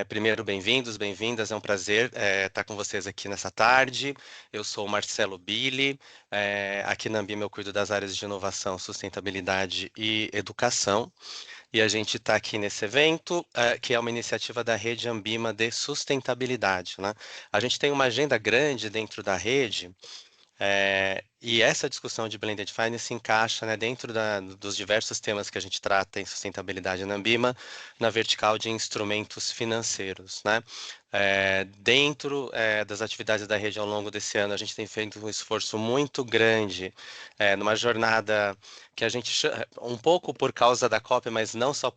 Primeiro, bem-vindos, bem-vindas, é um prazer estar com vocês aqui nessa tarde. Eu sou o Marcelo Billi, aqui na Ambima eu cuido das áreas de inovação, sustentabilidade e educação. E a gente está aqui nesse evento, que é uma iniciativa da Rede Ambima de Sustentabilidade, né? A gente tem uma agenda grande dentro da rede, e essa discussão de Blended Finance se encaixa, né, dentro dos diversos temas que a gente trata em sustentabilidade na Ambima, na vertical de instrumentos financeiros, né? Dentro das atividades da rede ao longo desse ano, a gente tem feito um esforço muito grande, numa jornada que a gente um pouco por causa da COP, mas não só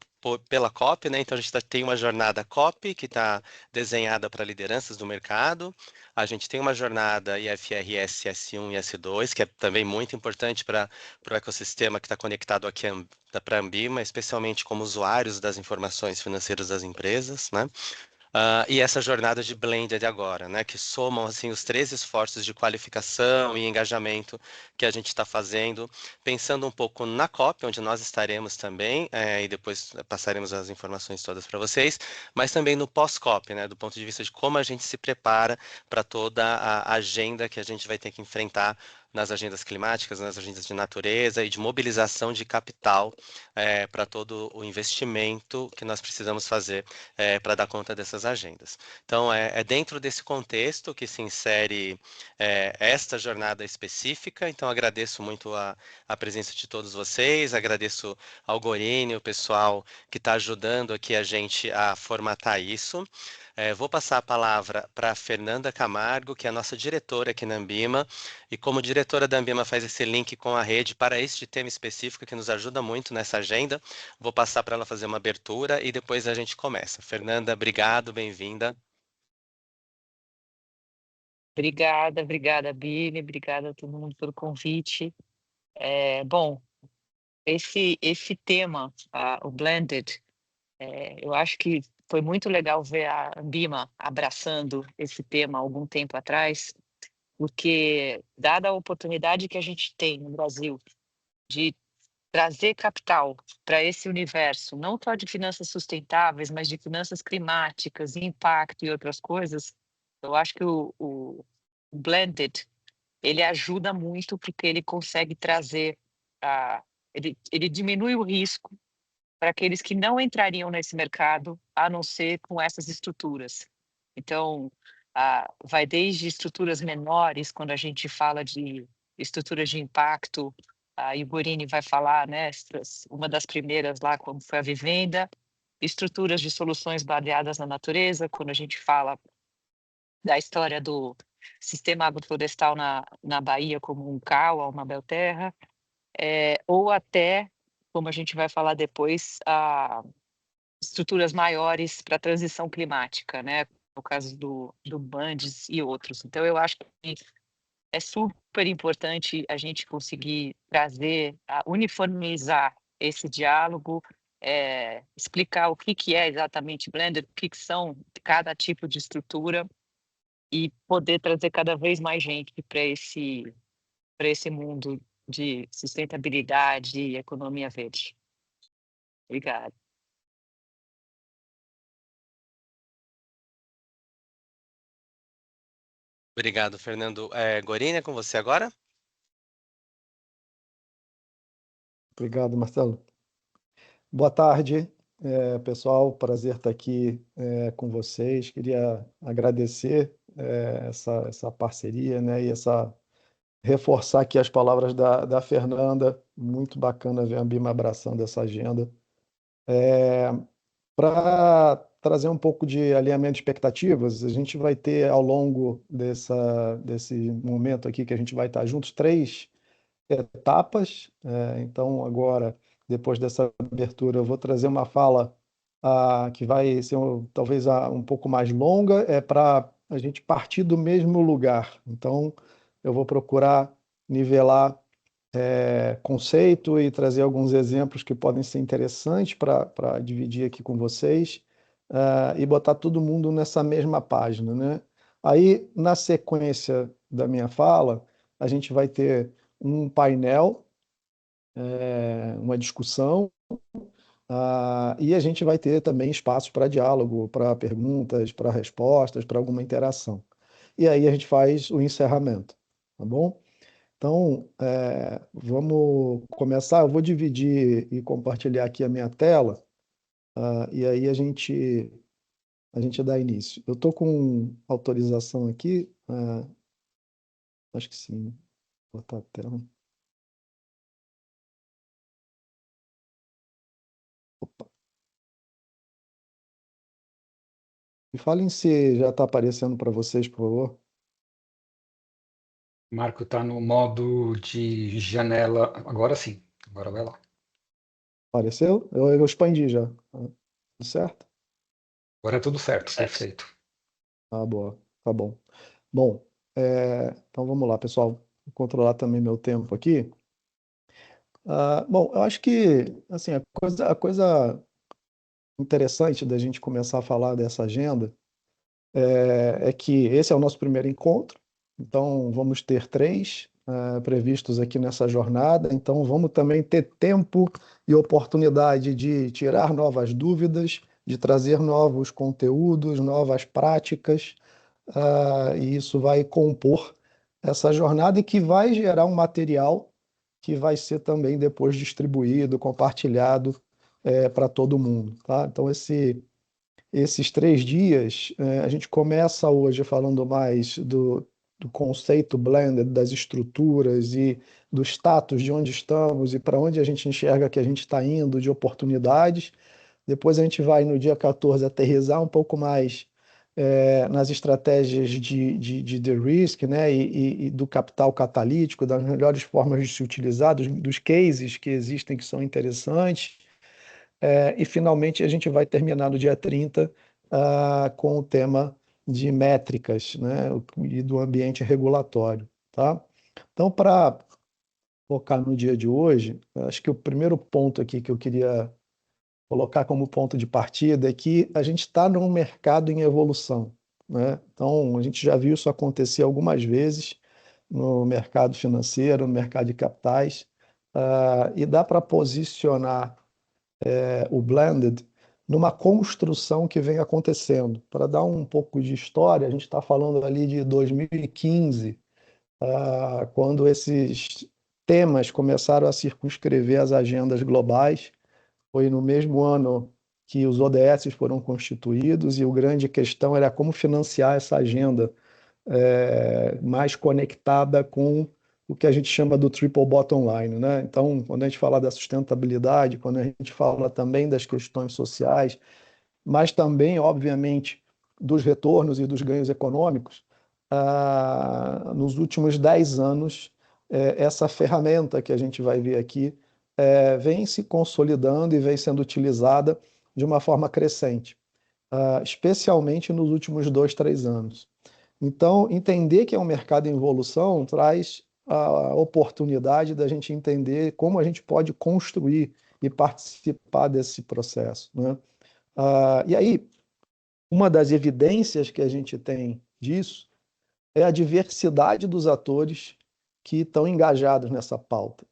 pela COP, né? Então a gente tem uma jornada COP que está desenhada para lideranças do mercado. A gente tem uma jornada IFRS S1 e S2, que é também muito importante para o ecossistema que está conectado aqui para a Ambima, especialmente como usuários das informações financeiras das empresas, né? E essa jornada de blended agora, né, que somam assim os três esforços de qualificação e engajamento que a gente está fazendo, pensando um pouco na COP, onde nós estaremos também, e depois passaremos as informações todas para vocês, mas também no pós-COP, né, do ponto de vista de como a gente se prepara para toda a agenda que a gente vai ter que enfrentar nas agendas climáticas, nas agendas de natureza e de mobilização de capital para todo o investimento que nós precisamos fazer para dar conta dessas agendas. Então, é dentro desse contexto que se insere esta jornada específica. Então, agradeço muito a presença de todos vocês, agradeço ao Gorini, o pessoal que está ajudando aqui a gente a formatar isso. Vou passar a palavra para a Fernanda Camargo, que é a nossa diretora aqui na Ambima, e como diretora da Ambima faz esse link com a rede para este tema específico que nos ajuda muito nessa agenda. Vou passar para ela fazer uma abertura e depois a gente começa. Fernanda, obrigado, bem-vinda. Obrigada, Bini, obrigada a todo mundo pelo convite. Bom, esse tema, o Blended, eu acho que foi muito legal ver a Ambima abraçando esse tema há algum tempo atrás, porque, dada a oportunidade que a gente tem no Brasil de trazer capital para esse universo, não só de finanças sustentáveis, mas de finanças climáticas, impacto e outras coisas, eu acho que o Blended ele ajuda muito porque ele consegue trazer, ele diminui o risco para aqueles que não entrariam nesse mercado, a não ser com essas estruturas. Então, vai desde estruturas menores, quando a gente fala de estruturas de impacto, a Igorini vai falar, né, uma das primeiras lá, como foi a Vivenda, estruturas de soluções baseadas na natureza, quando a gente fala da história do sistema agroflorestal na Bahia, como um CAUA, uma Belterra, ou até, como a gente vai falar depois, estruturas maiores para a transição climática, né? No caso do Bandes e outros. Então, eu acho que é super importante a gente conseguir trazer, uniformizar esse diálogo, explicar o que é exatamente blended, o que são cada tipo de estrutura, e poder trazer cada vez mais gente para esse mundo de sustentabilidade e economia verde. Obrigada. Obrigado, Fernando. Gorini, é com você agora? Obrigado, Marcelo. Boa tarde, pessoal. Prazer estar aqui com vocês. Queria agradecer essa parceria, né, e reforçar aqui as palavras da Fernanda. Muito bacana ver a Ambima abraçando essa agenda. Para trazer um pouco de alinhamento de expectativas, a gente vai ter ao longo desse momento aqui que a gente vai estar juntos, 3 etapas. Então, agora, depois dessa abertura, eu vou trazer uma fala que vai ser talvez um pouco mais longa, para a gente partir do mesmo lugar. Então, eu vou procurar nivelar conceito e trazer alguns exemplos que podem ser interessantes para dividir aqui com vocês, e botar todo mundo nessa mesma página, né? Aí, na sequência da minha fala, a gente vai ter um painel, uma discussão, E a gente vai ter também espaços para diálogo, para perguntas, para respostas, para alguma interação. E aí a gente faz o encerramento, tá bom? Então, vamos começar. Eu vou dividir e compartilhar aqui a minha tela, e aí a gente dá início. Eu estou com autorização aqui, acho que sim. Vou botar a tela. Opa. Me falem se já está aparecendo para vocês, por favor. Marco está no modo de janela. Agora sim. Agora vai lá. Apareceu? Eu expandi já. Tudo certo? Agora é tudo certo, perfeito. Ah, boa. Tá bom. Bom, então vamos lá, pessoal. Vou controlar também meu tempo aqui. Bom, eu acho que assim, a coisa interessante da gente começar a falar dessa agenda é que esse é o nosso primeiro encontro, então vamos ter três previstos aqui nessa jornada, então vamos também ter tempo e oportunidade de tirar novas dúvidas, de trazer novos conteúdos, novas práticas, e isso vai compor essa jornada e que vai gerar um material que vai ser também depois distribuído, compartilhado para todo mundo, tá? Então, esses 3 dias, a gente começa hoje falando mais do conceito blended, das estruturas e do status de onde estamos e para onde a gente enxerga que a gente está indo, de oportunidades. Depois a gente vai, no dia 14, aterrissar um pouco mais nas estratégias de de-risk, né, e do capital catalítico, das melhores formas de se utilizar, dos cases que existem que são interessantes. E, finalmente, a gente vai terminar no dia 30 com o tema de métricas, né, e do ambiente regulatório. Tá? Então, para focar no dia de hoje, acho que o primeiro ponto aqui que eu queria colocar como ponto de partida é que a gente está num mercado em evolução, né? Então, a gente já viu isso acontecer algumas vezes no mercado financeiro, no mercado de capitais, e dá para posicionar o blended numa construção que vem acontecendo. Para dar um pouco de história, a gente está falando ali de 2015, quando esses temas começaram a circunscrever as agendas globais. Foi no mesmo ano que os ODS foram constituídos e a grande questão era como financiar essa agenda mais conectada com o que a gente chama do triple bottom line, né? Então, quando a gente fala da sustentabilidade, quando a gente fala também das questões sociais, mas também, obviamente, dos retornos e dos ganhos econômicos, nos últimos 10 anos, essa ferramenta que a gente vai ver aqui vem se consolidando e vem sendo utilizada de uma forma crescente, especialmente nos últimos 2, 3 anos. Então, entender que é um mercado em evolução traz a oportunidade da gente entender como a gente pode construir e participar desse processo, né? E aí, uma das evidências que a gente tem disso é a diversidade dos atores que estão engajados nessa pauta.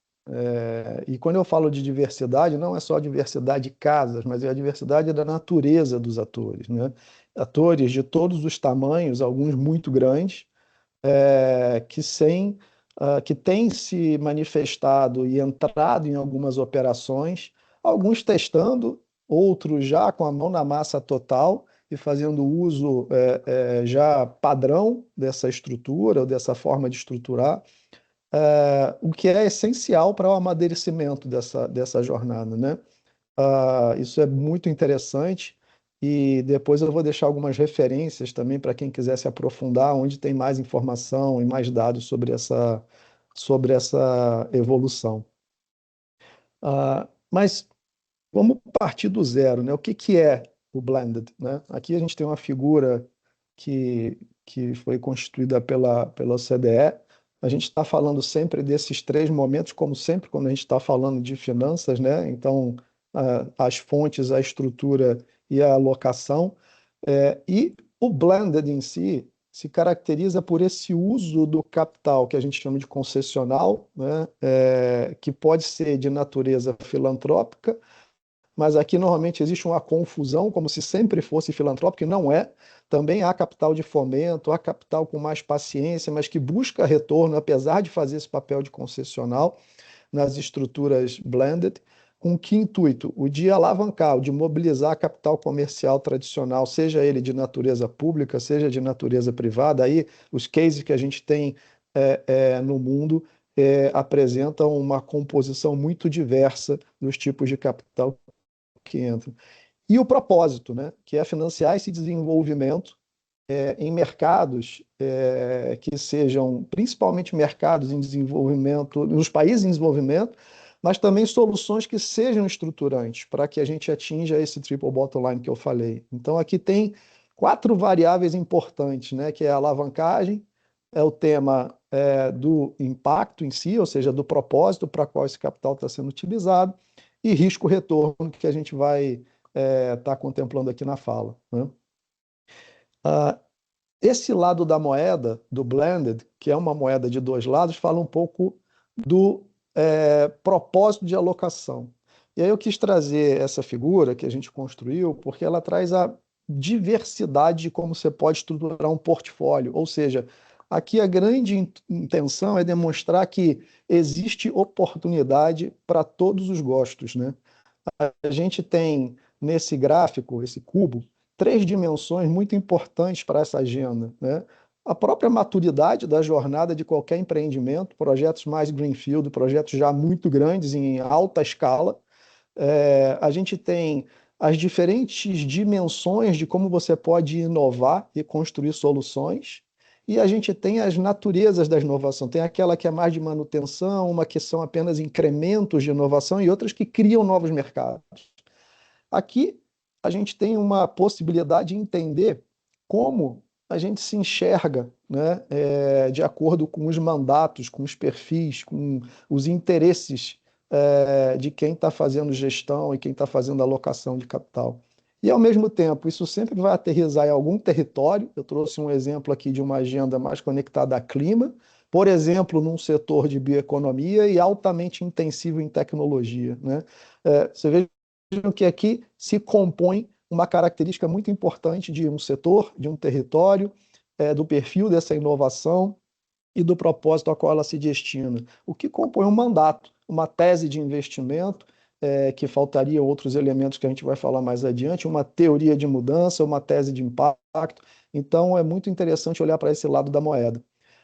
E quando eu falo de diversidade, não é só a diversidade de casas, mas é a diversidade da natureza dos atores, né? Atores de todos os tamanhos, alguns muito grandes, que têm se manifestado e entrado em algumas operações, alguns testando, outros já com a mão na massa total e fazendo uso já padrão dessa estrutura, ou dessa forma de estruturar, o que é essencial para o amadurecimento dessa jornada, né? Isso é muito interessante e depois eu vou deixar algumas referências também para quem quiser se aprofundar, onde tem mais informação e mais dados sobre essa evolução. Mas vamos partir do zero, né? O que é o blended, né? Aqui a gente tem uma figura que foi constituída pela OCDE. A gente está falando sempre desses 3 momentos, como sempre quando a gente está falando de finanças, né? Então, as fontes, a estrutura e a alocação. E o blended em si se caracteriza por esse uso do capital que a gente chama de concessional, né? Que pode ser de natureza filantrópica, mas aqui normalmente existe uma confusão, como se sempre fosse filantrópico, e não é. Também há capital de fomento, há capital com mais paciência, mas que busca retorno, apesar de fazer esse papel de concessional nas estruturas blended. Com que intuito? O de alavancar, o de mobilizar capital comercial tradicional, seja ele de natureza pública, seja de natureza privada. Aí os cases que a gente tem no mundo apresentam uma composição muito diversa dos tipos de capital que entram. E o propósito, né, que é financiar esse desenvolvimento em mercados que sejam principalmente mercados em desenvolvimento, nos países em desenvolvimento, mas também soluções que sejam estruturantes para que a gente atinja esse triple bottom line que eu falei. Então aqui tem 4 variáveis importantes, né, que é a alavancagem, é o tema do impacto em si, ou seja, do propósito para qual esse capital está sendo utilizado, e risco-retorno, que a gente vai estar contemplando aqui na fala, né? Esse lado da moeda, do blended, que é uma moeda de 2 lados, fala um pouco do propósito de alocação. E aí eu quis trazer essa figura que a gente construiu, porque ela traz a diversidade de como você pode estruturar um portfólio. Ou seja, aqui a grande intenção é demonstrar que existe oportunidade para todos os gostos, né? A gente tem nesse gráfico, esse cubo, 3 dimensões muito importantes para essa agenda, né? A própria maturidade da jornada de qualquer empreendimento, projetos mais greenfield, projetos já muito grandes em alta escala. A gente tem as diferentes dimensões de como você pode inovar e construir soluções. E a gente tem as naturezas da inovação. Tem aquela que é mais de manutenção, uma que são apenas incrementos de inovação e outras que criam novos mercados. Aqui a gente tem uma possibilidade de entender como a gente se enxerga, né, de acordo com os mandatos, com os perfis, com os interesses de quem está fazendo gestão e quem está fazendo alocação de capital. E, ao mesmo tempo, isso sempre vai aterrissar em algum território. Eu trouxe um exemplo aqui de uma agenda mais conectada a clima, por exemplo, num setor de bioeconomia e altamente intensivo em tecnologia, né? Você vê que aqui se compõe uma característica muito importante de um setor, de um território, do perfil dessa inovação e do propósito a qual ela se destina. O que compõe um mandato, uma tese de investimento, que faltariam outros elementos que a gente vai falar mais adiante, uma teoria de mudança, uma tese de impacto. Então, é muito interessante olhar para esse lado da moeda.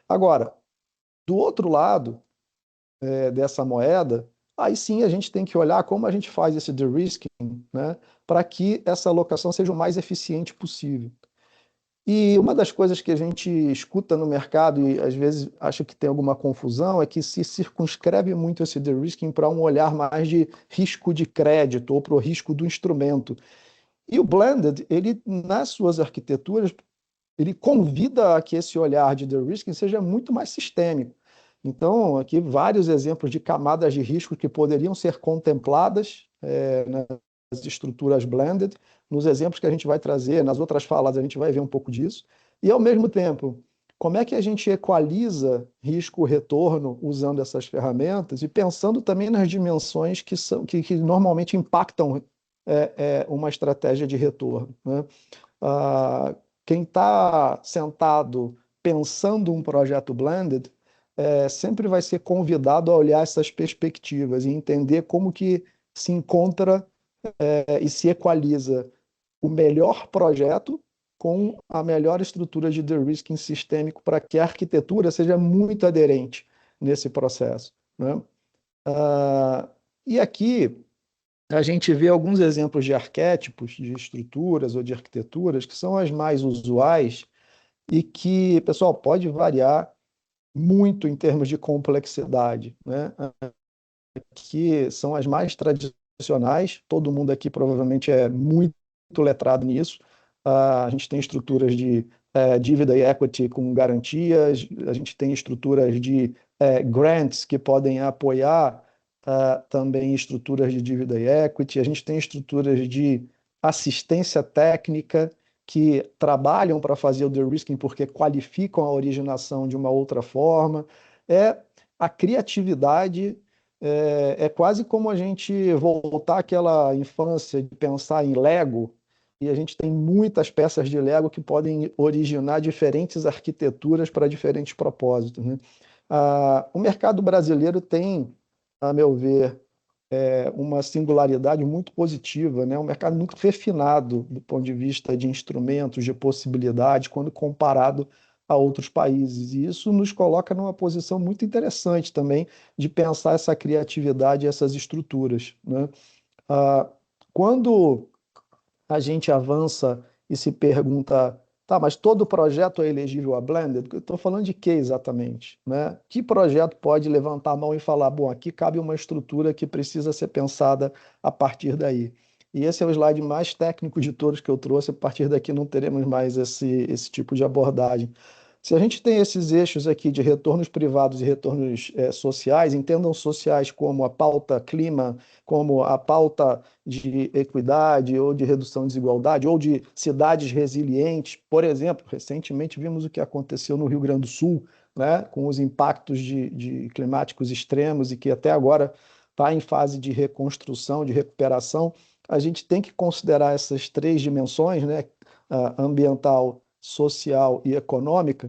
Agora, do outro lado dessa moeda, aí sim a gente tem que olhar como a gente faz esse de-risking, né, para que essa alocação seja o mais eficiente possível. E uma das coisas que a gente escuta no mercado e às vezes acha que tem alguma confusão é que se circunscreve muito esse de-risking para um olhar mais de risco de crédito ou para o risco do instrumento. E o blended, ele nas suas arquiteturas, ele convida a que esse olhar de de-risking seja muito mais sistêmico. Então, aqui vários exemplos de camadas de risco que poderiam ser contempladas nas estruturas blended. Nos exemplos que a gente vai trazer, nas outras falas, a gente vai ver um pouco disso. E, ao mesmo tempo, como é que a gente equaliza risco-retorno usando essas ferramentas e pensando também nas dimensões que normalmente impactam uma estratégia de retorno, né? Quem está sentado pensando um projeto blended sempre vai ser convidado a olhar essas perspectivas e entender como que se encontra e se equaliza o melhor projeto com a melhor estrutura de de-risking sistêmico para que a arquitetura seja muito aderente nesse processo, né? E aqui a gente vê alguns exemplos de arquétipos, de estruturas ou de arquiteturas que são as mais usuais e que, pessoal, pode variar muito em termos de complexidade, né? Que são as mais tradicionais, todo mundo aqui provavelmente é muito letrado nisso. A gente tem estruturas de dívida e equity com garantias, a gente tem estruturas de grants que podem apoiar também estruturas de dívida e equity, a gente tem estruturas de assistência técnica que trabalham para fazer o de-risking porque qualificam a originação de uma outra forma. A criatividade é quase como a gente voltar àquela infância de pensar em Lego, e a gente tem muitas peças de Lego que podem originar diferentes arquiteturas para diferentes propósitos, né? O mercado brasileiro tem, a meu ver, uma singularidade muito positiva, né? Um mercado muito refinado do ponto de vista de instrumentos, de possibilidades, quando comparado a outros países. E isso nos coloca numa posição muito interessante também de pensar essa criatividade e essas estruturas, né? Ah, Quando a gente avança e se pergunta, tá, mas todo projeto é elegível a Blended? Eu estou falando de quê exatamente, né? Que projeto pode levantar a mão e falar, bom, aqui cabe uma estrutura que precisa ser pensada a partir daí? E esse é o slide mais técnico de todos que eu trouxe. A partir daqui não teremos mais esse tipo de abordagem. Se a gente tem esses eixos aqui de retornos privados e retornos sociais, entendam sociais como a pauta clima, como a pauta de equidade ou de redução de desigualdade, ou de cidades resilientes. Por exemplo, recentemente vimos o que aconteceu no Rio Grande do Sul, né, com os impactos de climáticos extremos e que até agora está em fase de reconstrução, de recuperação. A gente tem que considerar essas três dimensões, né, ambiental, social e econômica.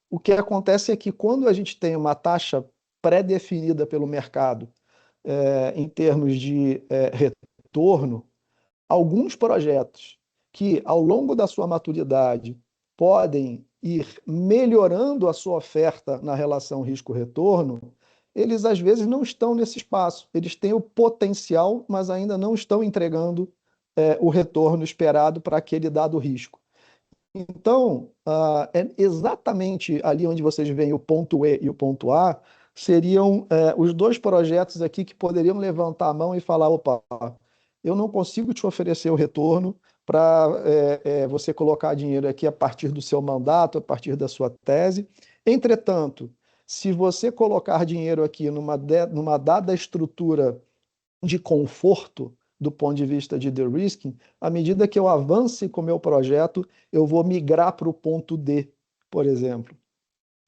O que acontece é que quando a gente tem uma taxa pré-definida pelo mercado, em termos de retorno, alguns projetos que, ao longo da sua maturidade, podem ir melhorando a sua oferta na relação risco-retorno, eles às vezes não estão nesse espaço. Eles têm o potencial, mas ainda não estão entregando o retorno esperado para aquele dado risco. Então, é exatamente ali onde vocês veem o ponto E e o ponto A, seriam os dois projetos aqui que poderiam levantar a mão e falar, opa, eu não consigo te oferecer o retorno para você colocar dinheiro aqui a partir do seu mandato, a partir da sua tese. Entretanto, se você colocar dinheiro aqui numa dada estrutura de conforto do ponto de vista de de-risking, à medida que eu avance com o meu projeto, eu vou migrar para o ponto D, por exemplo,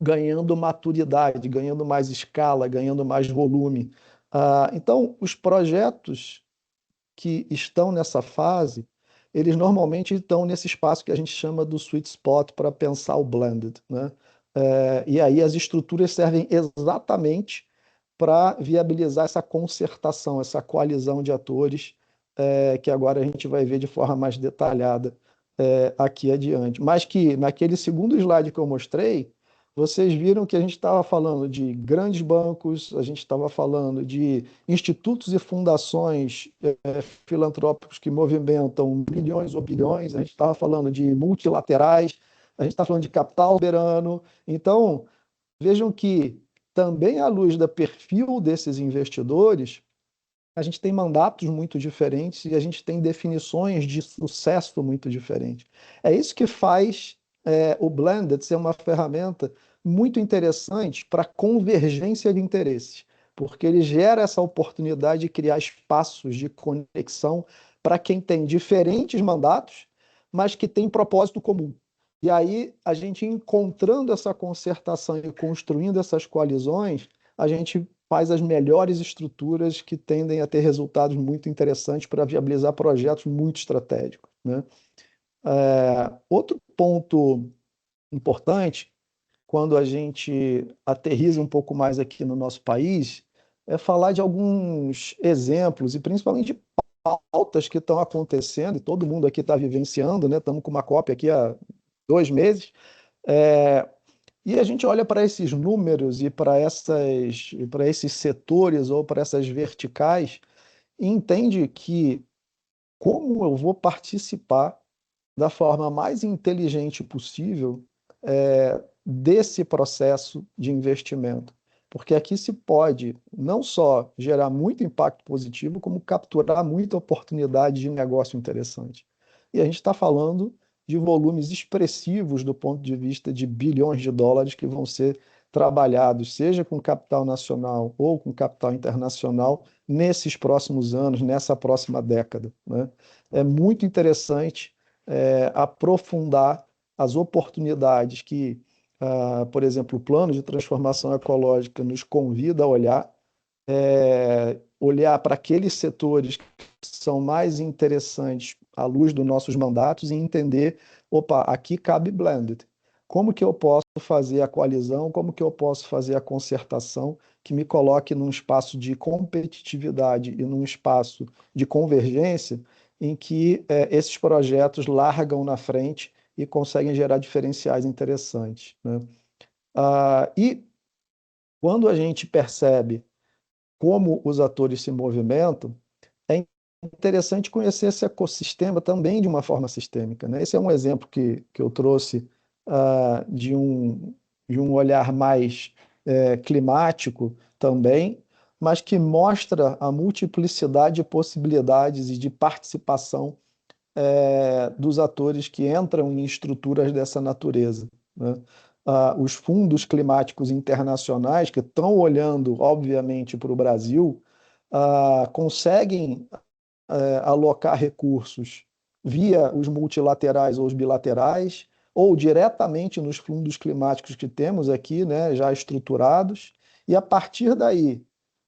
ganhando maturidade, ganhando mais escala, ganhando mais volume. Então, os projetos que estão nessa fase, eles normalmente estão nesse espaço que a gente chama do sweet spot para pensar o blended, né? E aí as estruturas servem exatamente para viabilizar essa concertação, essa coalizão de atores, que agora a gente vai ver de forma mais detalhada aqui adiante. Mas que naquele segundo slide que eu mostrei, vocês viram que a gente estava falando de grandes bancos, a gente estava falando de institutos e fundações filantrópicos que movimentam milhões ou bilhões, a gente estava falando de multilaterais, a gente está falando de capital soberano. Então, vejam que também à luz do perfil desses investidores, a gente tem mandatos muito diferentes e a gente tem definições de sucesso muito diferentes. É isso que faz o Blended ser uma ferramenta muito interessante para convergência de interesses, porque ele gera essa oportunidade de criar espaços de conexão para quem tem diferentes mandatos, mas que tem propósito comum. E aí, a gente encontrando essa concertação e construindo essas coalizões, a gente faz as melhores estruturas que tendem a ter resultados muito interessantes para viabilizar projetos muito estratégicos, né? Outro ponto importante, quando a gente aterriza um pouco mais aqui no nosso país, é falar de alguns exemplos, e principalmente de pautas que estão acontecendo, e todo mundo aqui está vivenciando, né? Estamos com uma cópia aqui há 2 meses, e a gente olha para esses números e para esses setores ou para essas verticais e entende que como eu vou participar da forma mais inteligente possível desse processo de investimento. Porque aqui se pode não só gerar muito impacto positivo, como capturar muita oportunidade de negócio interessante. E a gente está falando de volumes expressivos do ponto de vista de bilhões de dólares que vão ser trabalhados, seja com capital nacional ou com capital internacional, nesses próximos anos, nessa próxima década, né? É muito interessante aprofundar as oportunidades que, por exemplo, o plano de transformação ecológica nos convida a olhar, olhar para aqueles setores que são mais interessantes à luz dos nossos mandatos e entender, opa, aqui cabe blended. Como que eu posso fazer a coalizão, como que eu posso fazer a concertação que me coloque num espaço de competitividade e num espaço de convergência em que esses projetos largam na frente e conseguem gerar diferenciais interessantes, né? E quando a gente percebe como os atores se movimentam, é interessante conhecer esse ecossistema também de uma forma sistêmica, né? Esse é um exemplo que eu trouxe de um olhar mais climático também, mas que mostra a multiplicidade de possibilidades e de participação dos atores que entram em estruturas dessa natureza, né? Os fundos climáticos internacionais, que estão olhando, obviamente, para o Brasil, conseguem alocar recursos via os multilaterais ou os bilaterais, ou diretamente nos fundos climáticos que temos aqui, né, já estruturados, e a partir daí,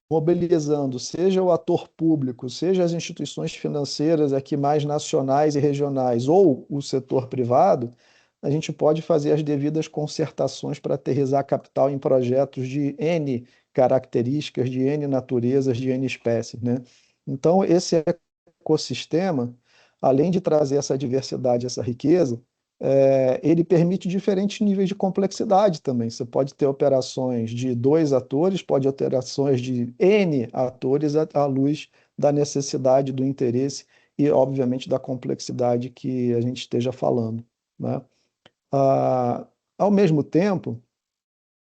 mobilizando seja o ator público, seja as instituições financeiras aqui mais nacionais e regionais, ou o setor privado, a gente pode fazer as devidas concertações para aterrissar capital em projetos de N características, de N naturezas, de N espécies, né? Então, esse ecossistema, além de trazer essa diversidade, essa riqueza, ele permite diferentes níveis de complexidade também. Você pode ter operações de 2 atores, pode ter operações de N atores à luz da necessidade, do interesse e, obviamente, da complexidade que a gente esteja falando, né? Ao mesmo tempo,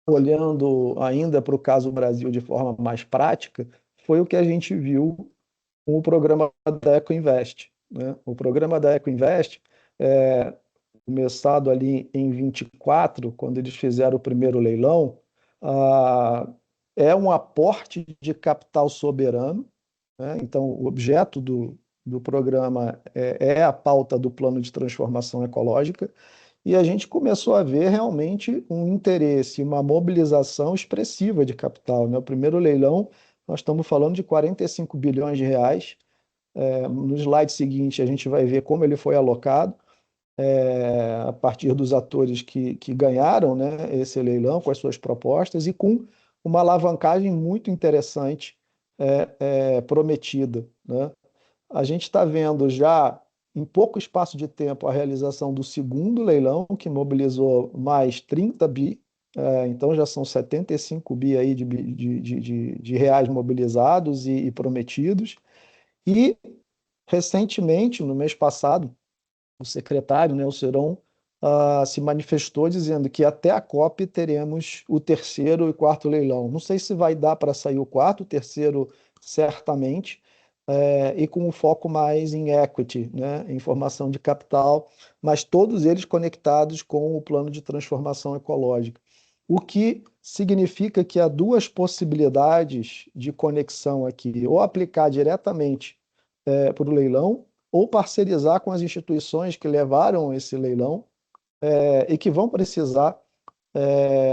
olhando ainda para o caso Brasil de forma mais prática, foi o que a gente viu com o programa da EcoInvest, né? O programa da EcoInvest, começado ali em 24, quando eles fizeram o primeiro leilão, é um aporte de capital soberano, né? Então, o objeto do programa é a pauta do plano de transformação ecológica, e a gente começou a ver realmente um interesse, uma mobilização expressiva de capital, né? O primeiro leilão, nós estamos falando de 45 bilhões de reais. No slide seguinte, a gente vai ver como ele foi alocado, a partir dos atores que ganharam, né, esse leilão com as suas propostas e com uma alavancagem muito interessante prometida, né? A gente está vendo já, em pouco espaço de tempo, a realização do segundo leilão, que mobilizou mais 30 bi, então já são 75 bi aí de reais mobilizados e prometidos. E, recentemente, no mês passado, o secretário, né, o Seron, se manifestou dizendo que até a COP teremos o terceiro e quarto leilão. Não sei se vai dar para sair o quarto, o terceiro certamente, e com um foco mais em equity, né, em formação de capital, mas todos eles conectados com o plano de transformação ecológica. O que significa que há 2 possibilidades de conexão aqui, ou aplicar diretamente para o leilão, ou parcerizar com as instituições que levaram esse leilão e que vão precisar,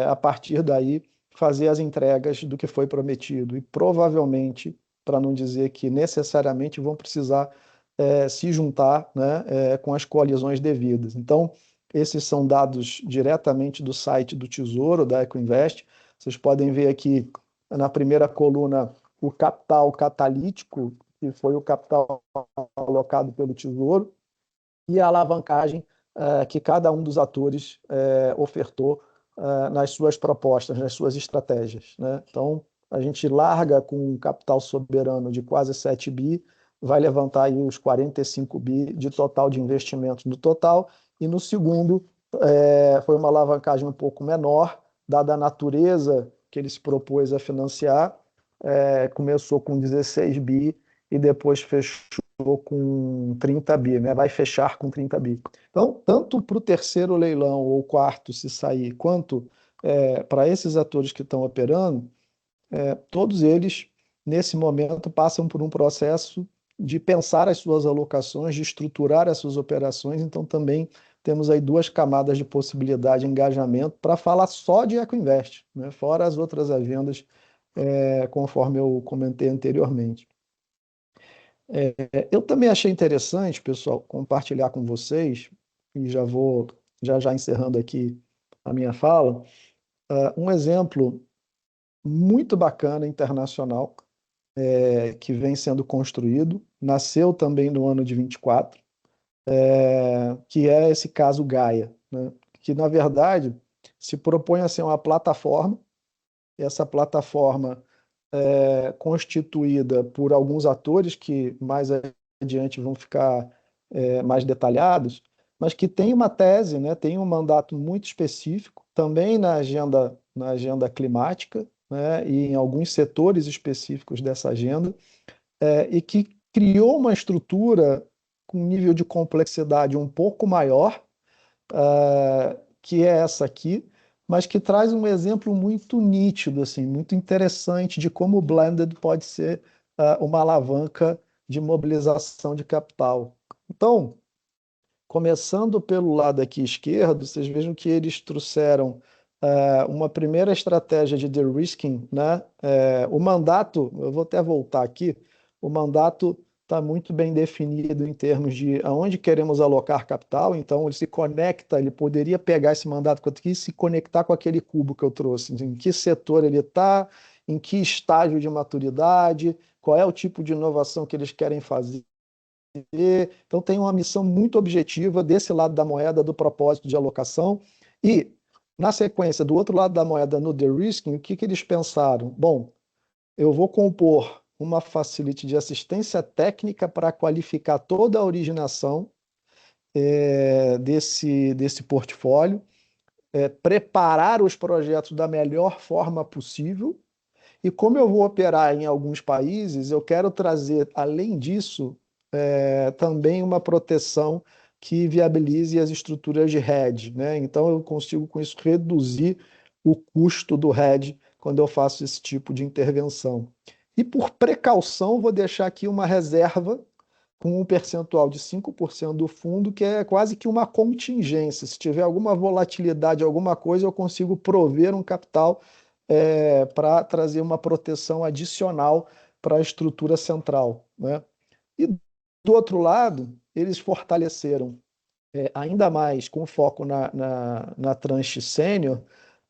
a partir daí, fazer as entregas do que foi prometido. E provavelmente, para não dizer que necessariamente, vão precisar se juntar, né, com as coalizões devidas. Então, esses são dados diretamente do site do Tesouro, da EcoInvest. Vocês podem ver aqui na primeira coluna o capital catalítico, que foi o capital alocado pelo Tesouro, e a alavancagem que cada um dos atores ofertou nas suas propostas, nas suas estratégias, né? Então, a gente larga com um capital soberano de quase 7 bi, vai levantar aí os 45 bi de total de investimentos no total, e no segundo foi uma alavancagem um pouco menor, dada a natureza que ele se propôs a financiar, começou com 16 bi e depois fechou com 30 bi, né? Vai fechar com 30 bi. Então, tanto para o terceiro leilão ou quarto se sair, quanto para esses atores que estão operando, todos eles, nesse momento, passam por um processo de pensar as suas alocações, de estruturar as suas operações. Então, também temos aí 2 camadas de possibilidade de engajamento para falar só de EcoInvest, né? Fora as outras agendas conforme eu comentei anteriormente. Eu também achei interessante, pessoal, compartilhar com vocês, e já vou já encerrando aqui a minha fala, um exemplo muito bacana internacional que vem sendo construído, nasceu também no ano de 24, que é esse caso Gaia, né? Que, na verdade, se propõe a ser uma plataforma, e essa plataforma constituída por alguns atores que mais adiante vão ficar mais detalhados, mas que tem uma tese, né, tem um mandato muito específico, também na agenda climática, né, e em alguns setores específicos dessa agenda, e que criou uma estrutura com um nível de complexidade um pouco maior, que é essa aqui, mas que traz um exemplo muito nítido, assim, muito interessante de como o blended pode ser uma alavanca de mobilização de capital. Então, começando pelo lado aqui esquerdo, vocês vejam que eles trouxeram uma primeira estratégia de de-risking, né? O mandato, eu vou até voltar aqui, o mandato está muito bem definido em termos de aonde queremos alocar capital, então ele se conecta, ele poderia pegar esse mandato aqui e se conectar com aquele cubo que eu trouxe, em que setor ele está, em que estágio de maturidade, qual é o tipo de inovação que eles querem fazer. Então tem uma missão muito objetiva desse lado da moeda, do propósito de alocação, e na sequência, do outro lado da moeda, no de-risking, o que eles pensaram? Bom, eu vou compor uma facility de assistência técnica para qualificar toda a originação desse portfólio, preparar os projetos da melhor forma possível, e como eu vou operar em alguns países, eu quero trazer, além disso, também uma proteção que viabilize as estruturas de hedge, né? Então eu consigo com isso reduzir o custo do hedge quando eu faço esse tipo de intervenção. E por precaução, vou deixar aqui uma reserva com um percentual de 5% do fundo, que é quase que uma contingência. Se tiver alguma volatilidade, alguma coisa, eu consigo prover um capital para trazer uma proteção adicional para a estrutura central, né? E do outro lado, eles fortaleceram ainda mais com foco na tranche sênior.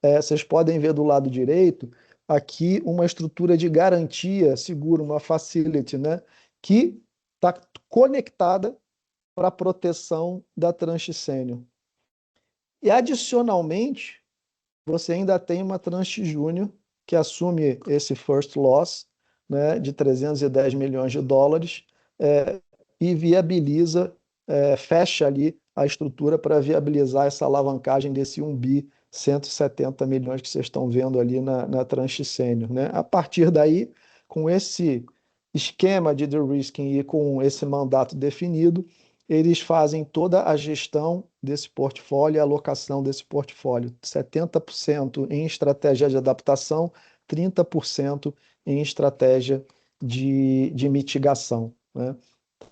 Vocês podem ver do lado direito aqui uma estrutura de garantia segura, uma facility, né, que está conectada para a proteção da tranche sênior. E adicionalmente, você ainda tem uma tranche júnior que assume esse first loss, né, de 310 milhões de dólares, e viabiliza, fecha ali a estrutura para viabilizar essa alavancagem desse 1 bi 170 milhões que vocês estão vendo ali na tranche sênior, né? A partir daí, com esse esquema de de-risking e com esse mandato definido, eles fazem toda a gestão desse portfólio e a alocação desse portfólio. 70% em estratégia de adaptação, 30% em estratégia de mitigação, né?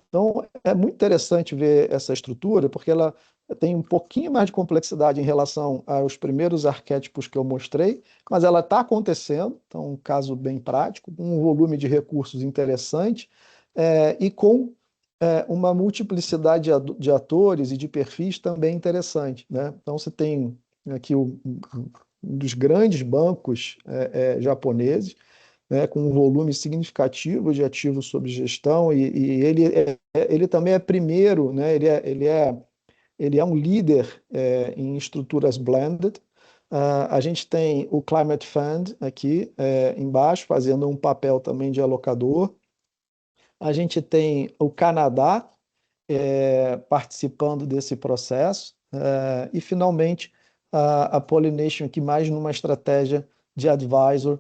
Então, é muito interessante ver essa estrutura, porque ela tem um pouquinho mais de complexidade em relação aos primeiros arquétipos que eu mostrei, mas ela está acontecendo, então um caso bem prático, um volume de recursos interessante, e com uma multiplicidade de atores e de perfis também interessante, né? Então você tem aqui um dos grandes bancos japoneses, né, com um volume significativo de ativos sob gestão, e ele também é primeiro, né, ele é um líder em estruturas blended. A gente tem o Climate Fund aqui embaixo, fazendo um papel também de alocador. A gente tem o Canadá participando desse processo, e finalmente a Pollination aqui mais numa estratégia de advisor,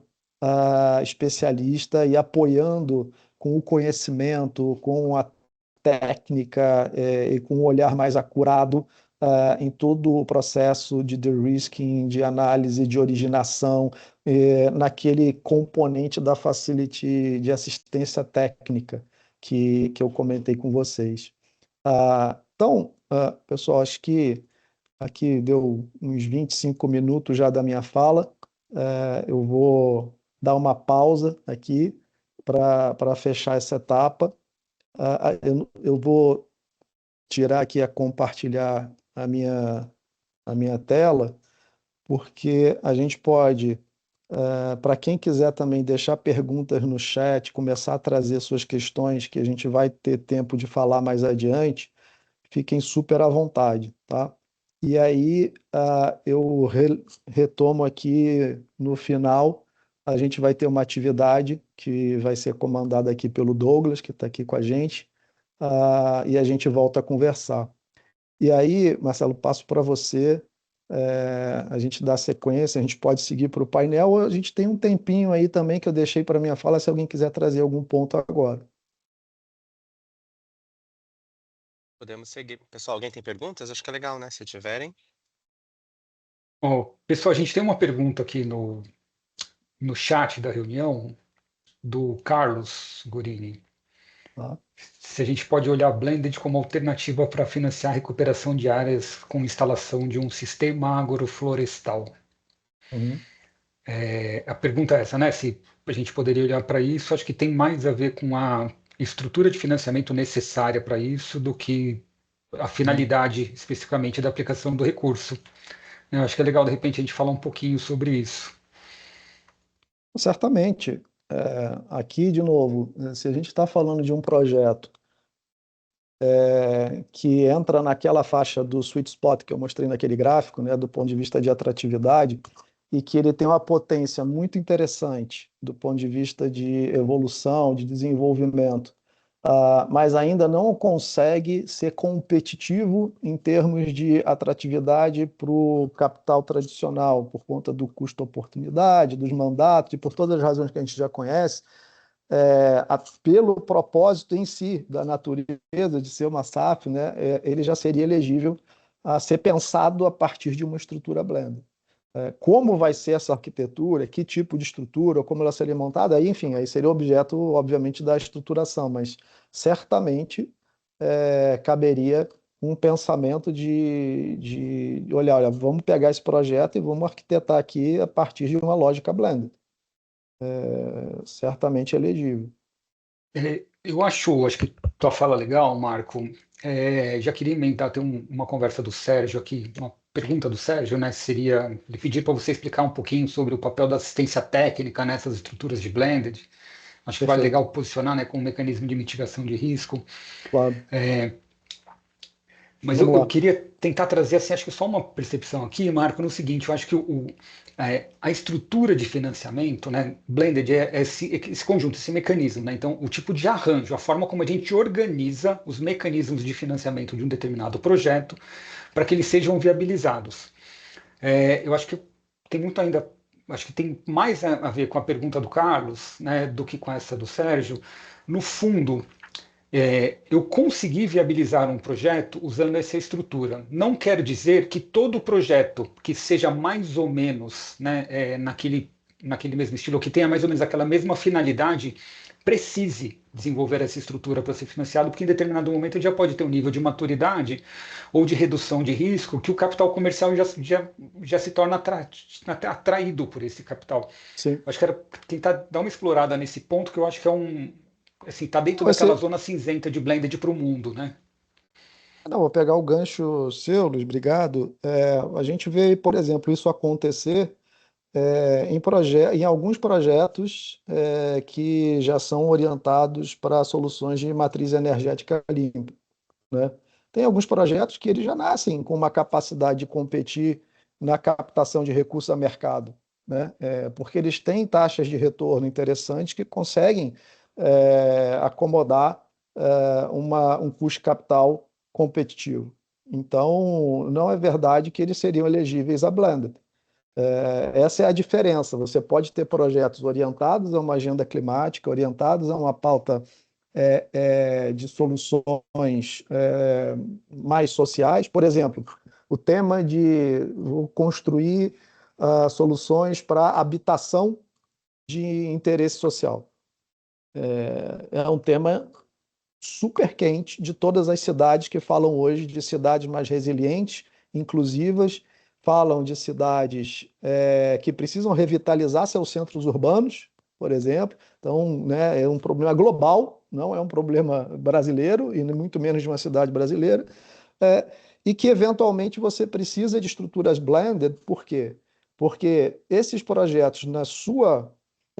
especialista, e apoiando com o conhecimento, com a técnica e com um olhar mais acurado em todo o processo de de-risking, de análise, de originação, naquele componente da facility de assistência técnica que eu comentei com vocês. Então, pessoal, acho que aqui deu uns 25 minutos já da minha fala. Eu vou dar uma pausa aqui para fechar essa etapa. Eu vou tirar aqui compartilhar a minha tela, porque a gente pode, para quem quiser também deixar perguntas no chat, começar a trazer suas questões, que a gente vai ter tempo de falar mais adiante, fiquem super à vontade, tá? E aí eu retomo aqui no final, a gente vai ter uma atividade que vai ser comandada aqui pelo Douglas, que está aqui com a gente, e a gente volta a conversar. E aí, Marcelo, passo para você, a gente dá sequência, a gente pode seguir para o painel, ou a gente tem um tempinho aí também que eu deixei para minha fala, se alguém quiser trazer algum ponto agora. Podemos seguir. Pessoal, alguém tem perguntas? Acho que é legal, né? Se tiverem. Pessoal, a gente tem uma pergunta aqui no chat da reunião do Carlos Gurini. Tá? Se a gente pode olhar Blended como alternativa para financiar a recuperação de áreas com instalação de um sistema agroflorestal. Uhum. A pergunta é essa, né? Se a gente poderia olhar para isso, acho que tem mais a ver com a estrutura de financiamento necessária para isso do que a finalidade especificamente da aplicação do recurso. Eu acho que é legal, de repente, a gente falar um pouquinho sobre isso. Certamente. Aqui, de novo, se a gente está falando de um projeto que entra naquela faixa do sweet spot que eu mostrei naquele gráfico, né, do ponto de vista de atratividade, e que ele tem uma potência muito interessante do ponto de vista de evolução, de desenvolvimento, mas ainda não consegue ser competitivo em termos de atratividade para o capital tradicional, por conta do custo-oportunidade, dos mandatos e por todas as razões que a gente já conhece, pelo propósito em si da natureza de ser uma SAF, né, ele já seria elegível a ser pensado a partir de uma estrutura Blender. Como vai ser essa arquitetura, que tipo de estrutura, como ela seria montada, aí, enfim, aí seria objeto, obviamente, da estruturação, mas certamente caberia um pensamento de olha, vamos pegar esse projeto e vamos arquitetar aqui a partir de uma lógica Blender. Certamente elegível. Eu acho que tua fala legal, Marco. Já queria emendar, tem uma conversa do Sérgio aqui, uma pergunta do Sérgio, né? Seria ele pedir para você explicar um pouquinho sobre o papel da assistência técnica nessas estruturas de blended. Acho que vale Perfeito. legal posicionar, né, como um mecanismo de mitigação de risco. Claro. Mas Vamos eu lá. queria tentar trazer, assim, acho que só uma percepção aqui, Marco, no seguinte, eu acho que a estrutura de financiamento, né, blended é esse conjunto, esse mecanismo, né, então o tipo de arranjo, a forma como a gente organiza os mecanismos de financiamento de um determinado projeto para que eles sejam viabilizados. Eu acho que tem muito ainda, acho que tem mais a ver com a pergunta do Carlos, né, do que com essa do Sérgio. No fundo, eu consegui viabilizar um projeto usando essa estrutura. Não quer dizer que todo projeto que seja mais ou menos, né, naquele mesmo estilo, ou que tenha mais ou menos aquela mesma finalidade, precise desenvolver essa estrutura para ser financiado, porque em determinado momento ele já pode ter um nível de maturidade ou de redução de risco que o capital comercial já se torna atraído por esse capital. Sim. Acho que era tentar dar uma explorada nesse ponto, que eu acho que assim, tá dentro Vai daquela ser... zona cinzenta de blended para o mundo, né? Não, vou pegar o gancho seu, Luiz, obrigado. A gente vê, por exemplo, isso acontecer em alguns projetos que já são orientados para soluções de matriz energética limpa, né? Tem alguns projetos que eles já nascem com uma capacidade de competir na captação de recursos a mercado, né? Porque eles têm taxas de retorno interessantes que conseguem acomodar um custo de capital competitivo. Então, não é verdade que eles seriam elegíveis a Blended. Essa é a diferença. Você pode ter projetos orientados a uma agenda climática, orientados a uma pauta de soluções mais sociais. Por exemplo, o tema de construir soluções para habitação de interesse social. É um tema super quente de todas as cidades que falam hoje de cidades mais resilientes, inclusivas, falam de cidades que precisam revitalizar seus centros urbanos, por exemplo. Então, né, é um problema global, não é um problema brasileiro e muito menos de uma cidade brasileira. E que eventualmente você precisa de estruturas blended, por quê? Porque esses projetos, na sua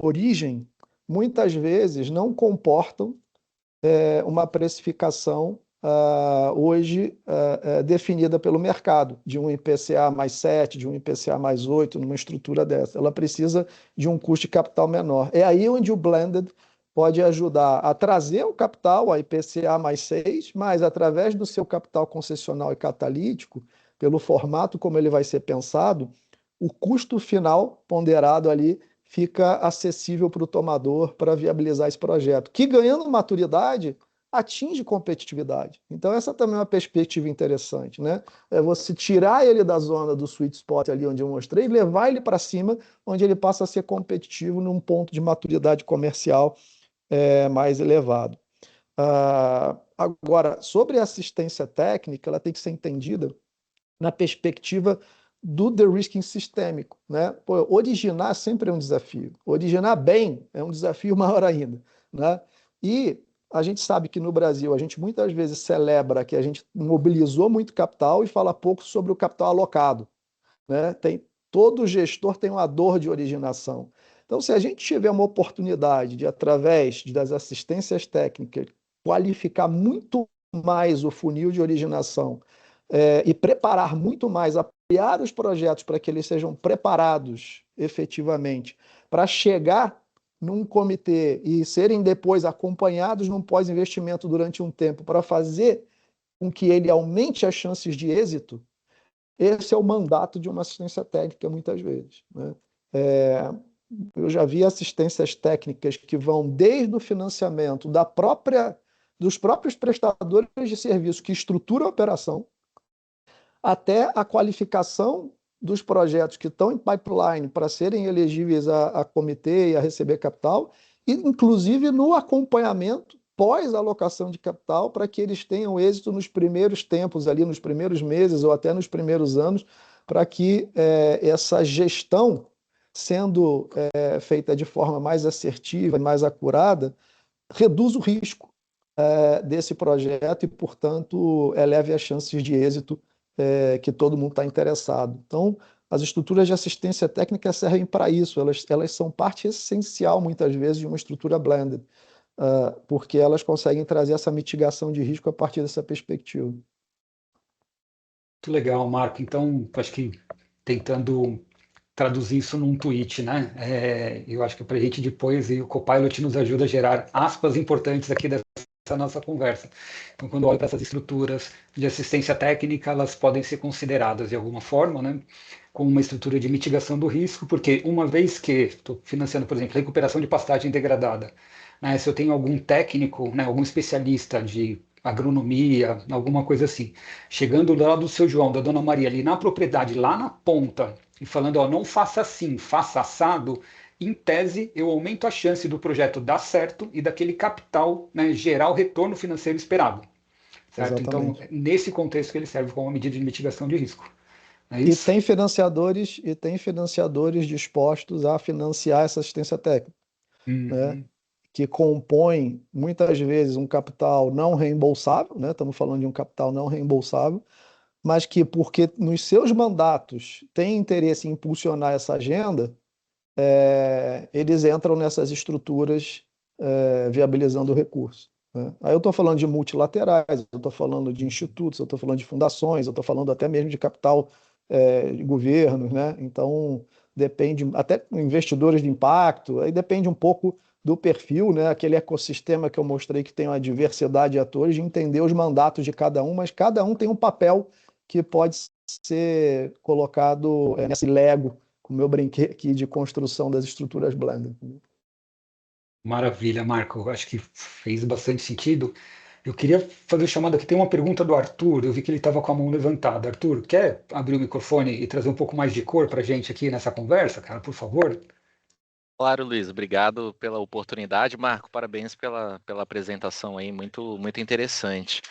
origem, muitas vezes não comportam uma precificação hoje definida pelo mercado, de um IPCA mais 7, de um IPCA mais 8, numa estrutura dessa. Ela precisa de um custo de capital menor. É aí onde o blended pode ajudar a trazer o capital, a IPCA mais 6, mas através do seu capital concessional e catalítico, pelo formato como ele vai ser pensado, o custo final ponderado ali fica acessível para o tomador para viabilizar esse projeto, que ganhando maturidade atinge competitividade. Então essa também é uma perspectiva interessante, né? É você tirar ele da zona do sweet spot ali onde eu mostrei e levar ele para cima, onde ele passa a ser competitivo num ponto de maturidade comercial mais elevado. Agora, sobre a assistência técnica, ela tem que ser entendida na perspectiva do de-risking sistêmico, né? Pô, originar sempre é um desafio. Originar bem é um desafio maior ainda, né? E a gente sabe que no Brasil a gente muitas vezes celebra que a gente mobilizou muito capital e fala pouco sobre o capital alocado, né? Todo gestor tem uma dor de originação. Então, se a gente tiver uma oportunidade de, através das assistências técnicas, qualificar muito mais o funil de originação e preparar muito mais, apoiar os projetos para que eles sejam preparados efetivamente, para chegar num comitê e serem depois acompanhados num pós-investimento durante um tempo, para fazer com que ele aumente as chances de êxito, esse é o mandato de uma assistência técnica, muitas vezes, né? Eu já vi assistências técnicas que vão desde o financiamento dos próprios prestadores de serviço que estruturam a operação, até a qualificação dos projetos que estão em pipeline para serem elegíveis a comitê e a receber capital, e inclusive no acompanhamento pós-alocação de capital, para que eles tenham êxito nos primeiros tempos, ali nos primeiros meses ou até nos primeiros anos, para que essa gestão, sendo feita de forma mais assertiva e mais acurada, reduz o risco desse projeto e, portanto, eleve as chances de êxito que todo mundo está interessado. Então, as estruturas de assistência técnica servem para isso, elas são parte essencial, muitas vezes, de uma estrutura blended, porque elas conseguem trazer essa mitigação de risco a partir dessa perspectiva. Muito legal, Marco. Então, acho que tentando traduzir isso num tweet, né? Eu acho que para a gente depois, e o Copilot nos ajuda a gerar aspas importantes aqui dessa nossa conversa. Então, quando olho para essas estruturas de assistência técnica, elas podem ser consideradas de alguma forma, né, como uma estrutura de mitigação do risco, porque uma vez que estou financiando, por exemplo, recuperação de pastagem degradada, né, se eu tenho algum técnico, né, algum especialista de agronomia, alguma coisa assim, chegando lá do seu João, da Dona Maria, ali na propriedade, lá na ponta, e falando, ó, não faça assim, faça assado, em tese, eu aumento a chance do projeto dar certo e daquele capital, né, gerar o retorno financeiro esperado. Certo? Então, nesse contexto que ele serve como uma medida de mitigação de risco. É isso? E tem financiadores dispostos a financiar essa assistência técnica, né? Que compõem, muitas vezes, um capital não reembolsável, né? Estamos falando de um capital não reembolsável, mas que, porque nos seus mandatos têm interesse em impulsionar essa agenda, eles entram nessas estruturas viabilizando o recurso, né? Aí eu estou falando de multilaterais, eu estou falando de institutos, eu estou falando de fundações, eu estou falando até mesmo de capital de governos, né? Então, depende, até investidores de impacto, aí depende um pouco do perfil, né? Aquele ecossistema que eu mostrei que tem uma diversidade de atores, de entender os mandatos de cada um, mas cada um tem um papel que pode ser colocado nesse Lego, como eu brinquei aqui, de construção das estruturas blended. Maravilha, Marco. Acho que fez bastante sentido. Eu queria fazer o chamado aqui. Tem uma pergunta do Arthur. Eu vi que ele estava com a mão levantada. Arthur, quer abrir o microfone e trazer um pouco mais de cor para a gente aqui nessa conversa, cara, por favor? Claro, Luiz, obrigado pela oportunidade. Marco, parabéns pela apresentação aí, muito, muito interessante.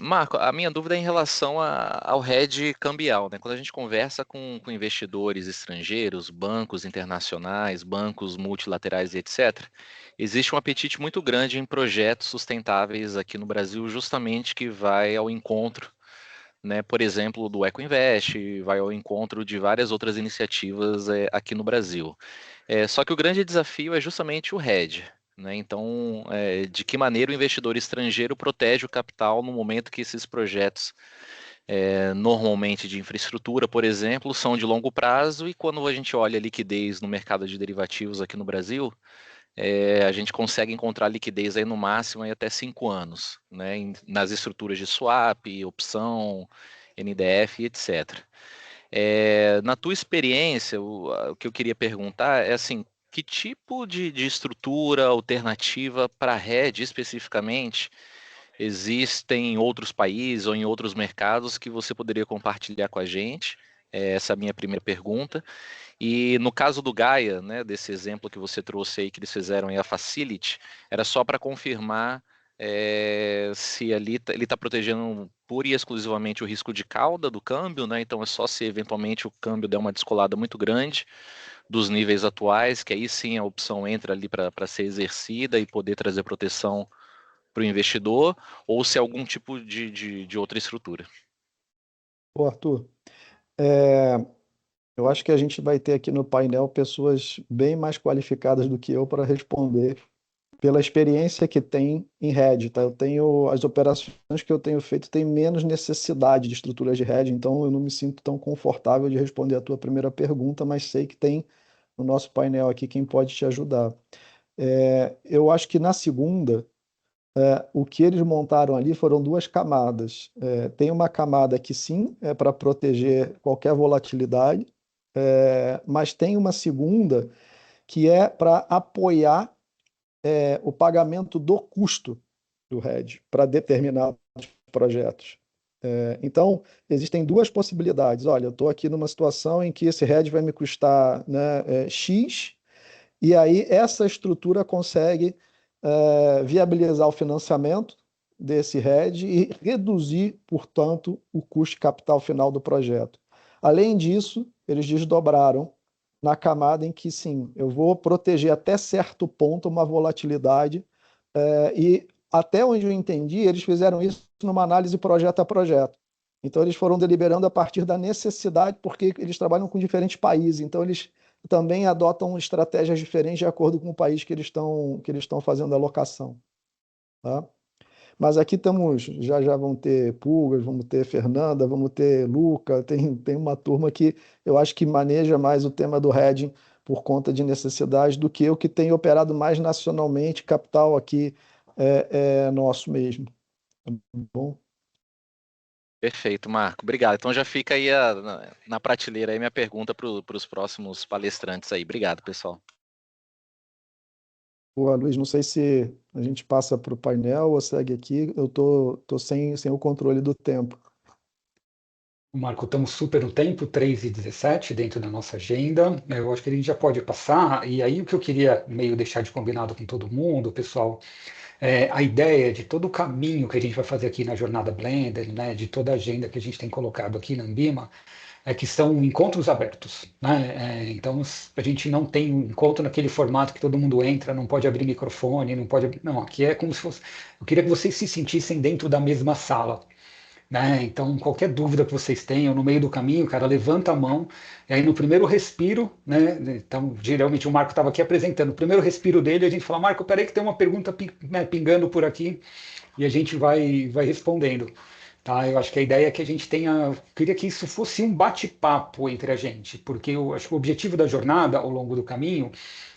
Marco, a minha dúvida é em relação ao hedge cambial, né? Quando a gente conversa com investidores estrangeiros, bancos internacionais, bancos multilaterais e etc., existe um apetite muito grande em projetos sustentáveis aqui no Brasil, justamente que vai ao encontro, né, por exemplo, do EcoInvest, vai ao encontro de várias outras iniciativas aqui no Brasil. Só que o grande desafio é justamente o hedge. Né? Então, de que maneira o investidor estrangeiro protege o capital no momento que esses projetos, normalmente de infraestrutura, por exemplo, são de longo prazo e quando a gente olha a liquidez no mercado de derivativos aqui no Brasil, a gente consegue encontrar liquidez aí no máximo aí até 5 anos, né? Nas estruturas de swap, opção, NDF, etc. Na tua experiência, o que eu queria perguntar é assim, que tipo de estrutura alternativa para a hedge especificamente existem em outros países ou em outros mercados que você poderia compartilhar com a gente? Essa é a minha primeira pergunta. E no caso do Gaia, né, desse exemplo que você trouxe aí, que eles fizeram em a Facility, era só para confirmar se ali ele está protegendo pura e exclusivamente o risco de cauda do câmbio, né? Então é só se eventualmente o câmbio der uma descolada muito grande dos níveis atuais, que aí sim a opção entra ali para ser exercida e poder trazer proteção para o investidor, ou se é algum tipo de outra estrutura. Ô, Arthur, é, eu acho que a gente vai ter aqui no painel pessoas bem mais qualificadas do que eu para responder pela experiência que tem em hedge, tá? Eu tenho as operações que eu tenho feito têm menos necessidade de estruturas de hedge, então eu não me sinto tão confortável de responder a tua primeira pergunta, mas sei que tem no nosso painel aqui quem pode te ajudar. Eu acho que na segunda, o que eles montaram ali foram duas camadas. Tem uma camada que sim é para proteger qualquer volatilidade, mas tem uma segunda que é para apoiar o pagamento do custo do hedge para determinados projetos. Então, existem duas possibilidades. Olha, eu estou aqui numa situação em que esse hedge vai me custar, né, X, e aí essa estrutura consegue viabilizar o financiamento desse hedge e reduzir, portanto, o custo de capital final do projeto. Além disso, eles desdobraram na camada em que, sim, eu vou proteger até certo ponto uma volatilidade, e até onde eu entendi, eles fizeram isso numa análise projeto a projeto. Então, eles foram deliberando a partir da necessidade, porque eles trabalham com diferentes países, então eles também adotam estratégias diferentes de acordo com o país que eles estão fazendo a alocação. Tá? Mas aqui estamos, já vão ter Pulgas, vamos ter Fernanda, vamos ter Luca, tem uma turma que eu acho que maneja mais o tema do hedging por conta de necessidade do que eu, que tenho operado mais nacionalmente, capital aqui é nosso mesmo. Tá bom? Perfeito, Marco. Obrigado. Então já fica aí na prateleira aí minha pergunta para os próximos palestrantes aí. Obrigado, pessoal. Boa, Luiz, não sei se a gente passa para o painel ou segue aqui, eu tô sem o controle do tempo. Marco, estamos super no tempo, 3h17 dentro da nossa agenda. Eu acho que a gente já pode passar. E aí o que eu queria meio deixar de combinado com todo mundo, pessoal, a ideia de todo o caminho que a gente vai fazer aqui na Jornada Blender, né, de toda a agenda que a gente tem colocado aqui na Ambima, é que são encontros abertos, né? Então a gente não tem um encontro naquele formato que todo mundo entra, não pode abrir microfone, não pode abrir... Não, aqui é como se fosse... Eu queria que vocês se sentissem dentro da mesma sala. Né? Então, qualquer dúvida que vocês tenham no meio do caminho, cara, levanta a mão, e aí no primeiro respiro, né? Então, geralmente o Marco estava aqui apresentando, o primeiro respiro dele, a gente fala, Marco, peraí que tem uma pergunta né, pingando por aqui, e a gente vai respondendo. Tá? Eu acho que a ideia é que a gente tenha. Eu queria que isso fosse um bate-papo entre a gente, porque eu acho que o objetivo da jornada ao longo do caminho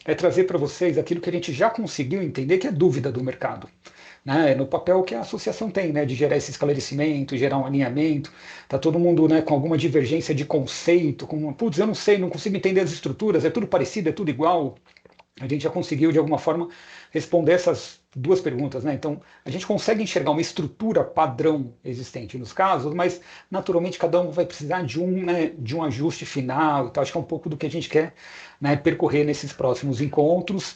é trazer para vocês aquilo que a gente já conseguiu entender que é dúvida do mercado, né, no papel que a associação tem, né, de gerar esse esclarecimento, gerar um alinhamento. Tá todo mundo, né, com alguma divergência de conceito, com, putz, eu não sei, não consigo entender as estruturas, é tudo parecido, é tudo igual. A gente já conseguiu, de alguma forma, responder essas duas perguntas, né? Então, a gente consegue enxergar uma estrutura padrão existente nos casos, mas, naturalmente, cada um vai precisar de né, de um ajuste final. Então, acho que é um pouco do que a gente quer, né, percorrer nesses próximos encontros.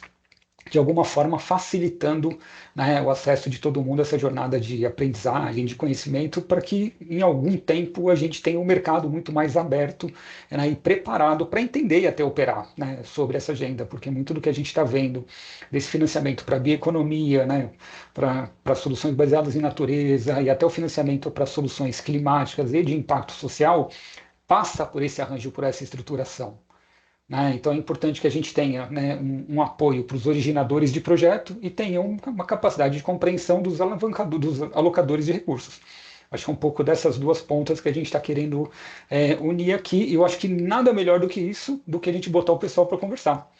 de alguma forma facilitando, né, o acesso de todo mundo a essa jornada de aprendizagem, de conhecimento, para que em algum tempo a gente tenha um mercado muito mais aberto, né, e preparado para entender e até operar, né, sobre essa agenda, porque muito do que a gente está vendo desse financiamento para a bioeconomia, né, para soluções baseadas em natureza e até o financiamento para soluções climáticas e de impacto social passa por esse arranjo, por essa estruturação. Né? Então é importante que a gente tenha, né, um apoio para os originadores de projeto e tenha uma capacidade de compreensão dos alavancadores, dos alocadores de recursos. Acho que é um pouco dessas duas pontas que a gente está querendo unir aqui, e eu acho que nada melhor do que isso, do que a gente botar o pessoal para conversar.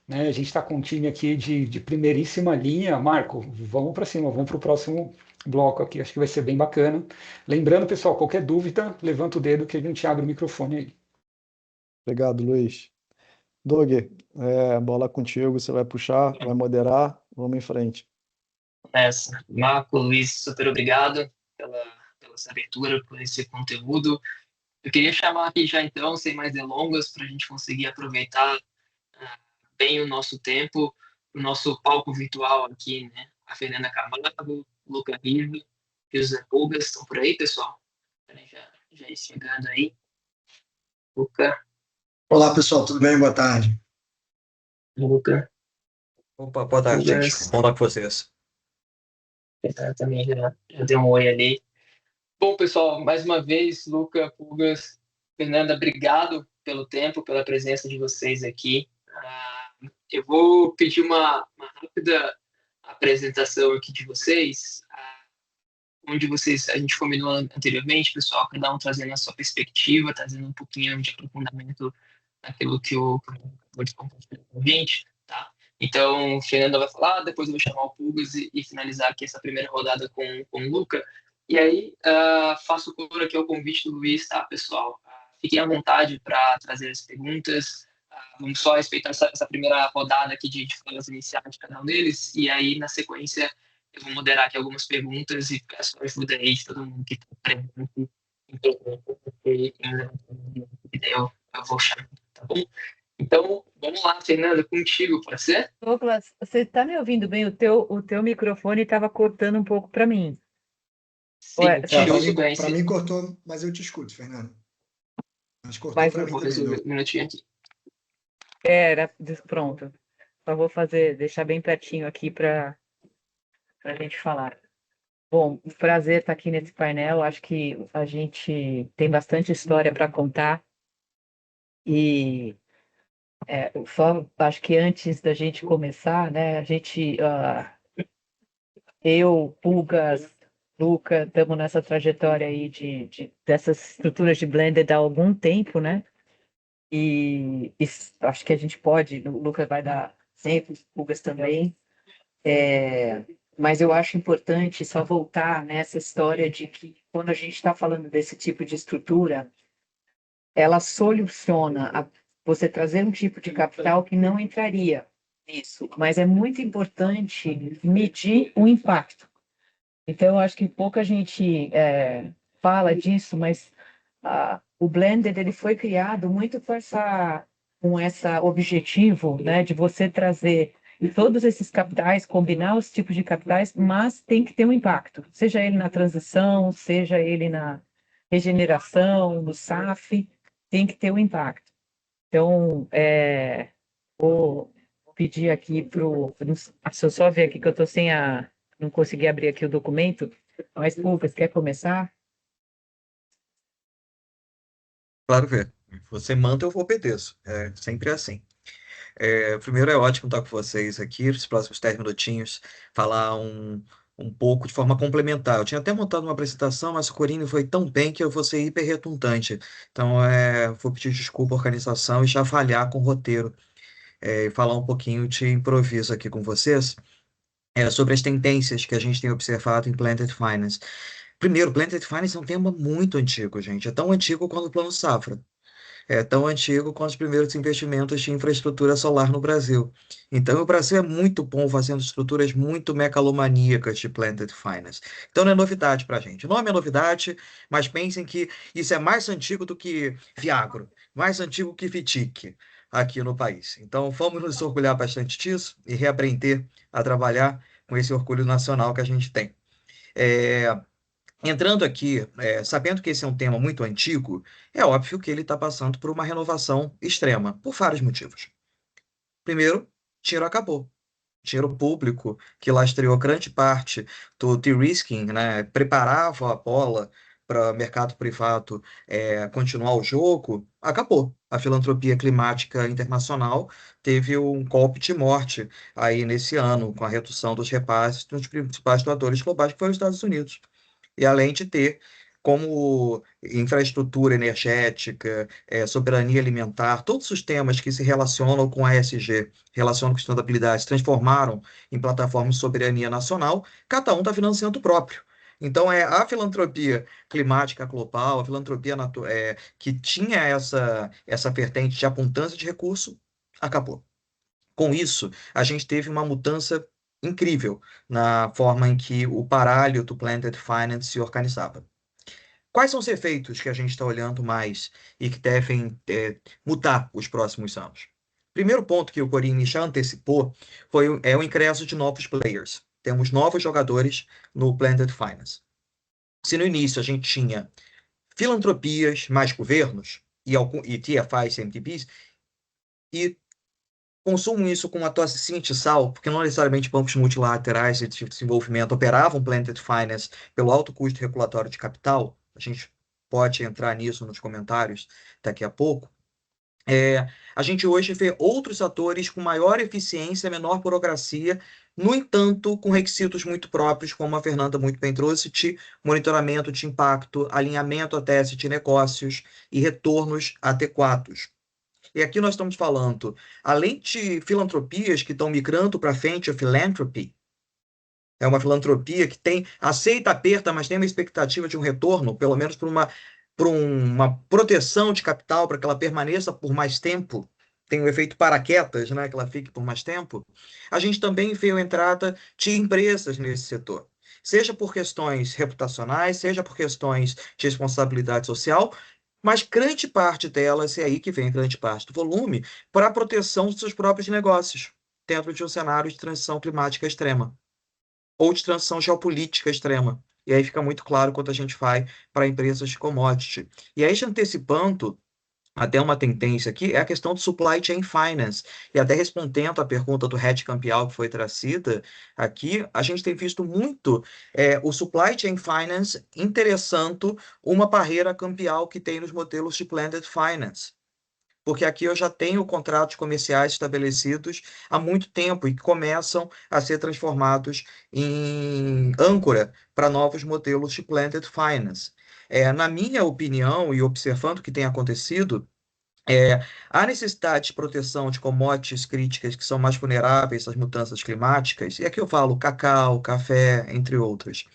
Né? A gente está com um time aqui de primeiríssima linha. Marco, vamos para cima, vamos para o próximo bloco aqui, acho que vai ser bem bacana. Lembrando, pessoal, qualquer dúvida, levanta o dedo que a gente abre o microfone aí. Obrigado, Luiz. Doug, bola contigo, você vai puxar, vai moderar, vamos em frente. Nessa. Marco, Luiz, super obrigado pela essa abertura, por esse conteúdo. Eu queria chamar aqui já então, sem mais delongas, para a gente conseguir aproveitar bem o nosso tempo, o nosso palco virtual aqui, né? A Fernanda Camargo, o Luca Riva e o Zé Pulgas estão por aí, pessoal? Já ir chegando aí. Luca. Olá, pessoal, tudo bem? Boa tarde. Luca. Opa, boa tarde, Pulgas. gente. Vamos lá com vocês. Também já deu um oi ali. Bom, pessoal, mais uma vez, Luca, Pulgas, Fernanda, obrigado pelo tempo, pela presença de vocês aqui. Eu vou pedir uma rápida apresentação aqui de vocês, onde a gente combinou anteriormente, pessoal, cada um trazendo a sua perspectiva, trazendo um pouquinho de aprofundamento naquilo que eu vou compartilhar com a gente, tá? Então, Fernanda vai falar, depois eu vou chamar o Pulgas e finalizar aqui essa primeira rodada com o Luca. E aí, faço por aqui o convite do Luiz, tá, pessoal? Fiquem à vontade para trazer as perguntas. Vamos só respeitar essa primeira rodada aqui de falas iniciais de cada um deles. E aí, na sequência, eu vou moderar aqui algumas perguntas e peço ajuda aí de todo mundo que está presente. Eu vou chamar, tá bom? Então, vamos lá, Fernanda, contigo, pode ser? Douglas, você está me ouvindo bem? O teu microfone estava cortando um pouco para mim. Sim, te ouço bem. Para mim cortou, mas eu te escuto, Fernando. Mas cortou para mim vou resolver um minutinho aqui. Pronto. Só vou deixar bem pertinho aqui para a gente falar. Bom, um prazer estar aqui nesse painel. Acho que a gente tem bastante história para contar. E só acho que antes da gente começar, né, eu, Pulgas, Luca, estamos nessa trajetória aí dessas estruturas de blended há algum tempo, né? E acho que a gente pode, o Luca vai dar sempre, Pulgas também. Mas eu acho importante só voltar nessa história de que quando a gente está falando desse tipo de estrutura, ela soluciona você trazer um tipo de capital que não entraria nisso, mas é muito importante medir o impacto. Então, eu acho que pouca gente fala disso, mas o Blended ele foi criado muito com esse objetivo, né, de você trazer todos esses capitais, combinar os tipos de capitais, mas tem que ter um impacto, seja ele na transição, seja ele na regeneração, no SAF, tem que ter um impacto. Então, vou pedir aqui se eu só ver aqui que eu estou não consegui abrir aqui o documento, mas, Lucas, quer começar? Claro, ver. Você manda, eu obedeço. É sempre assim. Primeiro é ótimo estar com vocês aqui, nos próximos 10 minutinhos, falar um pouco de forma complementar. Eu tinha até montado uma apresentação, mas o Corine foi tão bem que eu vou ser hiper redundante. Então, vou pedir desculpa à organização e já falhar com o roteiro. E falar um pouquinho de improviso aqui com vocês sobre as tendências que a gente tem observado em Blended Finance. Primeiro, Blended Finance é um tema muito antigo, gente. É tão antigo quanto o Plano Safra. É tão antigo quanto os primeiros investimentos de infraestrutura solar no Brasil. Então, o Brasil é muito bom fazendo estruturas muito megalomaníacas de Blended Finance. Então, não é novidade para a gente. O nome é novidade, mas pensem que isso é mais antigo do que Viagro, mais antigo que FITIC, aqui no país. Então, vamos nos orgulhar bastante disso e reaprender a trabalhar com esse orgulho nacional que a gente tem. Entrando aqui, sabendo que esse é um tema muito antigo, é óbvio que ele está passando por uma renovação extrema, por vários motivos. Primeiro, dinheiro acabou. Dinheiro público, que lastreou grande parte do de-risking, né, preparava a bola para o mercado privado continuar o jogo, acabou. A filantropia climática internacional teve um golpe de morte aí nesse ano, com a redução dos repasses dos principais doadores globais, que foi os Estados Unidos. E além de ter como infraestrutura energética, soberania alimentar, todos os temas que se relacionam com a ESG, relacionam com sustentabilidade, se transformaram em plataforma de soberania nacional, cada um está financiando o próprio. Então, a filantropia climática global, a filantropia que tinha essa vertente de abundância de recurso, acabou. Com isso, a gente teve uma mudança incrível na forma em que o baralho do Blended Finance se organizava. Quais são os efeitos que a gente está olhando mais e que devem mudar os próximos anos? Primeiro ponto que o Corini já antecipou é o ingresso de novos players. Temos novos jogadores no Blended Finance. Se no início a gente tinha filantropias mais governos e TFIs, CMTPs, e consumam isso com uma tosse cientiçal, porque não necessariamente bancos multilaterais de desenvolvimento operavam Blended Finance pelo alto custo regulatório de capital. A gente pode entrar nisso nos comentários daqui a pouco. A gente hoje vê outros atores com maior eficiência, menor burocracia, no entanto, com requisitos muito próprios, como a Fernanda muito bem trouxe, de monitoramento de impacto, alinhamento a tese de negócios e retornos adequados. E aqui nós estamos falando, além de filantropias que estão migrando para frente, a philanthropy, é uma filantropia que aceita a perda, mas tem uma expectativa de um retorno, pelo menos por uma proteção de capital, para que ela permaneça por mais tempo, tem o efeito paraquedas, né, que ela fique por mais tempo. A gente também vê a entrada de empresas nesse setor, seja por questões reputacionais, seja por questões de responsabilidade social, mas grande parte delas, é aí que vem grande parte do volume, para a proteção dos seus próprios negócios, dentro de um cenário de transição climática extrema, ou de transição geopolítica extrema. E aí fica muito claro quanto a gente faz para empresas de commodity. E aí, antecipando até uma tendência aqui, é a questão do supply chain finance. E até respondendo à pergunta do Red Campial, que foi trazida aqui, a gente tem visto muito o supply chain finance interessando uma barreira cambial que tem nos modelos de blended finance. Porque aqui eu já tenho contratos comerciais estabelecidos há muito tempo e que começam a ser transformados em âncora para novos modelos de blended finance. Na minha opinião, e observando o que tem acontecido, a necessidade de proteção de commodities críticas que são mais vulneráveis às mudanças climáticas, e aqui eu falo cacau, café, entre outros.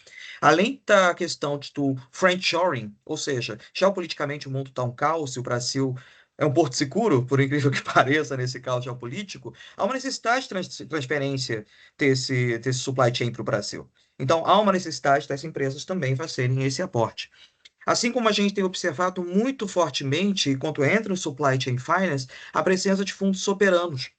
Além da questão do friendshoring, ou seja, geopoliticamente o mundo está um caos e o Brasil é um porto seguro, por incrível que pareça, nesse caos geopolítico, há uma necessidade de transferência desse supply chain para o Brasil. Então, há uma necessidade das empresas também fazerem esse aporte. Assim como a gente tem observado muito fortemente, enquanto entra no supply chain finance, a presença de fundos soberanos.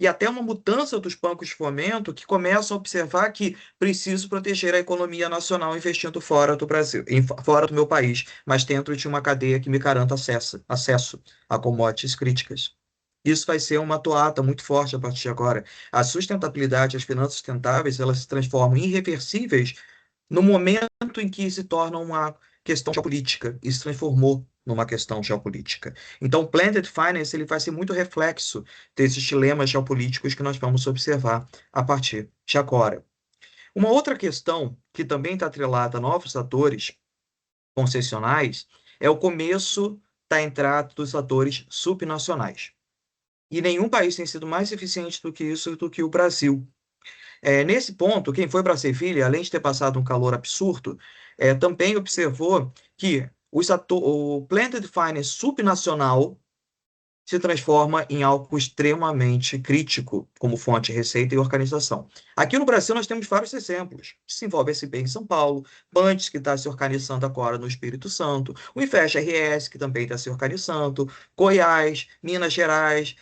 E até uma mudança dos bancos de fomento que começam a observar que preciso proteger a economia nacional investindo fora do Brasil, fora do meu país, mas dentro de uma cadeia que me garanta acesso a commodities críticas. Isso vai ser uma toada muito forte a partir de agora. A sustentabilidade, as finanças sustentáveis, elas se transformam em irreversíveis no momento em que se tornam uma questão geopolítica e se transformou numa questão geopolítica. Então, o Blended Finance ele vai ser muito reflexo desses dilemas geopolíticos que nós vamos observar a partir de agora. Uma outra questão que também está atrelada a novos atores concessionais é o começo da entrada dos atores subnacionais. E nenhum país tem sido mais eficiente do que isso, do que o Brasil. Nesse ponto, quem foi para Sevilha, além de ter passado um calor absurdo, também observou que o Blended Finance subnacional se transforma em algo extremamente crítico, como fonte de receita e organização. Aqui no Brasil, nós temos vários exemplos. Se envolve SB em São Paulo, Bantes, que está se organizando agora no Espírito Santo, o Invest RS, que também está se organizando, Goiás, Minas Gerais,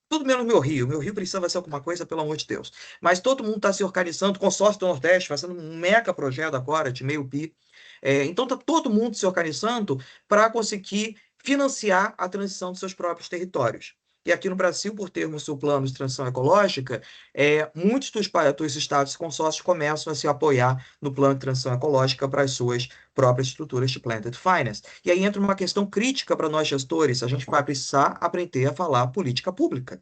tudo menos meu Rio. Meu Rio precisa ser alguma coisa, pelo amor de Deus. Mas todo mundo está se organizando, consórcio do Nordeste fazendo um mega projeto agora de meio bi. Então está todo mundo se organizando para conseguir financiar a transição dos seus próprios territórios. E aqui no Brasil, por termos o plano de transição ecológica, muitos dos estados e consórcios começam a se apoiar no plano de transição ecológica para as suas próprias estruturas de blended finance. E aí entra uma questão crítica para nós gestores, a gente vai precisar aprender a falar política pública.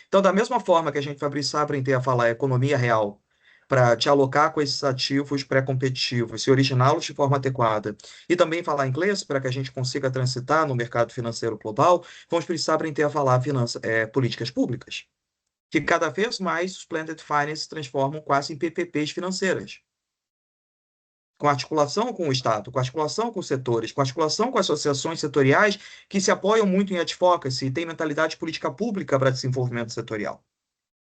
Então, da mesma forma que a gente vai precisar aprender a falar economia real, para te alocar com esses ativos pré-competitivos e originá-los de forma adequada, e também falar inglês para que a gente consiga transitar no mercado financeiro global, vamos precisar aprender a falar políticas públicas, que cada vez mais os blended finance se transformam quase em PPPs financeiras, com articulação com o Estado, com articulação com os setores, com articulação com associações setoriais que se apoiam muito em advocacy e têm mentalidade de política pública para desenvolvimento setorial.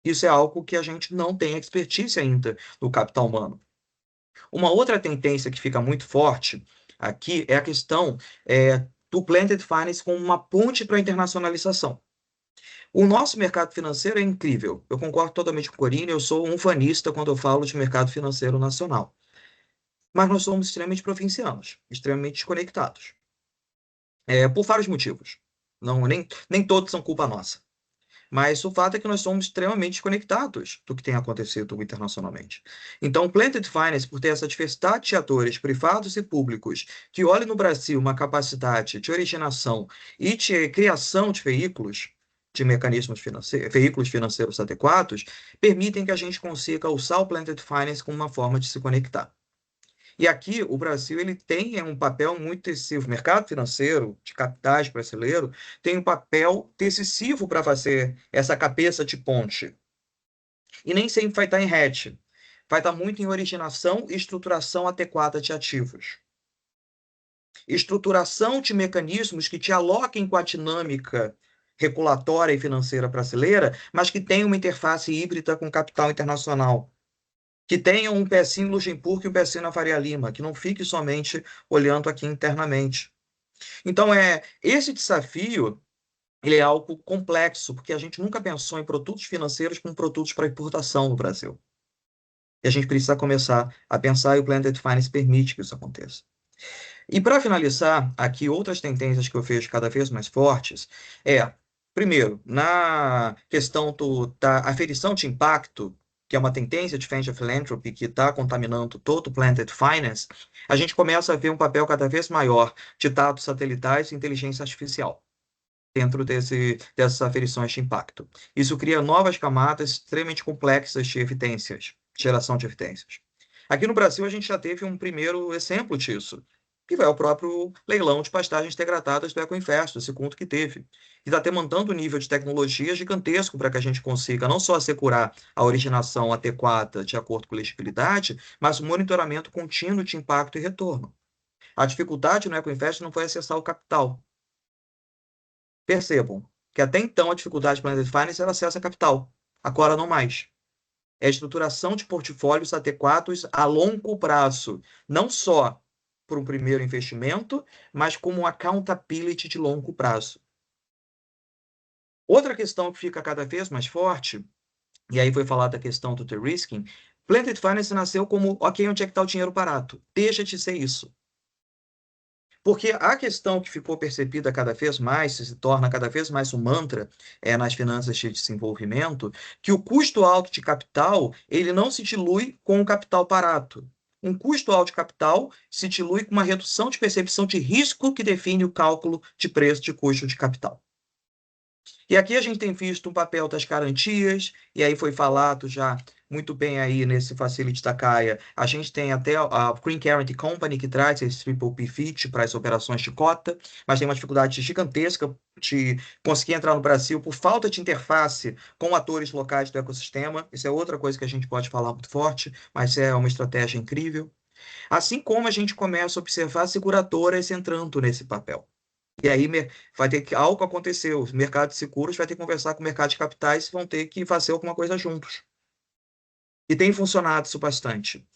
Isso é algo que a gente não tem expertise ainda no capital humano. Uma outra tendência que fica muito forte aqui é a questão do blended finance como uma ponte para a internacionalização. O nosso mercado financeiro é incrível. Eu concordo totalmente com o Corine, eu sou um fanista quando eu falo de mercado financeiro nacional. Mas nós somos extremamente provincianos, extremamente desconectados. Por vários motivos. Nem todos são culpa nossa. Mas o fato é que nós somos extremamente desconectados do que tem acontecido internacionalmente. Então, o blended finance, por ter essa diversidade de atores privados e públicos, que olhem no Brasil uma capacidade de originação e de criação de veículos, de mecanismos financeiros, veículos financeiros adequados, permitem que a gente consiga usar o blended finance como uma forma de se conectar. E aqui o Brasil ele tem um papel muito decisivo. O mercado financeiro de capitais brasileiro tem um papel decisivo para fazer essa cabeça de ponte. E nem sempre vai estar em hedge. Vai estar muito em originação e estruturação adequada de ativos. Estruturação de mecanismos que dialoguem com a dinâmica regulatória e financeira brasileira, mas que tenham uma interface híbrida com o capital internacional. Que tenham um pezinho em Luxemburgo e um pezinho na Faria Lima, que não fique somente olhando aqui internamente. Então, esse desafio ele é algo complexo, porque a gente nunca pensou em produtos financeiros como produtos para importação no Brasil. E a gente precisa começar a pensar, e o Blended Finance permite que isso aconteça. E para finalizar, aqui outras tendências que eu vejo cada vez mais fortes primeiro, na questão da aferição de impacto, que é uma tendência de venture philanthropy que está contaminando todo o blended finance, a gente começa a ver um papel cada vez maior de dados satelitais e inteligência artificial dentro dessas aferições de impacto. Isso cria novas camadas extremamente complexas de evidências, geração de evidências. Aqui no Brasil, a gente já teve um primeiro exemplo disso, que é o próprio leilão de pastagens degradadas do Ecoinvest, o segundo que teve. E está demandando um nível de tecnologia gigantesco para que a gente consiga não só assegurar a originação adequada de acordo com a legibilidade, mas o monitoramento contínuo de impacto e retorno. A dificuldade no Ecoinvest não foi acessar o capital. Percebam que até então a dificuldade do Blended Finance era acesso a capital. Agora não mais. É a estruturação de portfólios adequados a longo prazo, não só por um primeiro investimento, mas como um accountability de longo prazo. Outra questão que fica cada vez mais forte, e aí foi falada a questão do de-risking, Blended Finance nasceu como, ok, onde é que está o dinheiro barato? Deixa de ser isso. Porque a questão que ficou percebida cada vez mais, se torna cada vez mais um mantra nas finanças de desenvolvimento, que o custo alto de capital ele não se dilui com o capital barato. Um custo alto de capital se dilui com uma redução de percepção de risco que define o cálculo de preço de custo de capital. E aqui a gente tem visto um papel das garantias, e aí foi falado já muito bem aí nesse Facility da Caia. A gente tem até a Green Guarantee Company, que traz esse Triple P Fit para as operações de cota, mas tem uma dificuldade gigantesca de conseguir entrar no Brasil por falta de interface com atores locais do ecossistema. Isso é outra coisa que a gente pode falar muito forte, mas é uma estratégia incrível. Assim como a gente começa a observar seguradoras entrando nesse papel. E aí vai ter que algo acontecer. O mercado de seguros vai ter que conversar com o mercado de capitais e vão ter que fazer alguma coisa juntos. E tem funcionado isso bastante.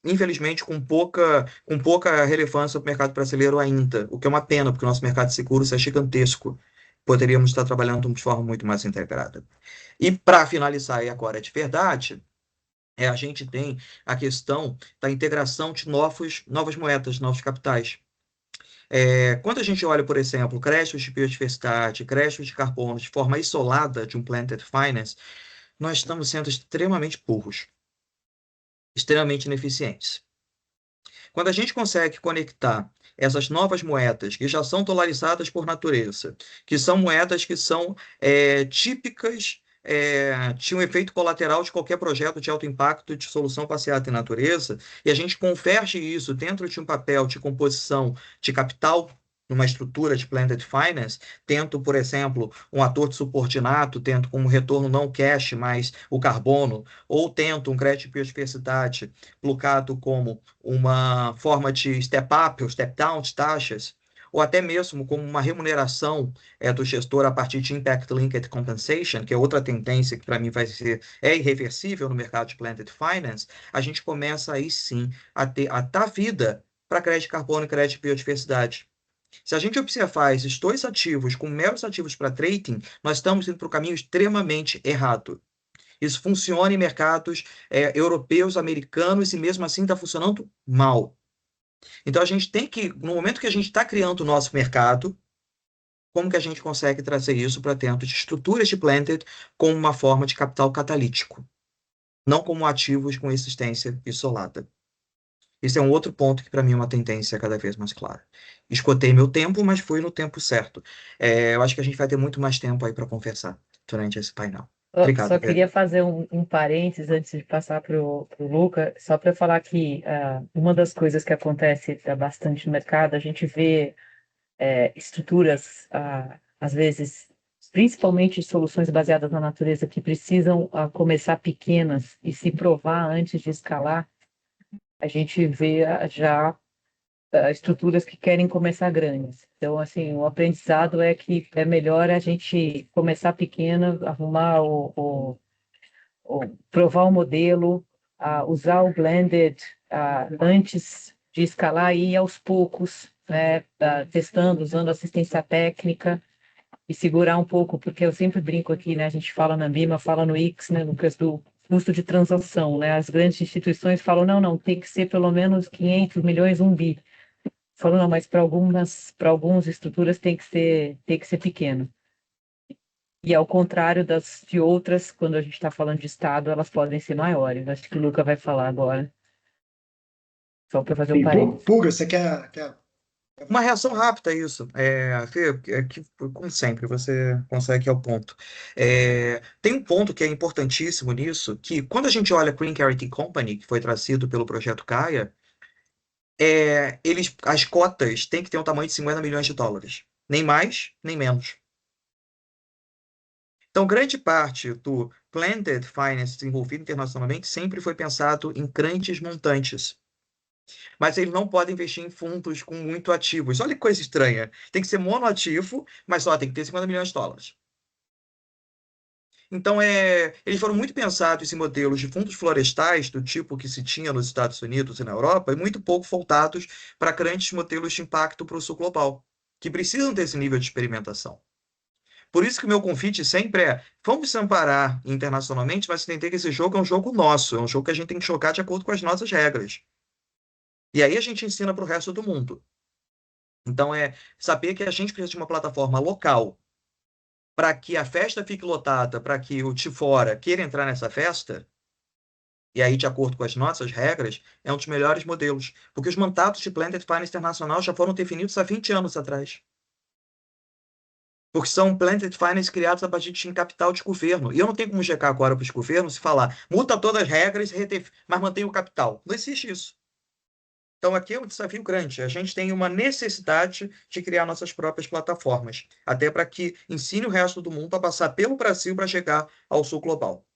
Infelizmente, com pouca relevância para o mercado brasileiro ainda, o que é uma pena, porque o nosso mercado de seguros é gigantesco. Poderíamos estar trabalhando de forma muito mais integrada. E para finalizar, e agora de verdade, a gente tem a questão da integração de novas moedas, novos capitais. Quando a gente olha, por exemplo, créditos de biodiversidade, créditos de carbono de forma isolada de um blended finance, nós estamos sendo extremamente burros, extremamente ineficientes. Quando a gente consegue conectar essas novas moedas que já são dolarizadas por natureza, que são moedas que são típicas de um efeito colateral de qualquer projeto de alto impacto de solução baseada em natureza, e a gente converge isso dentro de um papel de composição de capital numa estrutura de blended finance, tendo, por exemplo, um ator de subordinado, tendo como retorno não cash, mas o carbono, ou tendo um crédito de biodiversidade colocado como uma forma de step-up ou step-down de taxas, ou até mesmo como uma remuneração do gestor a partir de Impact Linked Compensation, que é outra tendência que para mim é irreversível no mercado de blended finance, a gente começa aí sim a dar vida para crédito de carbono e crédito de biodiversidade. Se a gente observar esses dois ativos como meros ativos para trading, nós estamos indo para o caminho extremamente errado. Isso funciona em mercados europeus, americanos, e mesmo assim está funcionando mal. Então, a gente tem que, no momento que a gente está criando o nosso mercado, como que a gente consegue trazer isso para dentro de estruturas de blended como uma forma de capital catalítico, não como ativos com existência isolada. Esse é um outro ponto que, para mim, é uma tendência cada vez mais clara. Escotei meu tempo, mas fui no tempo certo. Eu acho que a gente vai ter muito mais tempo aí para conversar durante esse painel. Obrigado, Só Pedro. queria fazer um parênteses antes de passar para o Luca, só para falar que uma das coisas que acontece bastante no mercado, a gente vê estruturas, às vezes, principalmente soluções baseadas na natureza, que precisam começar pequenas e se provar antes de escalar. A gente vê já estruturas que querem começar grandes. Então, assim, o aprendizado é que é melhor a gente começar pequeno, arrumar provar o modelo, usar o blended antes de escalar e ir aos poucos, né, testando, usando assistência técnica e segurar um pouco, porque eu sempre brinco aqui, né, a gente fala na Ambima, fala no X, né, Lucas, do custo de transação, né, as grandes instituições falam, não, tem que ser pelo menos 500 milhões, 1 bi. Falam, não, mas para algumas estruturas tem que ser pequeno. E ao contrário de outras, quando a gente está falando de Estado, elas podem ser maiores. Acho que o Luca vai falar agora. Só para fazer um parênteses. Puga, você quer... Uma reação rápida a isso. Que, como sempre, você consegue ir ao ponto. Tem um ponto que é importantíssimo nisso, que quando a gente olha Clean Carity Company, que foi trazido pelo projeto Gaia, as cotas têm que ter um tamanho de 50 milhões de dólares. Nem mais, nem menos. Então, grande parte do blended finance desenvolvido internacionalmente sempre foi pensado em grandes montantes. Mas eles não podem investir em fundos com muito ativos. Olha que coisa estranha. Tem que ser monoativo, mas só tem que ter 50 milhões de dólares. Então, eles foram muito pensados em modelos de fundos florestais, do tipo que se tinha nos Estados Unidos e na Europa, e muito pouco voltados para grandes modelos de impacto para o sul global, que precisam desse nível de experimentação. Por isso que o meu convite sempre vamos se amparar internacionalmente, mas entender que esse jogo é um jogo nosso, é um jogo que a gente tem que jogar de acordo com as nossas regras. E aí a gente ensina para o resto do mundo. Então, saber que a gente precisa de uma plataforma local para que a festa fique lotada, para que o de fora queira entrar nessa festa, e aí, de acordo com as nossas regras, é um dos melhores modelos. Porque os mandatos de Blended Finance Internacional já foram definidos há 20 anos atrás. Porque são blended finance criados a partir de capital de governo. E eu não tenho como chegar agora para os governos e falar, muda todas as regras, mas mantém o capital. Não existe isso. Então, aqui é um desafio grande. A gente tem uma necessidade de criar nossas próprias plataformas, até para que ensine o resto do mundo a passar pelo Brasil para chegar ao sul global.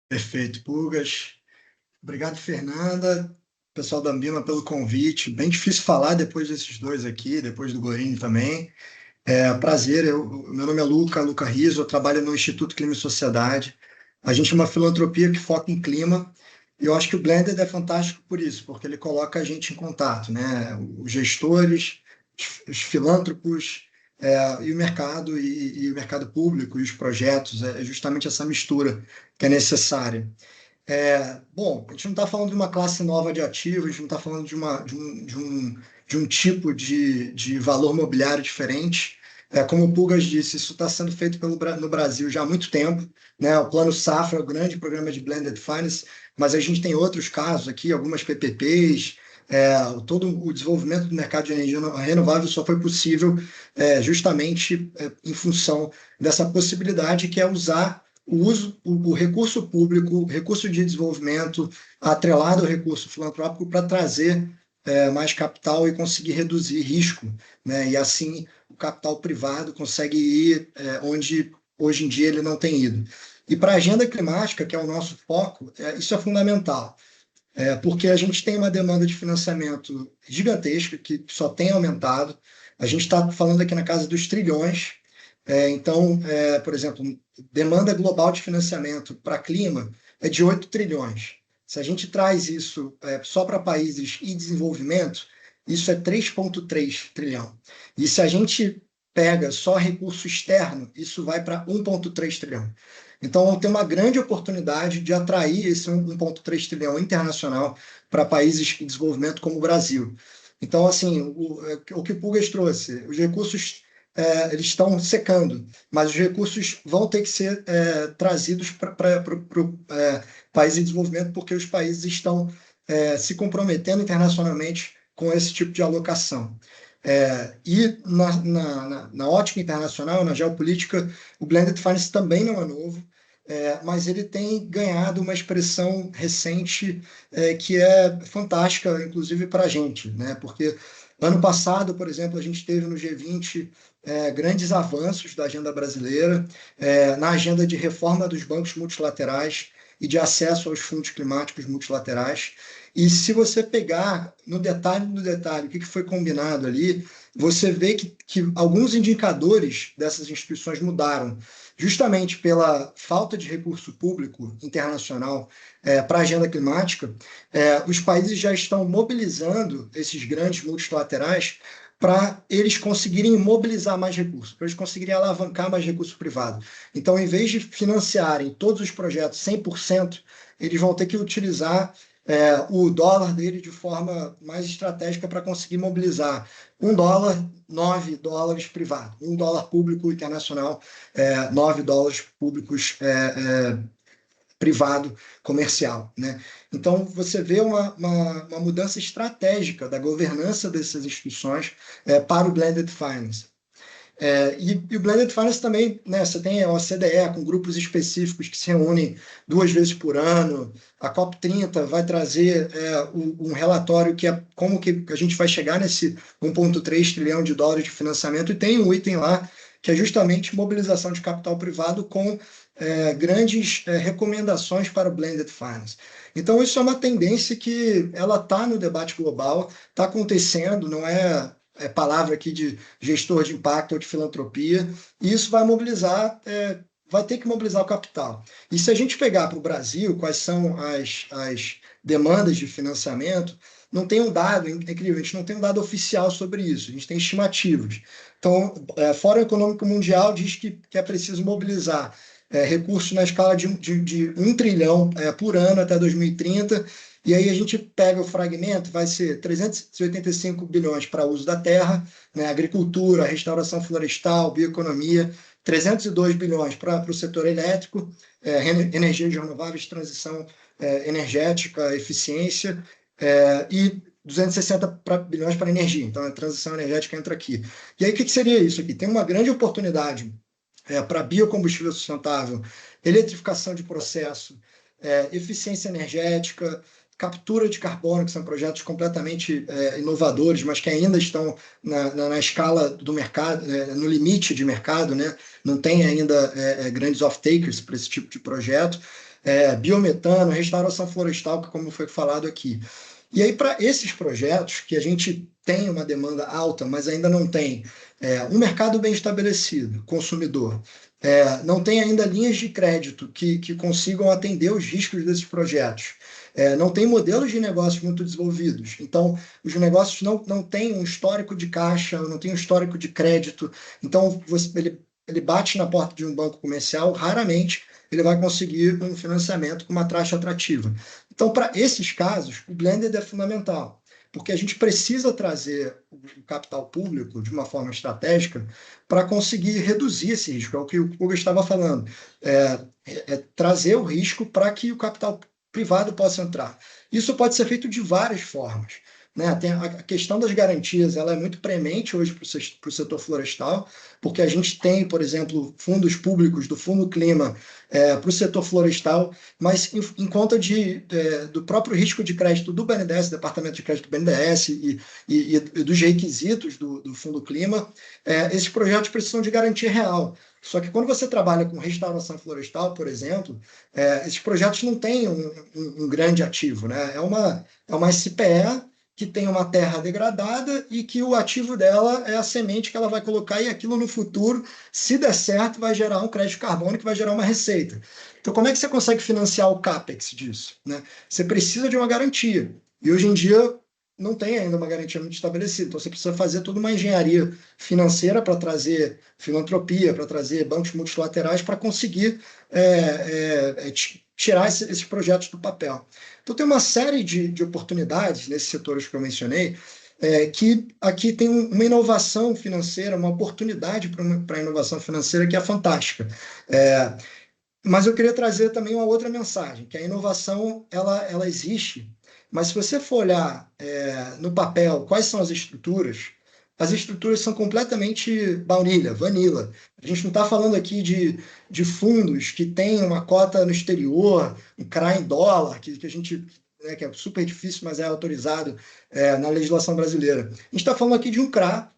Perfeito, Pugas. Obrigado, Fernanda. pessoal da Ambima pelo convite. Bem difícil falar depois desses dois aqui, depois do Gorini também. Prazer, meu nome é Luca Rizzo, eu trabalho no Instituto Clima e Sociedade. A gente é uma filantropia que foca em clima, e eu acho que o Blended é fantástico por isso, porque ele coloca a gente em contato, né? Os gestores, os filântropos, e o mercado, e o mercado público, e os projetos, é justamente essa mistura que é necessária. Bom, a gente não está falando de uma classe nova de ativos, a gente não está falando de um tipo de valor mobiliário diferente. Como o Pugas disse, isso está sendo feito no Brasil já há muito tempo, né? O Plano Safra é o grande programa de Blended Finance, mas a gente tem outros casos aqui, algumas PPPs, todo o desenvolvimento do mercado de energia renovável só foi possível justamente em função dessa possibilidade que é usar o recurso público, o recurso de desenvolvimento atrelado ao recurso filantrópico para trazer mais capital e conseguir reduzir risco, né? E assim o capital privado consegue ir onde hoje em dia ele não tem ido. E para a agenda climática, que é o nosso foco, isso é fundamental, porque a gente tem uma demanda de financiamento gigantesca que só tem aumentado. A gente está falando aqui na casa dos trilhões. Então, por exemplo, demanda global de financiamento para clima é de 8 trilhões. Se a gente traz isso só para países em desenvolvimento, isso é 3,3 trilhão. E se a gente pega só recurso externo, isso vai para 1,3 trilhão. Então, tem uma grande oportunidade de atrair esse 1,3 trilhão internacional para países em desenvolvimento como o Brasil. Então, assim, o que o Pugas trouxe, os recursos eles estão secando, mas os recursos vão ter que ser trazidos para países em desenvolvimento, porque os países estão se comprometendo internacionalmente com esse tipo de alocação. E na ótica internacional, na geopolítica, o Blended Finance também não é novo, mas ele tem ganhado uma expressão recente que é fantástica, inclusive para a gente, né? Porque ano passado, por exemplo, a gente teve no G20 grandes avanços da agenda brasileira, na agenda de reforma dos bancos multilaterais e de acesso aos fundos climáticos multilaterais. E se você pegar no detalhe o que foi combinado ali, você vê que alguns indicadores dessas instituições mudaram, justamente pela falta de recurso público internacional para a agenda climática. Os países já estão mobilizando esses grandes multilaterais para eles conseguirem mobilizar mais recursos, para eles conseguirem alavancar mais recurso privado. Então, em vez de financiarem todos os projetos 100%, eles vão ter que utilizar o dólar dele de forma mais estratégica para conseguir mobilizar $1, 9 dólares privado, $1 público internacional, 9 dólares públicos privado comercial, né? Então, você vê uma mudança estratégica da governança dessas instituições para o Blended Finance. E o Blended Finance também, né, você tem a OCDE com grupos específicos que se reúnem 2 vezes por ano. A COP30 vai trazer um relatório que é como que a gente vai chegar nesse 1,3 trilhão de dólares de financiamento, e tem um item lá que é justamente mobilização de capital privado com grandes recomendações para o Blended Finance. Então, isso é uma tendência que ela está no debate global, está acontecendo, não é palavra aqui de gestor de impacto ou de filantropia, e isso vai mobilizar, vai ter que mobilizar o capital. E se a gente pegar para o Brasil quais são as demandas de financiamento, não tem um dado, incrível, a gente não tem um dado oficial sobre isso, a gente tem estimativas. Então, Fórum Econômico Mundial diz que é preciso mobilizar recursos na escala de 1 trilhão por ano até 2030, e aí a gente pega o fragmento, vai ser 385 bilhões para uso da terra, né, agricultura, restauração florestal, bioeconomia, 302 bilhões para o setor elétrico, energias renováveis, transição energética, eficiência, e 260 bilhões para energia. Então, a transição energética entra aqui. E aí, o que seria isso aqui? Tem uma grande oportunidade para biocombustível sustentável, eletrificação de processo, eficiência energética, captura de carbono, que são projetos completamente inovadores, mas que ainda estão na escala do mercado, no limite de mercado, né? Não tem ainda grandes off-takers para esse tipo de projeto. Biometano, restauração florestal, como foi falado aqui. E aí, para esses projetos, que a gente tem uma demanda alta, mas ainda não tem um mercado bem estabelecido, consumidor, não tem ainda linhas de crédito que consigam atender os riscos desses projetos, não tem modelos de negócio muito desenvolvidos. Então, os negócios não têm um histórico de caixa, não tem um histórico de crédito. Então, ele bate na porta de um banco comercial, raramente ele vai conseguir um financiamento com uma taxa atrativa. Então, para esses casos, o blended é fundamental, porque a gente precisa trazer o capital público de uma forma estratégica para conseguir reduzir esse risco. É o que o Hugo estava falando, trazer o risco para que o capital privado possa entrar. Isso pode ser feito de várias formas, né? Tem a questão das garantias, ela é muito premente hoje para o setor florestal, porque a gente tem, por exemplo, fundos públicos do Fundo Clima para o setor florestal, mas em conta do próprio risco de crédito do BNDES, Departamento de Crédito do BNDES e dos requisitos do Fundo Clima, esses projetos precisam de garantia real. Só que quando você trabalha com restauração florestal, por exemplo, esses projetos não têm um grande ativo, né? É uma SPE que tem uma terra degradada e que o ativo dela é a semente que ela vai colocar, e aquilo no futuro, se der certo, vai gerar um crédito de carbono que vai gerar uma receita. Então, como é que você consegue financiar o CAPEX disso, né? Você precisa de uma garantia. E hoje em dia não tem ainda uma garantia muito estabelecida. Então, você precisa fazer toda uma engenharia financeira para trazer filantropia, para trazer bancos multilaterais para conseguir tirar esses projetos do papel. Então, tem uma série de oportunidades nesses setores que eu mencionei, que aqui tem uma inovação financeira, uma oportunidade para a inovação financeira que é fantástica. Mas eu queria trazer também uma outra mensagem, que a inovação ela existe, mas se você for olhar no papel quais são as estruturas são completamente baunilha, vanilla. A gente não está falando aqui de fundos que têm uma cota no exterior, um CRA em dólar, que a gente, que é super difícil, mas é autorizado na legislação brasileira. A gente está falando aqui de um CRA,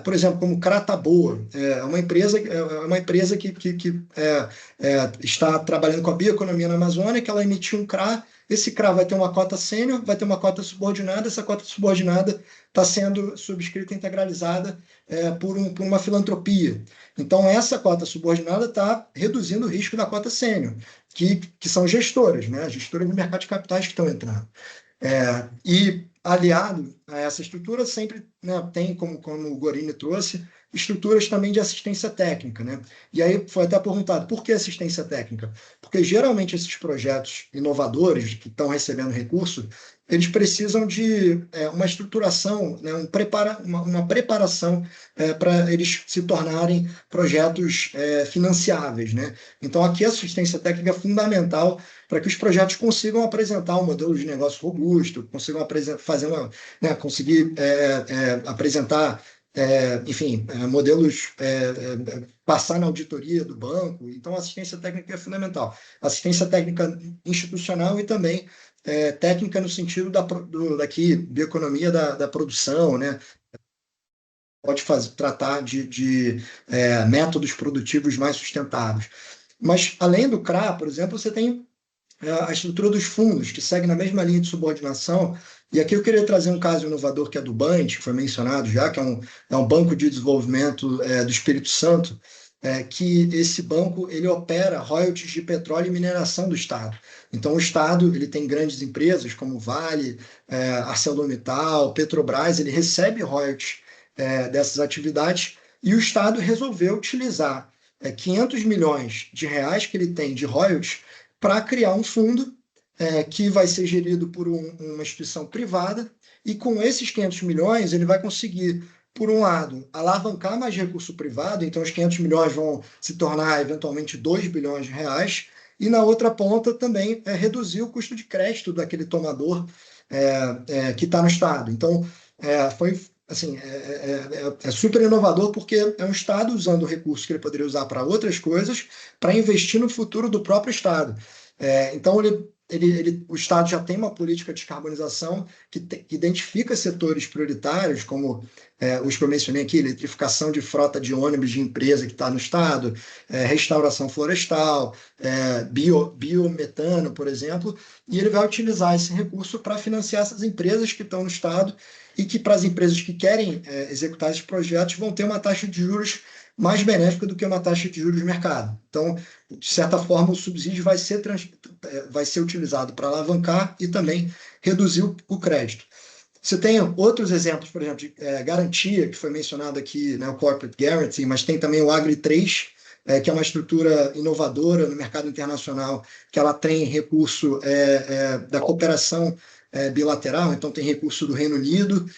por exemplo, como CRA Taboa, é uma empresa que está trabalhando com a bioeconomia na Amazônia, que ela emitiu um CRA. Esse CRA vai ter uma cota sênior, vai ter uma cota subordinada, essa cota subordinada está sendo subscrita e integralizada por uma filantropia. Então, essa cota subordinada está reduzindo o risco da cota sênior, que são gestoras, né? Gestoras do mercado de capitais que estão entrando. E aliado a essa estrutura sempre, né, tem, como o Gorini trouxe, estruturas também de assistência técnica, né? E aí foi até perguntado, por que assistência técnica? Porque geralmente esses projetos inovadores que estão recebendo recurso, eles precisam de uma estruturação, né, uma preparação para eles se tornarem projetos financiáveis, né? Então aqui a assistência técnica é fundamental para que os projetos consigam apresentar um modelo de negócio robusto, consigam conseguir apresentar modelos, passar na auditoria do banco. Então, a assistência técnica é fundamental. Assistência técnica institucional e também técnica no sentido daqui, bioeconomia da produção, né? Pode tratar de métodos produtivos mais sustentáveis. Mas, além do CRA, por exemplo, você tem a estrutura dos fundos, que segue na mesma linha de subordinação. E aqui eu queria trazer um caso inovador que é do Band, que foi mencionado já, que é um banco de desenvolvimento do Espírito Santo, que esse banco ele opera royalties de petróleo e mineração do Estado. Então, o Estado ele tem grandes empresas como Vale, ArcelorMittal, Petrobras, ele recebe royalties dessas atividades, e o Estado resolveu utilizar 500 milhões de reais que ele tem de royalties para criar um fundo que vai ser gerido por uma instituição privada, e com esses 500 milhões ele vai conseguir, por um lado, alavancar mais recurso privado, então os 500 milhões vão se tornar eventualmente 2 bilhões de reais, e na outra ponta também reduzir o custo de crédito daquele tomador que está no Estado. Então, foi assim, é super inovador, porque é um Estado usando o recurso que ele poderia usar para outras coisas, para investir no futuro do próprio Estado. Então, o Estado já tem uma política de descarbonização que identifica setores prioritários, como os que eu mencionei aqui, eletrificação de frota de ônibus de empresa que está no Estado, restauração florestal, biometano, por exemplo, e ele vai utilizar esse recurso para financiar essas empresas que estão no Estado e que, para as empresas que querem executar esses projetos, vão ter uma taxa de juros mais benéfica do que uma taxa de juros de mercado. Então, de certa forma, o subsídio vai ser utilizado para alavancar e também reduzir o crédito. Você tem outros exemplos, por exemplo, de garantia, que foi mencionado aqui, né, o Corporate Guarantee, mas tem também o Agri 3, que é uma estrutura inovadora no mercado internacional, que ela tem recurso da cooperação bilateral, então tem recurso do Reino Unido,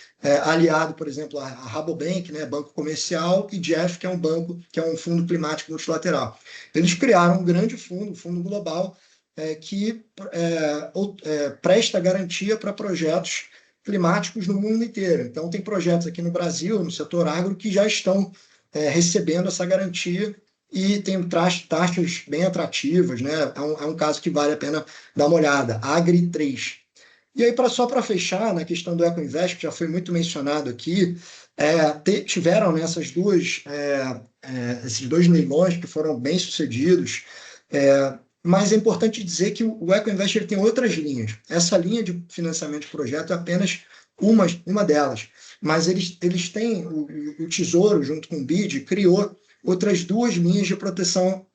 aliado, por exemplo, a Rabobank, né, banco comercial, e Jeff, que é um banco, que é um fundo climático multilateral. Eles criaram um grande fundo, um fundo global, que presta garantia para projetos climáticos no mundo inteiro. Então, tem projetos aqui no Brasil, no setor agro, que já estão recebendo essa garantia e tem taxas bem atrativas, né? É um caso que vale a pena dar uma olhada. Agri 3. E aí, só para fechar, na questão do EcoInvest, que já foi muito mencionado aqui, tiveram, né, esses dois leilões que foram bem sucedidos, mas é importante dizer que o EcoInvest ele tem outras linhas. Essa linha de financiamento de projeto é apenas uma delas, mas eles têm, o Tesouro, junto com o BID, criou outras duas linhas de proteção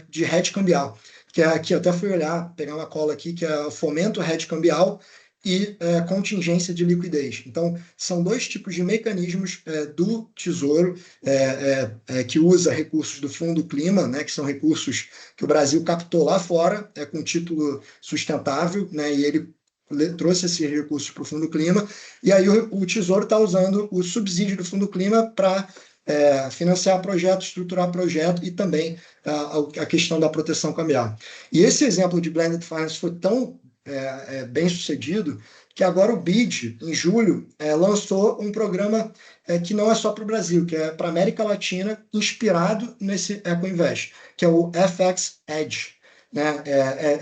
de hedge cambial, que é aqui, eu até fui olhar, pegar uma cola aqui, que é o fomento hedge cambial e contingência de liquidez. Então, são dois tipos de mecanismos do Tesouro que usa recursos do Fundo Clima, né, que são recursos que o Brasil captou lá fora com título sustentável, né, e ele trouxe esses recursos para o Fundo Clima, e aí o Tesouro está usando o subsídio do Fundo Clima para financiar projeto, estruturar projeto e também a questão da proteção cambial. E esse exemplo de Blended Finance foi tão bem sucedido, que agora o BID, em julho, lançou um programa que não é só para o Brasil, que é para a América Latina, inspirado nesse EcoInvest, que é o FX Edge, né?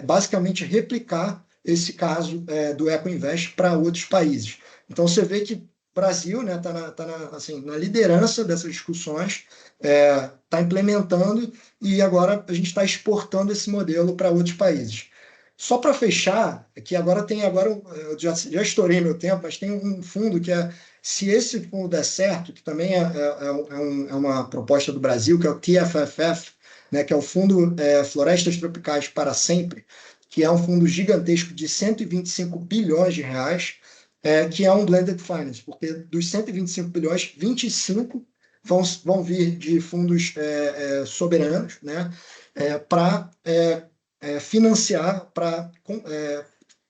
Basicamente replicar esse caso do EcoInvest para outros países. Então você vê que o Brasil está na liderança dessas discussões, está implementando e agora a gente está exportando esse modelo para outros países. Só para fechar, que agora eu já estourei meu tempo, mas tem um fundo que se esse fundo der certo, que também é uma proposta do Brasil, que é o TFFF, né, que é o Fundo Florestas Tropicais para Sempre, que é um fundo gigantesco de 125 bilhões de reais, que é um blended finance, porque dos 125 bilhões, 25 vão vir de fundos soberanos, né, para financiar, para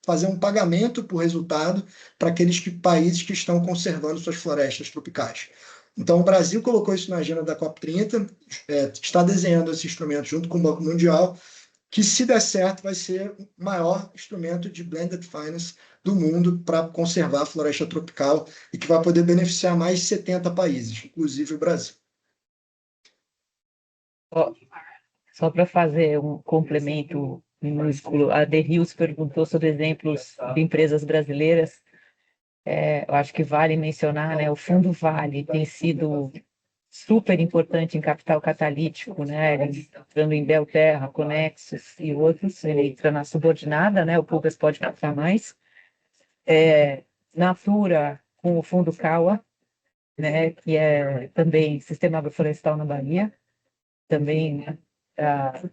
fazer um pagamento por resultado para aqueles países que estão conservando suas florestas tropicais. Então, o Brasil colocou isso na agenda da COP30, está desenhando esse instrumento junto com o Banco Mundial, que, se der certo, vai ser o maior instrumento de blended finance do mundo para conservar a floresta tropical e que vai poder beneficiar mais de 70 países, inclusive o Brasil. Só para fazer um complemento minúsculo, a The Hills perguntou sobre exemplos de empresas brasileiras. Eu acho que vale mencionar, né, o Fundo Vale tem sido super importante em capital catalítico, né, ele entrando em Belterra, Conexus e outros, ele entra na subordinada, né, o Pugas pode contar mais. Natura, com o Fundo CAUA, né, que é também Sistema Agroflorestal na Bahia, também, né,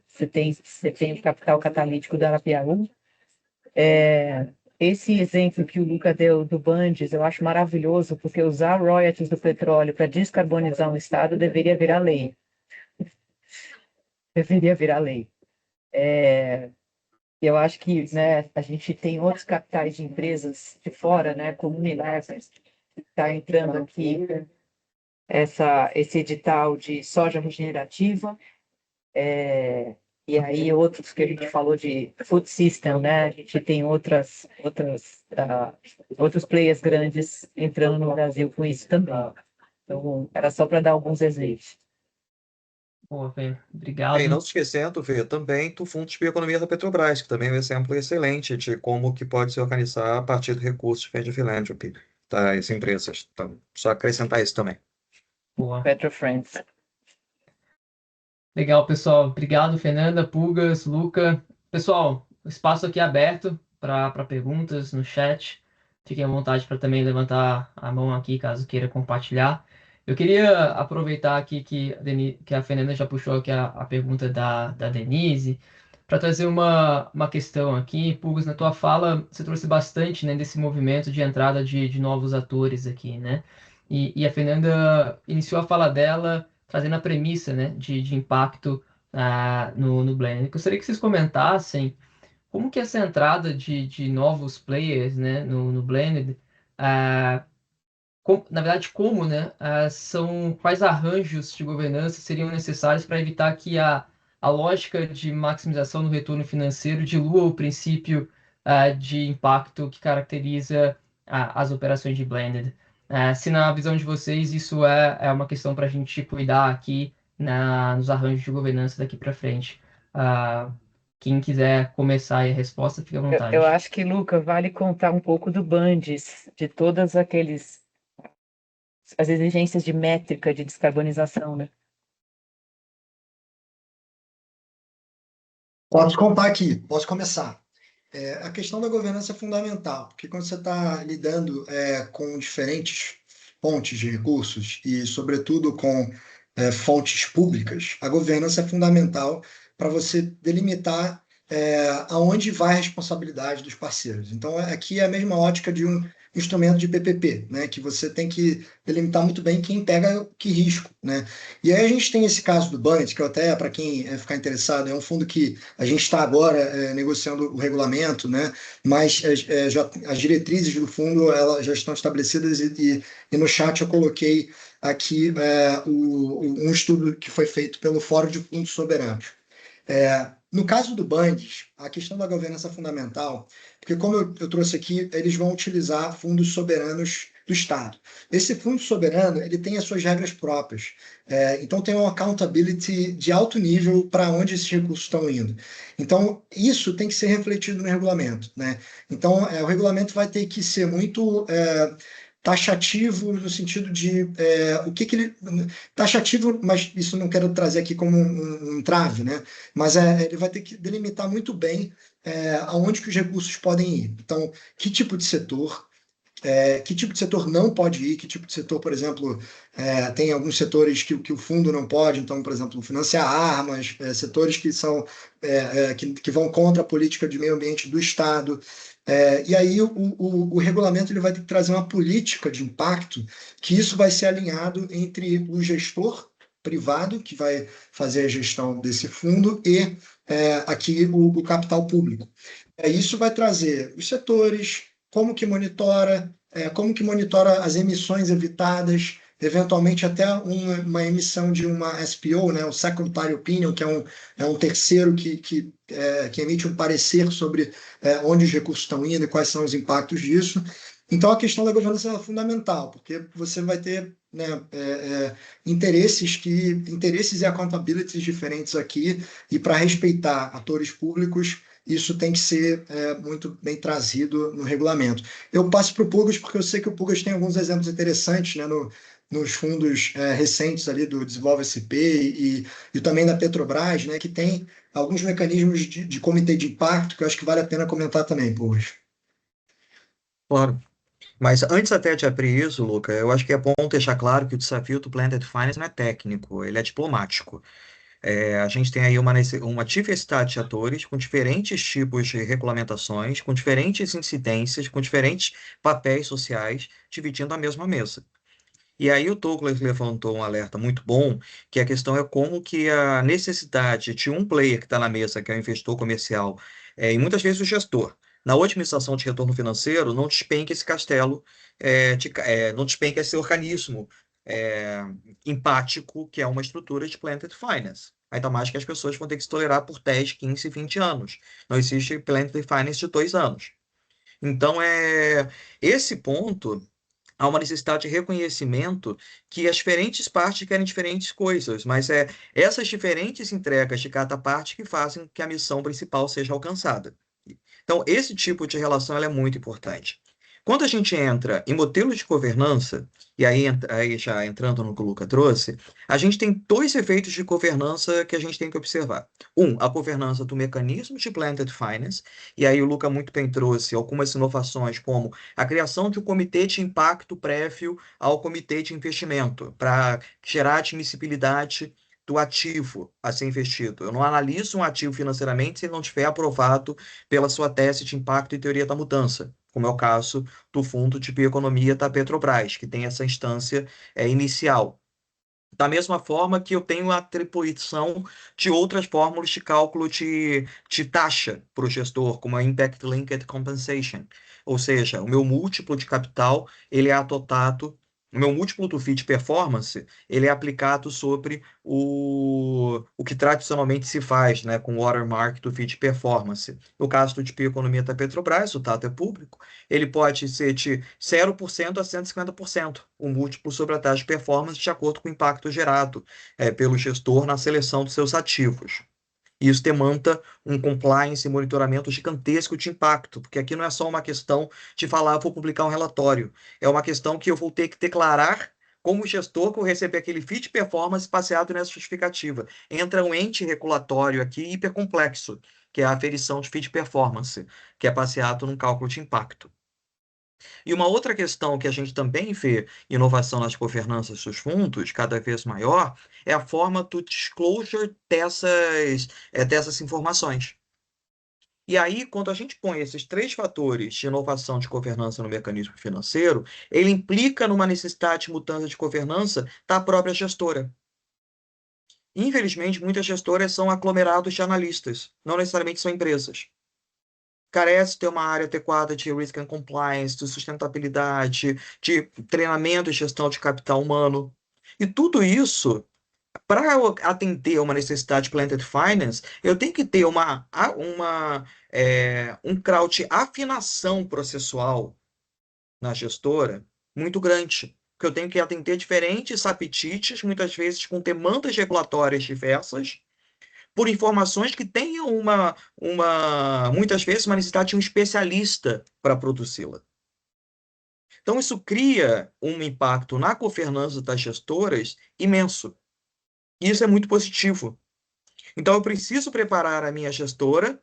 você tem o capital catalítico da Arapiaú. Esse exemplo que o Luca deu do Bandes, eu acho maravilhoso, porque usar royalties do petróleo para descarbonizar um estado deveria virar lei. Deveria virar lei. Eu acho que, né, a gente tem outros capitais de empresas de fora, né, como Unilever, que está entrando aqui, esse edital de soja regenerativa, e aí outros que a gente falou de food system, né? A gente tem outros players grandes entrando no Brasil com isso também. Então, era só para dar alguns exemplos. Boa, Fê. E Obrigado. não se esquecendo, Fê, também do Fundo de Bioeconomia da Petrobras, que também é um exemplo excelente de como que pode se organizar a partir de recursos de philanthropy das empresas. Então, só acrescentar isso também. Boa. PetroFriends. Legal, pessoal. Obrigado, Fernanda, Pugas, Luca. Pessoal, o espaço aqui é aberto para perguntas no chat. Fiquem à vontade para também levantar a mão aqui, caso queira compartilhar. Eu queria aproveitar aqui que a Fernanda já puxou aqui a pergunta da Denise, para trazer uma questão aqui. Pugas, na tua fala, você trouxe bastante, né, desse movimento de entrada de novos atores aqui, né? E a Fernanda iniciou a fala dela trazendo a premissa, né, de impacto no Blender. Eu gostaria que vocês comentassem como que essa entrada de novos players, né, no Blender, na verdade, como, né, quais arranjos de governança seriam necessários para evitar que a lógica de maximização do retorno financeiro dilua o princípio de impacto que caracteriza as operações de Blended. Se na visão de vocês isso é uma questão para a gente cuidar aqui nos arranjos de governança daqui para frente. Quem quiser começar aí a resposta, fique à vontade. Eu acho que, Luca, vale contar um pouco do Bandes, de todas as exigências de métrica de descarbonização, né? Posso contar aqui, posso começar. A questão da governança é fundamental, porque quando você está lidando com diferentes fontes de recursos e, sobretudo, com fontes públicas, a governança é fundamental para você delimitar aonde vai a responsabilidade dos parceiros. Então, aqui é a mesma ótica de um instrumento de PPP, né, que você tem que delimitar muito bem quem pega que risco, né? E aí a gente tem esse caso do Bundes, que até, para quem ficar interessado, é um fundo que a gente está agora negociando o regulamento, né? Mas as diretrizes do fundo elas já estão estabelecidas e no chat eu coloquei aqui um estudo que foi feito pelo Fórum de Fundos Soberanos. No caso do Bundes, a questão da governança é fundamental, porque como eu trouxe aqui, eles vão utilizar fundos soberanos do Estado. Esse fundo soberano ele tem as suas regras próprias. Então tem uma accountability de alto nível para onde esses recursos estão indo. Então isso tem que ser refletido no regulamento, né? Então o regulamento vai ter que ser muito taxativo no sentido de o que ele taxativo, mas isso não quero trazer aqui como um entrave, né? Mas ele vai ter que delimitar muito bem aonde que os recursos podem ir. Então, que tipo de setor, que tipo de setor não pode ir, que tipo de setor, por exemplo, tem alguns setores que o fundo não pode, então, por exemplo, financiar armas, setores que são que vão contra a política de meio ambiente do Estado. E aí o regulamento ele vai ter que trazer uma política de impacto, que isso vai ser alinhado entre o gestor privado, que vai fazer a gestão desse fundo, e aqui o capital público. Isso vai trazer os setores, como que monitora as emissões evitadas, eventualmente até uma emissão de uma SPO, né, o Second Party Opinion, que é um terceiro que emite um parecer sobre onde os recursos estão indo e quais são os impactos disso. Então, a questão da governança é fundamental, porque você vai ter, né, interesses e accountabilities diferentes aqui, e para respeitar atores públicos, isso tem que ser muito bem trazido no regulamento. Eu passo para o Pugas, porque eu sei que o Pugas tem alguns exemplos interessantes, né, nos fundos recentes ali do Desenvolve SP e também da Petrobras, né, que tem alguns mecanismos de comitê de impacto que eu acho que vale a pena comentar também, Pugas. Claro. Mas antes até de abrir isso, Luca, eu acho que é bom deixar claro que o desafio do Blended Finance não é técnico, ele é diplomático. A gente tem aí uma diversidade de atores com diferentes tipos de regulamentações, com diferentes incidências, com diferentes papéis sociais, dividindo a mesma mesa. E aí o Douglas levantou um alerta muito bom, que a questão é como que a necessidade de um player que está na mesa, que é o investidor comercial, e muitas vezes o gestor, na otimização de retorno financeiro, não despenca esse castelo, não despenca esse organismo empático, que é uma estrutura de Planted Finance. Ainda mais que as pessoas vão ter que se tolerar por 10, 15, 20 anos. Não existe Planted Finance de 2 anos. Então, esse ponto há uma necessidade de reconhecimento que as diferentes partes querem diferentes coisas, mas é essas diferentes entregas de cada parte que fazem que a missão principal seja alcançada. Então, esse tipo de relação ela é muito importante. Quando a gente entra em modelos de governança, e aí já entrando no que o Luca trouxe, a gente tem dois efeitos de governança que a gente tem que observar. A governança do mecanismo de blended finance, e aí o Luca muito bem trouxe algumas inovações, como a criação de um comitê de impacto prévio ao comitê de investimento, para gerar admissibilidade do ativo a ser investido. Eu não analiso um ativo financeiramente se ele não tiver aprovado pela sua tese de impacto e teoria da mudança, como é o caso do Fundo de Bioeconomia da Petrobras, que tem essa instância inicial. Da mesma forma que eu tenho a atribuição de outras fórmulas de cálculo de taxa para o gestor, como a Impact Linked Compensation. Ou seja, o meu múltiplo de capital, ele é atotado, o meu múltiplo do FIT performance, ele é aplicado sobre o que tradicionalmente se faz, né, com o watermark do FIT performance. No caso do de Bioeconomia da Petrobras, o dado é público, ele pode ser de 0% a 150%, o múltiplo sobre a taxa de performance de acordo com o impacto gerado pelo gestor na seleção dos seus ativos. Isso demanda um compliance e monitoramento gigantesco de impacto, porque aqui não é só uma questão de falar, vou publicar um relatório, é uma questão que eu vou ter que declarar como gestor que eu receber aquele FIT performance baseado nessa justificativa. Entra um ente regulatório aqui hipercomplexo, que é a aferição de FIT performance, que é baseado num cálculo de impacto. E uma outra questão que a gente também vê inovação nas governanças dos fundos, cada vez maior, é a forma do disclosure dessas informações. E aí, quando a gente põe esses três fatores de inovação de governança no mecanismo financeiro, ele implica numa necessidade de mudança de governança da própria gestora. Infelizmente, muitas gestoras são aglomerados de analistas, não necessariamente são empresas. Carece ter uma área adequada de risk and compliance, de sustentabilidade, de treinamento e gestão de capital humano. E tudo isso, para atender a uma necessidade de blended finance, eu tenho que ter um grau de afinação processual na gestora muito grande. Porque eu tenho que atender diferentes apetites, muitas vezes com demandas regulatórias diversas, por informações que tenham muitas vezes, uma necessidade de um especialista para produzi-la. Então, isso cria um impacto na governança das gestoras imenso. E isso é muito positivo. Então, eu preciso preparar a minha gestora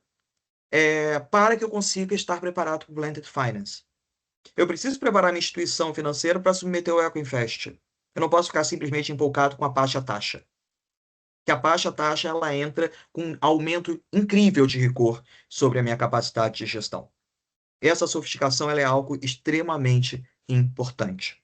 para que eu consiga estar preparado para o Blended Finance. Eu preciso preparar a minha instituição financeira para submeter o EcoInvest. Eu não posso ficar simplesmente empolgado com a baixa taxa. Que a baixa taxa ela entra com um aumento incrível de rigor sobre a minha capacidade de gestão. Essa sofisticação ela é algo extremamente importante.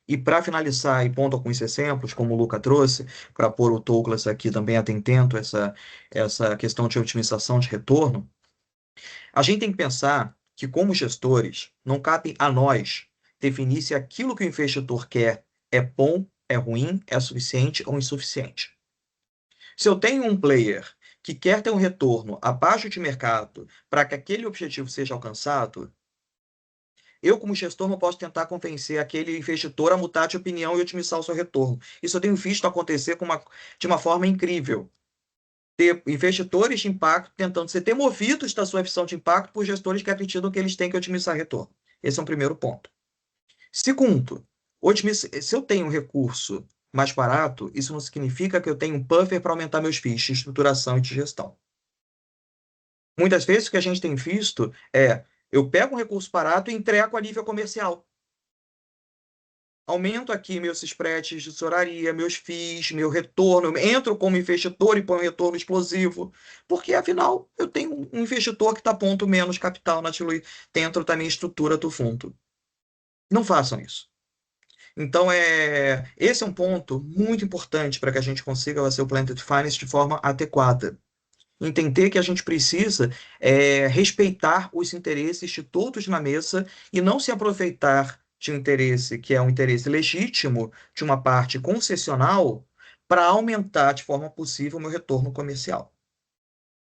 E para finalizar, e pondo alguns exemplos, como o Luca trouxe, para pôr o Douglas aqui também atento a essa questão de otimização de retorno, a gente tem que pensar que, como gestores, não cabe a nós definir se aquilo que o investidor quer é bom, é ruim, é suficiente ou insuficiente. Se eu tenho um player que quer ter um retorno abaixo de mercado para que aquele objetivo seja alcançado, eu, como gestor, não posso tentar convencer aquele investidor a mudar de opinião e otimizar o seu retorno. Isso eu tenho visto acontecer de uma forma incrível. Ter investidores de impacto tentando ser demovidos da sua visão de impacto por gestores que acreditam que eles têm que otimizar retorno. Esse é um primeiro ponto. Segundo, se eu tenho um recurso mais barato, isso não significa que eu tenho um buffer para aumentar meus FIIs de estruturação e de gestão. Muitas vezes o que a gente tem visto eu pego um recurso barato e entrego a nível comercial. Aumento aqui meus spreads de tesouraria, meus FIIs, meu retorno, eu entro como investidor e ponho um retorno explosivo, porque afinal eu tenho um investidor que está pondo menos capital dentro da minha estrutura do fundo. Não façam isso. Então, esse é um ponto muito importante para que a gente consiga fazer o Blended Finance de forma adequada. Entender que a gente precisa respeitar os interesses de todos na mesa e não se aproveitar de um interesse que é um interesse legítimo de uma parte concessional para aumentar de forma possível o meu retorno comercial.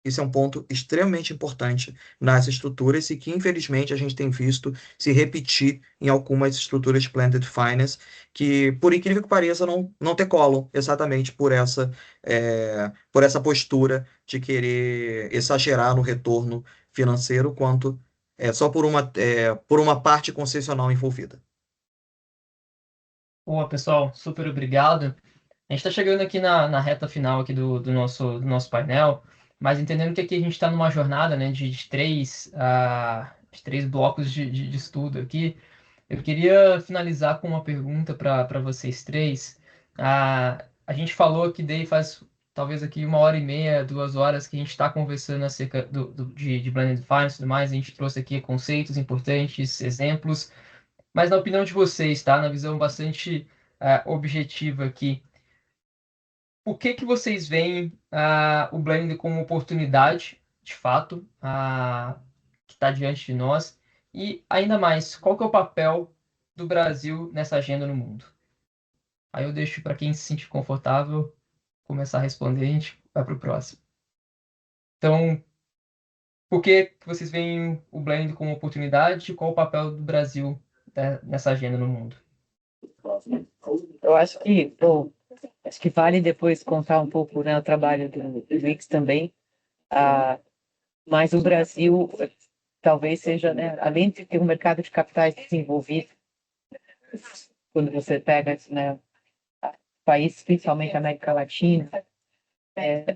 Isso é um ponto extremamente importante nas estruturas e que, infelizmente, a gente tem visto se repetir em algumas estruturas de blended finance, que, por incrível que pareça, não decolam exatamente por essa postura de querer exagerar no retorno financeiro, quanto só por uma parte concessional envolvida. Boa, pessoal, super obrigado. A gente está chegando aqui na reta final aqui do nosso painel, mas entendendo que aqui a gente está numa jornada, né, de três blocos de estudo aqui, eu queria finalizar com uma pergunta para vocês três. A gente falou aqui faz talvez aqui 1h30, 2 horas que a gente está conversando acerca de Blended Finance e tudo mais. A gente trouxe aqui conceitos importantes, exemplos, mas na opinião de vocês, tá? Na visão bastante objetiva aqui, por que vocês veem o blending como oportunidade, de fato, que está diante de nós? E ainda mais, qual que é o papel do Brasil nessa agenda no mundo? Aí eu deixo para quem se sentir confortável começar a responder, a gente vai para o próximo. Então, por que vocês veem o blending como oportunidade e qual o papel do Brasil, né, nessa agenda no mundo? Eu acho que vale depois contar um pouco, né, o trabalho do Wix também. Mas o Brasil talvez seja, né, além de ter um mercado de capitais desenvolvido, quando você pega, né, países, principalmente a América Latina,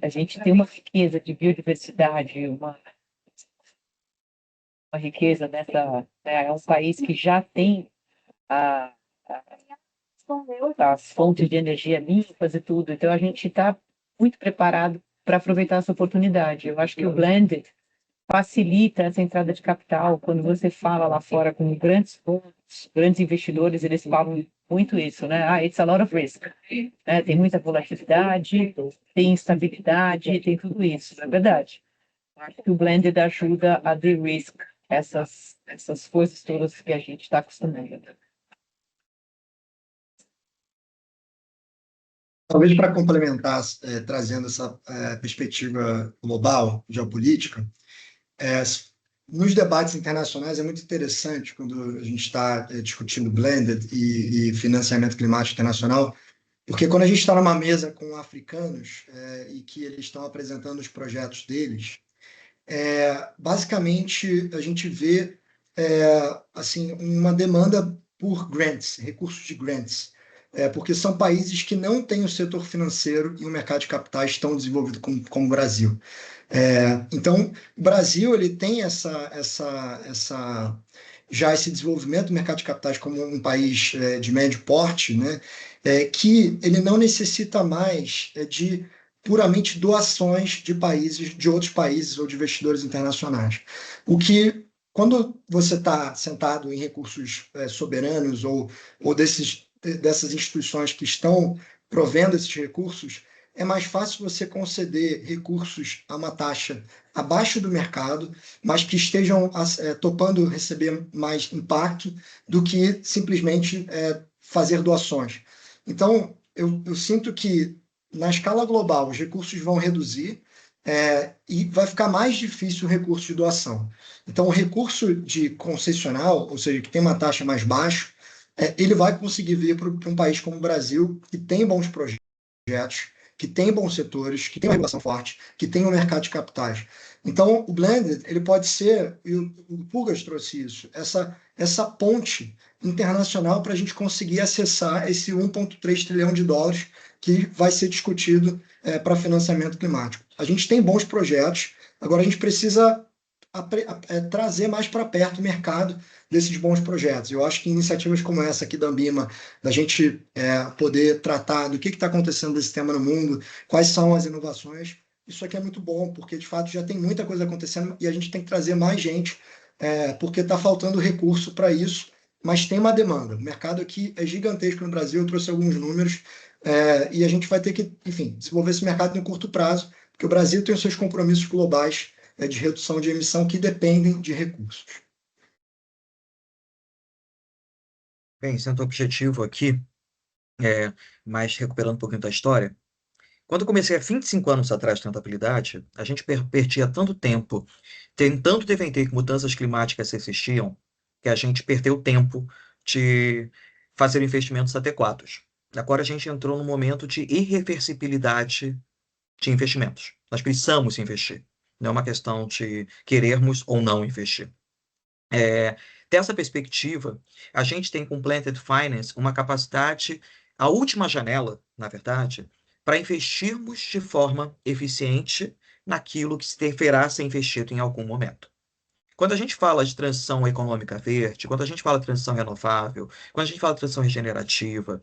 a gente tem uma riqueza de biodiversidade, uma riqueza nessa, né, é um país que já tem a, as fontes de energia limpas e tudo, então a gente está muito preparado para aproveitar essa oportunidade. Eu acho que o blended facilita essa entrada de capital. Quando você fala lá fora com grandes fundos, grandes investidores, eles falam muito isso, né? It's a lot of risk. Tem muita volatilidade, tem instabilidade, tem tudo isso, não é verdade? Acho que o blended ajuda a de-risk essas coisas todas que a gente está acostumado. Talvez para complementar, trazendo essa perspectiva global, geopolítica, nos debates internacionais é muito interessante quando a gente está discutindo blended e financiamento climático internacional, porque quando a gente está numa mesa com africanos e que eles estão apresentando os projetos deles, basicamente a gente vê assim, uma demanda por grants, recursos de grants, porque são países que não têm o setor financeiro e o mercado de capitais tão desenvolvido como o Brasil. Então, o Brasil ele tem já esse desenvolvimento do mercado de capitais como um país de médio porte, né, que ele não necessita mais de puramente doações de outros países ou de investidores internacionais. O que, quando você está sentado em recursos soberanos ou dessas instituições que estão provendo esses recursos, é mais fácil você conceder recursos a uma taxa abaixo do mercado, mas que estejam topando receber mais impacto do que simplesmente fazer doações. Então, eu sinto que, na escala global, os recursos vão reduzir e vai ficar mais difícil o recurso de doação. Então, o recurso de concessional, ou seja, que tem uma taxa mais baixa, ele vai conseguir vir para um país como o Brasil, que tem bons projetos, que tem bons setores, que tem uma regulação forte, que tem um mercado de capitais. Então, o blended ele pode ser, e o Pugas trouxe isso, essa ponte internacional para a gente conseguir acessar esse 1,3 trilhão de dólares que vai ser discutido para financiamento climático. A gente tem bons projetos, agora a gente precisa trazer mais para perto o mercado desses bons projetos. Eu acho que iniciativas como essa aqui da Ambima, da gente poder tratar do que está acontecendo nesse tema no mundo, quais são as inovações, isso aqui é muito bom, porque de fato já tem muita coisa acontecendo e a gente tem que trazer mais gente, porque está faltando recurso para isso, mas tem uma demanda. O mercado aqui é gigantesco no Brasil, eu trouxe alguns números, e a gente vai ter que, enfim, desenvolver esse mercado no curto prazo, porque o Brasil tem os seus compromissos globais de redução de emissão que dependem de recursos. Bem, sendo objetivo aqui, mas recuperando um pouquinho da história, Quando eu comecei há 25 anos atrás de sustentabilidade, a gente perdia tanto tempo tentando defender que mudanças climáticas existiam, que a gente perdeu tempo de fazer investimentos adequados. Agora a gente entrou num momento de irreversibilidade de investimentos. Nós precisamos investir. Não é uma questão de querermos ou não investir. Dessa perspectiva, a gente tem com o Planted Finance uma capacidade, a última janela, na verdade, para investirmos de forma eficiente naquilo que deverá ser investido em algum momento. Quando a gente fala de transição econômica verde, quando a gente fala de transição renovável, quando a gente fala de transição regenerativa,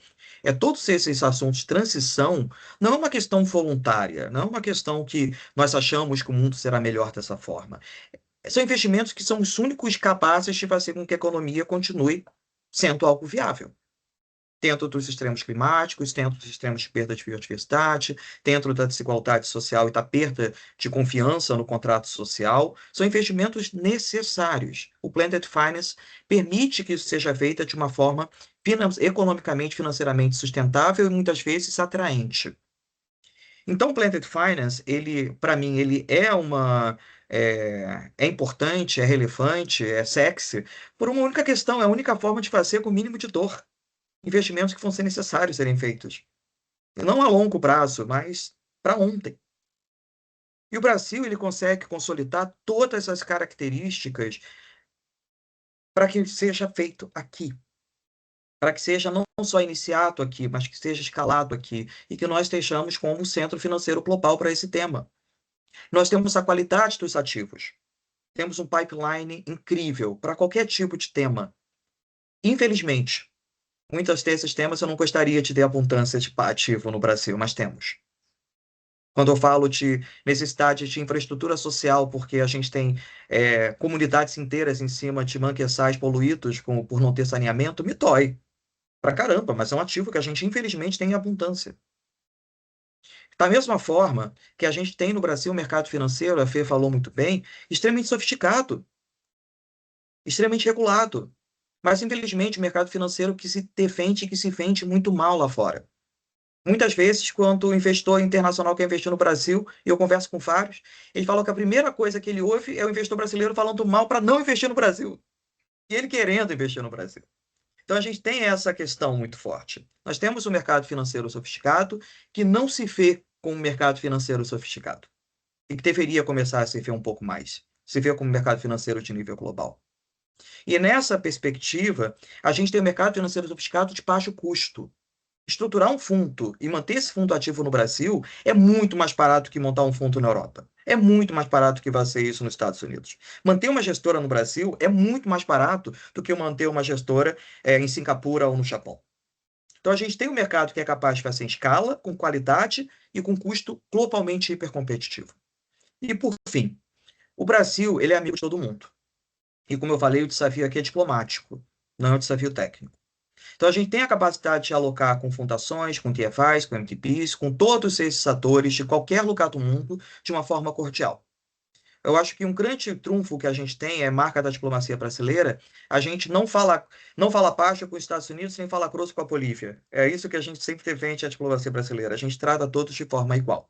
todos esses assuntos de transição não é uma questão voluntária, não é uma questão que nós achamos que o mundo será melhor dessa forma. São investimentos que são os únicos capazes de fazer com que a economia continue sendo algo viável. Dentro dos extremos climáticos, dentro dos extremos de perda de biodiversidade, dentro da desigualdade social e da perda de confiança no contrato social, são investimentos necessários. O Blended Finance permite que isso seja feito de uma forma economicamente, financeiramente sustentável e muitas vezes atraente. Então, o Blended Finance, para mim, ele é importante, é relevante, é sexy, por uma única questão, é a única forma de fazer com o mínimo de dor. Investimentos que vão ser necessários serem feitos. E não a longo prazo, mas para ontem. E o Brasil ele consegue consolidar todas as características para que seja feito aqui. Para que seja não só iniciado aqui, mas que seja escalado aqui. E que nós estejamos como centro financeiro global para esse tema. Nós temos a qualidade dos ativos. Temos um pipeline incrível para qualquer tipo de tema. Infelizmente, muitos desses temas eu não gostaria de ter abundância de ativo no Brasil, mas temos. Quando eu falo de necessidade de infraestrutura social, porque a gente tem comunidades inteiras em cima de manguezais poluídos por não ter saneamento, me dói pra caramba, mas é um ativo que a gente infelizmente tem em abundância. Da mesma forma que a gente tem no Brasil um mercado financeiro, a Fê falou muito bem, extremamente sofisticado, extremamente regulado. Mas, infelizmente, o mercado financeiro que se defende e que se vende muito mal lá fora. Muitas vezes, quando o investidor internacional quer investir no Brasil, e eu converso com vários, ele fala que a primeira coisa que ele ouve é o investidor brasileiro falando mal para não investir no Brasil. E ele querendo investir no Brasil. Então, a gente tem essa questão muito forte. Nós temos um mercado financeiro sofisticado que não se vê como um mercado financeiro sofisticado. E que deveria começar a se ver um pouco mais. Se vê como um mercado financeiro de nível global. E nessa perspectiva, a gente tem um mercado financeiro sofisticado de baixo custo. Estruturar um fundo e manter esse fundo ativo no Brasil é muito mais barato que montar um fundo na Europa. É muito mais barato que fazer isso nos Estados Unidos. Manter uma gestora no Brasil é muito mais barato do que manter uma gestora em Singapura ou no Japão. Então, a gente tem um mercado que é capaz de fazer em escala, com qualidade e com custo globalmente hipercompetitivo. E, por fim, o Brasil ele é amigo de todo mundo. E, como eu falei, o desafio aqui é diplomático, não é um desafio técnico. Então, a gente tem a capacidade de alocar com fundações, com TFIs, com MTPs, com todos esses atores de qualquer lugar do mundo de uma forma cordial. Eu acho que um grande trunfo que a gente tem é marca da diplomacia brasileira. A gente não fala baixo com os Estados Unidos, nem fala grosso com a Bolívia. É isso que a gente sempre defende a diplomacia brasileira. A gente trata todos de forma igual.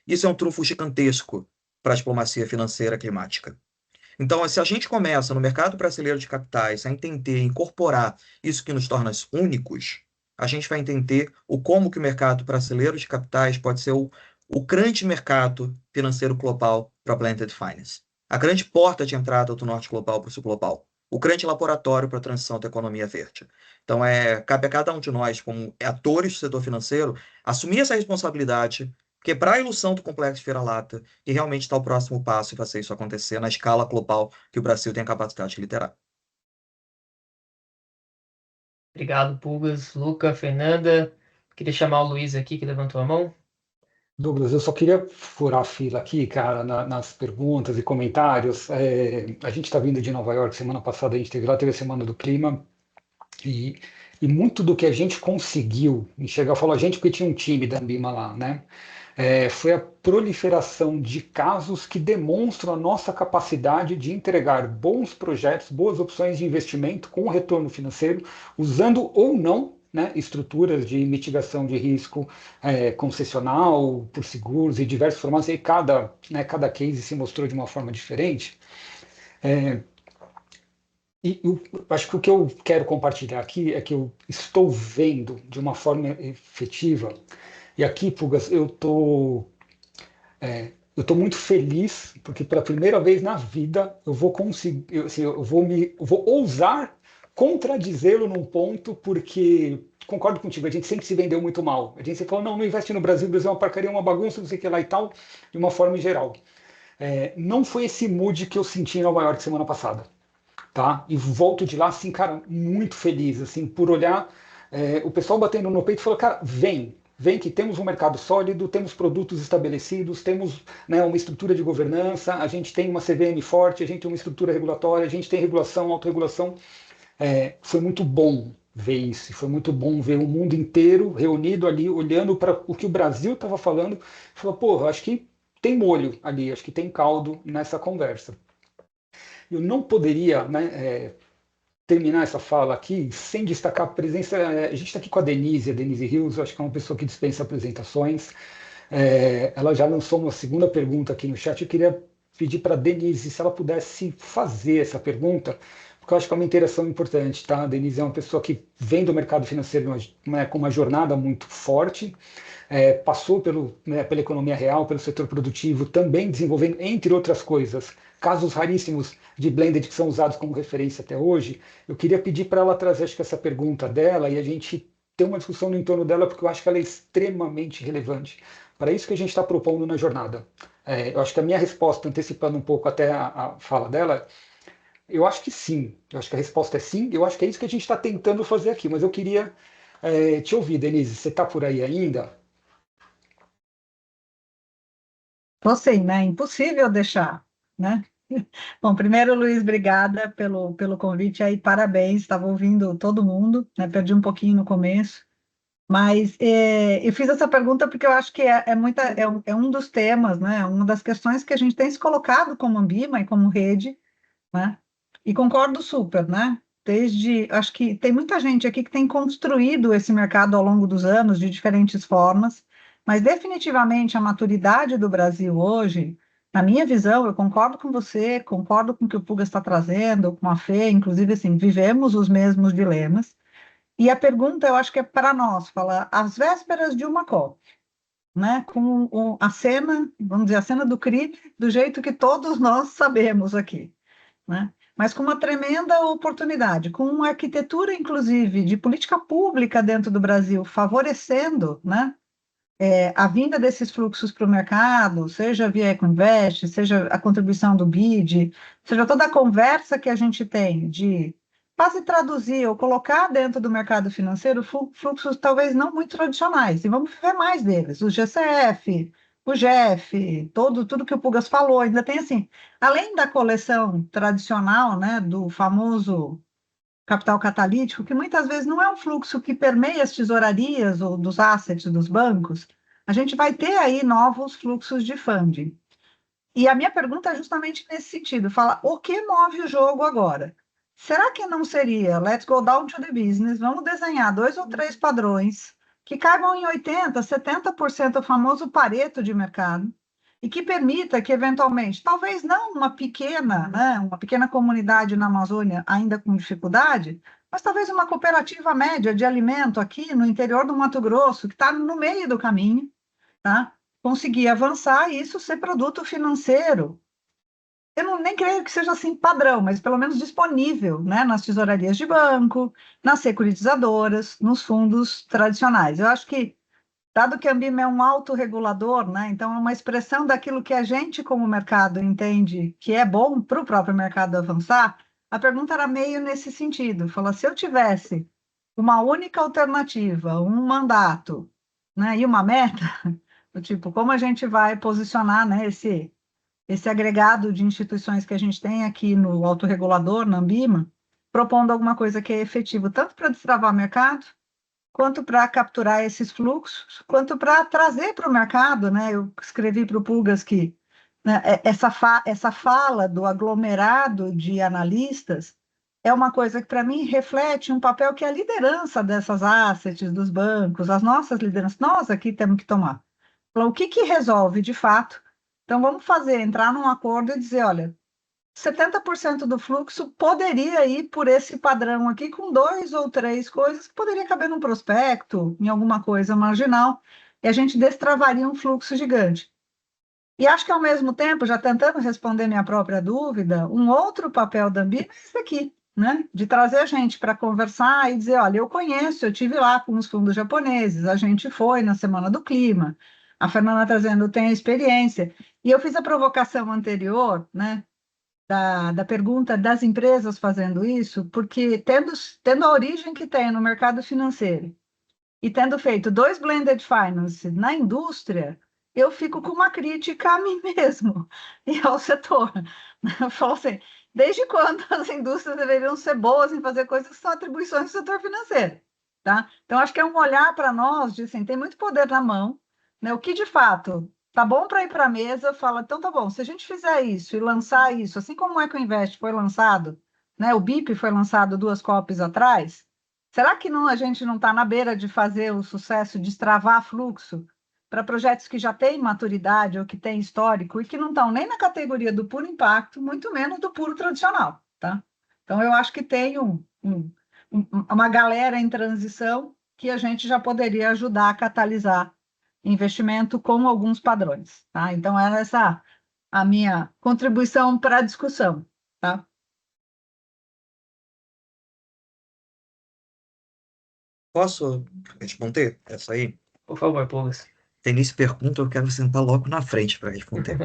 Isso é um trunfo gigantesco para a diplomacia financeira climática. Então, se a gente começa no mercado brasileiro de capitais a entender e incorporar isso que nos torna únicos, a gente vai entender como que o mercado brasileiro de capitais pode ser o grande mercado financeiro global para Blended Finance. A grande porta de entrada do norte global para o sul global. O grande laboratório para a transição da economia verde. Então, cabe a cada um de nós, como atores do setor financeiro, assumir essa responsabilidade, quebrar a ilusão do complexo de vira-lata e realmente dar o próximo passo e fazer isso acontecer na escala global que o Brasil tem a capacidade de liderar. Obrigado, Pulgas. Luca, Fernanda. Queria chamar o Luiz aqui, que levantou a mão. Douglas, eu só queria furar a fila aqui, cara, nas perguntas e comentários. A gente está vindo de Nova York, semana passada a gente teve a Semana do Clima, e muito do que a gente conseguiu enxergar, eu falo a gente porque tinha um time da Ambima lá, né? Foi a proliferação de casos que demonstram a nossa capacidade de entregar bons projetos, boas opções de investimento com retorno financeiro, usando ou não né, estruturas de mitigação de risco concessional, por seguros e diversos formatos, e cada case se mostrou de uma forma diferente. E eu acho que o que eu quero compartilhar aqui é que eu estou vendo de uma forma efetiva, e aqui, Pugas, eu tô muito feliz, porque pela primeira vez na vida eu vou conseguir, eu vou ousar contradizê-lo num ponto, porque concordo contigo, a gente sempre se vendeu muito mal. A gente sempre falou, não investe no Brasil, o Brasil é uma porcaria, uma bagunça, não sei o que lá e tal, de uma forma em geral. Não foi esse mood que eu senti em Nova York semana passada, tá? E volto de lá, assim, cara, muito feliz, assim, por olhar o pessoal batendo no peito e falou, cara, vem que temos um mercado sólido, temos produtos estabelecidos, temos, né, uma estrutura de governança, a gente tem uma CVM forte, a gente tem uma estrutura regulatória, a gente tem regulação, autorregulação. Foi muito bom ver isso, foi muito bom ver o mundo inteiro reunido ali, olhando para o que o Brasil estava falando, e falou, pô, acho que tem molho ali, acho que tem caldo nessa conversa. Eu não poderia, né, terminar essa fala aqui sem destacar a presença. A gente está aqui com a Denise Rios, acho que é uma pessoa que dispensa apresentações. Ela já lançou uma segunda pergunta aqui no chat. Eu queria pedir para a Denise se ela pudesse fazer essa pergunta, porque eu acho que é uma interação importante, tá? A Denise é uma pessoa que vem do mercado financeiro com uma jornada muito forte. Passou pela economia real, pelo setor produtivo, também desenvolvendo, entre outras coisas, casos raríssimos de blended que são usados como referência até hoje. Eu queria pedir para ela trazer, acho que essa pergunta dela, e a gente ter uma discussão no entorno dela, porque eu acho que ela é extremamente relevante para isso que a gente está propondo na jornada. Eu acho que a minha resposta, antecipando um pouco até a fala dela, eu acho que sim. Eu acho que a resposta é sim. Eu acho que é isso que a gente está tentando fazer aqui. Mas eu queria te ouvir, Denise. Você está por aí ainda? Tô sim, né? Impossível deixar, né? Bom, primeiro, Luiz, obrigada pelo convite aí, parabéns, estava ouvindo todo mundo, né? Perdi um pouquinho no começo, mas eu fiz essa pergunta porque eu acho que é um dos temas, né? Uma das questões que a gente tem se colocado como Ambima e como rede, né? E concordo super, né? Acho que tem muita gente aqui que tem construído esse mercado ao longo dos anos de diferentes formas, mas definitivamente a maturidade do Brasil hoje, na minha visão, eu concordo com você, concordo com o que o Puga está trazendo, com a Fê, inclusive, assim, vivemos os mesmos dilemas. E a pergunta, eu acho que é para nós, falar às vésperas de uma COP, né, com a cena, vamos dizer, a cena do crime, do jeito que todos nós sabemos aqui, né? Mas com uma tremenda oportunidade, com uma arquitetura, inclusive, de política pública dentro do Brasil, favorecendo, né, a vinda desses fluxos para o mercado, seja via Ecoinvest, seja a contribuição do BID, seja toda a conversa que a gente tem de quase traduzir ou colocar dentro do mercado financeiro fluxos talvez não muito tradicionais, e vamos ver mais deles, o GCF, o GEF, tudo que o Pugas falou, ainda tem assim, além da coleção tradicional, né, do famoso capital catalítico, que muitas vezes não é um fluxo que permeia as tesourarias ou dos assets dos bancos, a gente vai ter aí novos fluxos de funding. E a minha pergunta é justamente nesse sentido, fala, o que move o jogo agora? Será que não seria, let's go down to the business, vamos desenhar 2 ou 3 padrões que caibam em 80%, 70% o famoso Pareto de mercado, e que permita que, eventualmente, talvez não uma pequena comunidade na Amazônia ainda com dificuldade, mas talvez uma cooperativa média de alimento aqui no interior do Mato Grosso, que está no meio do caminho, tá? Conseguir avançar e isso ser produto financeiro. Eu nem creio que seja assim padrão, mas pelo menos disponível, né, nas tesourarias de banco, nas securitizadoras, nos fundos tradicionais. Eu acho que, dado que a Ambima é um autorregulador, né, então é uma expressão daquilo que a gente, como mercado, entende que é bom para o próprio mercado avançar, a pergunta era meio nesse sentido. Fala, se eu tivesse uma única alternativa, um mandato, né, e uma meta, do tipo, como a gente vai posicionar, né, esse agregado de instituições que a gente tem aqui no autorregulador, na Ambima, propondo alguma coisa que é efetivo, tanto para destravar o mercado, quanto para capturar esses fluxos, quanto para trazer para o mercado, né? Eu escrevi para o Pugas que, né, essa fala do aglomerado de analistas é uma coisa que, para mim, reflete um papel que a liderança dessas assets, dos bancos, as nossas lideranças, nós aqui temos que tomar. O que resolve, de fato? Então, vamos entrar num acordo e dizer, olha, 70% do fluxo poderia ir por esse padrão aqui, com 2 ou 3 coisas, que poderia caber num prospecto, em alguma coisa marginal, e a gente destravaria um fluxo gigante. E acho que, ao mesmo tempo, já tentando responder minha própria dúvida, um outro papel da Ambima é esse aqui, né? De trazer a gente para conversar e dizer, olha, eu conheço, eu tive lá com os fundos japoneses, a gente foi na Semana do Clima, a Fernanda trazendo tem a experiência, e eu fiz a provocação anterior, né? Da pergunta das empresas fazendo isso, porque tendo a origem que tem no mercado financeiro e tendo feito 2 blended finance na indústria, eu fico com uma crítica a mim mesmo e ao setor. Eu falo assim, desde quando as indústrias deveriam ser boas em fazer coisas que são atribuições do setor financeiro? Tá? Então, acho que é um olhar para nós de assim, tem muito poder na mão, né? O que de fato tá bom para ir para a mesa, fala, então tá bom, se a gente fizer isso e lançar isso, assim como o EcoInvest foi lançado, né? O BIP foi lançado 2 copies atrás, será que a gente não está na beira de fazer o sucesso, de destravar fluxo para projetos que já têm maturidade ou que têm histórico e que não estão nem na categoria do puro impacto, muito menos do puro tradicional, tá? Então, eu acho que tem uma galera em transição que a gente já poderia ajudar a catalisar investimento com alguns padrões, tá? Então, era essa a minha contribuição para a discussão, tá? Posso responder essa aí? Por favor, Pulgas. Denise pergunta, eu quero sentar logo na frente para responder.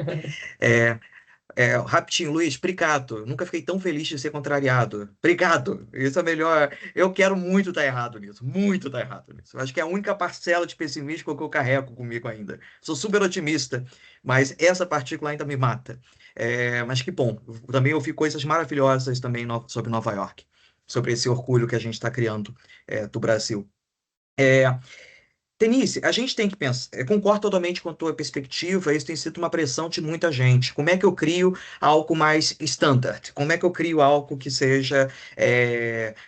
Rapidinho, Luiz, obrigado. Nunca fiquei tão feliz de ser contrariado. Obrigado. Isso é melhor. Eu quero muito estar errado nisso. Muito estar errado nisso. Eu acho que é a única parcela de pessimismo que eu carrego comigo ainda. Sou super otimista, mas essa partícula ainda me mata. Mas que bom. Também ouvi coisas maravilhosas também sobre Nova York. Sobre esse orgulho que a gente está criando do Brasil. Denise, a gente tem que pensar, eu concordo totalmente com a tua perspectiva, isso tem sido uma pressão de muita gente. Como é que eu crio algo mais standard? Como é que eu crio algo que seja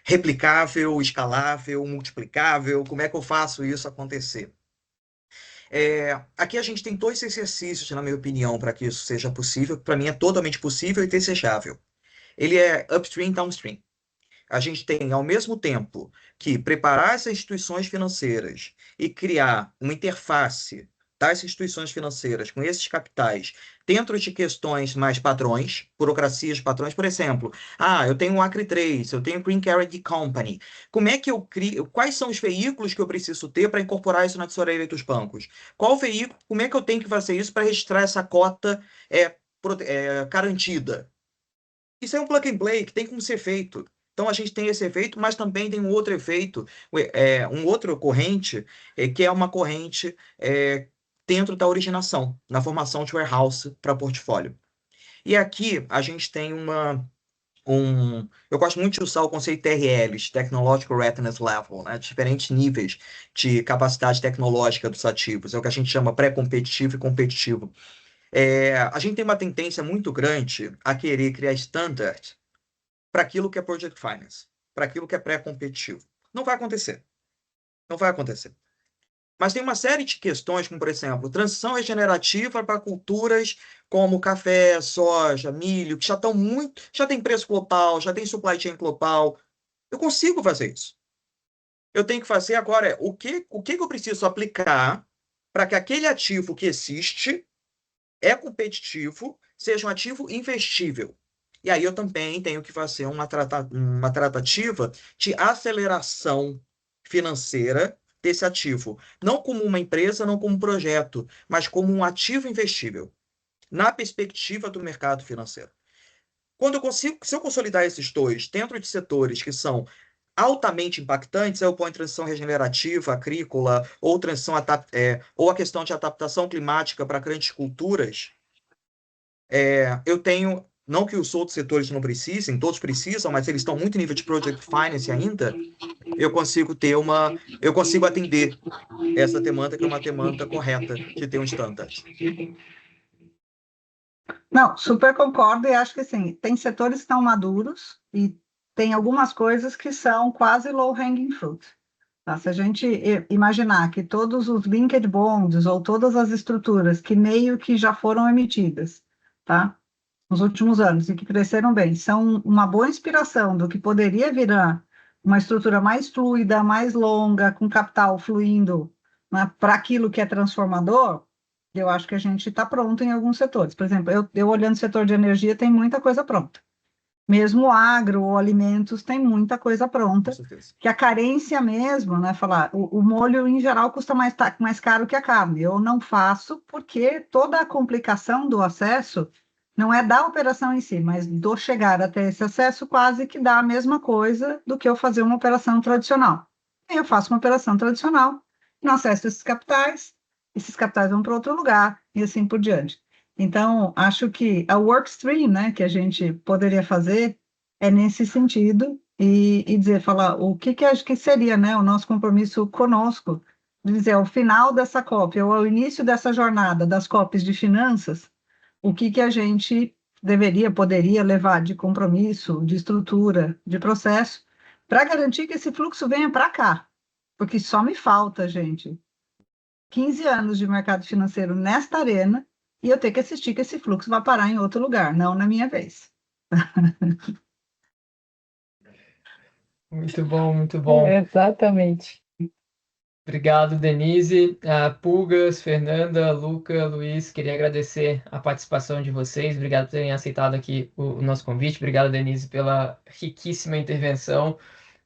replicável, escalável, multiplicável? Como é que eu faço isso acontecer? Aqui a gente tem 2 exercícios, na minha opinião, para que isso seja possível. Para mim é totalmente possível e desejável. Ele é upstream e downstream. A gente tem, ao mesmo tempo, que preparar essas instituições financeiras e criar uma interface das instituições financeiras com esses capitais dentro de questões mais padrões, burocracias padrões, por exemplo, eu tenho o Acre 3, eu tenho o Green Carriage Company. Como é que eu crio? Quais são os veículos que eu preciso ter para incorporar isso na tesouraria dos bancos? Qual veículo? Como é que eu tenho que fazer isso para registrar essa cota garantida? Isso é um plug and play que tem como ser feito. Então, a gente tem esse efeito, mas também tem um outro efeito, um outro corrente, que é uma corrente dentro da originação, na formação de warehouse para portfólio. E aqui a gente tem eu gosto muito de usar o conceito TRLs, Technological Readiness Level, né? Diferentes níveis de capacidade tecnológica dos ativos. É o que a gente chama pré-competitivo e competitivo. A gente tem uma tendência muito grande a querer criar standard para aquilo que é Project Finance, para aquilo que é pré-competitivo. Não vai acontecer. Não vai acontecer. Mas tem uma série de questões, como, por exemplo, transição regenerativa para culturas como café, soja, milho, que já tem preço global, já tem supply chain global. Eu consigo fazer isso. Eu tenho que fazer agora o que eu preciso aplicar para que aquele ativo que existe é competitivo, seja um ativo investível. E aí eu também tenho que fazer uma tratativa de aceleração financeira desse ativo. Não como uma empresa, não como um projeto, mas como um ativo investível, na perspectiva do mercado financeiro. Se eu consolidar esses 2 dentro de setores que são altamente impactantes, eu ponho transição regenerativa, agrícola, ou ou a questão de adaptação climática para grandes culturas, eu tenho, não que os outros setores não precisem, todos precisam, mas eles estão muito em nível de Project Finance ainda, eu consigo atender essa demanda, que é uma demanda correta de ter um standard. Não, super concordo e acho que assim, tem setores que estão maduros e tem algumas coisas que são quase low-hanging fruit. Tá? Se a gente imaginar que todos os linked bonds ou todas as estruturas que meio que já foram emitidas, tá? Nos últimos anos e que cresceram bem, são uma boa inspiração do que poderia virar uma estrutura mais fluida, mais longa, com capital fluindo, né, para aquilo que é transformador, eu acho que a gente está pronto em alguns setores. Por exemplo, eu olhando o setor de energia, tem muita coisa pronta. Mesmo o agro ou alimentos tem muita coisa pronta, que a carência mesmo, né, falar, o molho em geral custa mais caro que a carne. Eu não faço porque toda a complicação do acesso não é da operação em si, mas do chegar até esse acesso quase que dá a mesma coisa do que eu fazer uma operação tradicional. Eu faço uma operação tradicional, não acesso esses capitais vão para outro lugar, e assim por diante. Então, acho que a workstream, né, que a gente poderia fazer é nesse sentido, e dizer, falar o que acho que seria, né, o nosso compromisso conosco, de dizer, ao final dessa COP, ou ao início dessa jornada das COPs de finanças, o que a gente poderia levar de compromisso, de estrutura, de processo, para garantir que esse fluxo venha para cá. Porque só me falta, gente, 15 anos de mercado financeiro nesta arena e eu ter que assistir que esse fluxo vai parar em outro lugar, não na minha vez. Muito bom, muito bom. Exatamente. Obrigado, Denise. Pulgas, Fernanda, Luca, Luiz, queria agradecer a participação de vocês. Obrigado por terem aceitado aqui o nosso convite. Obrigado, Denise, pela riquíssima intervenção.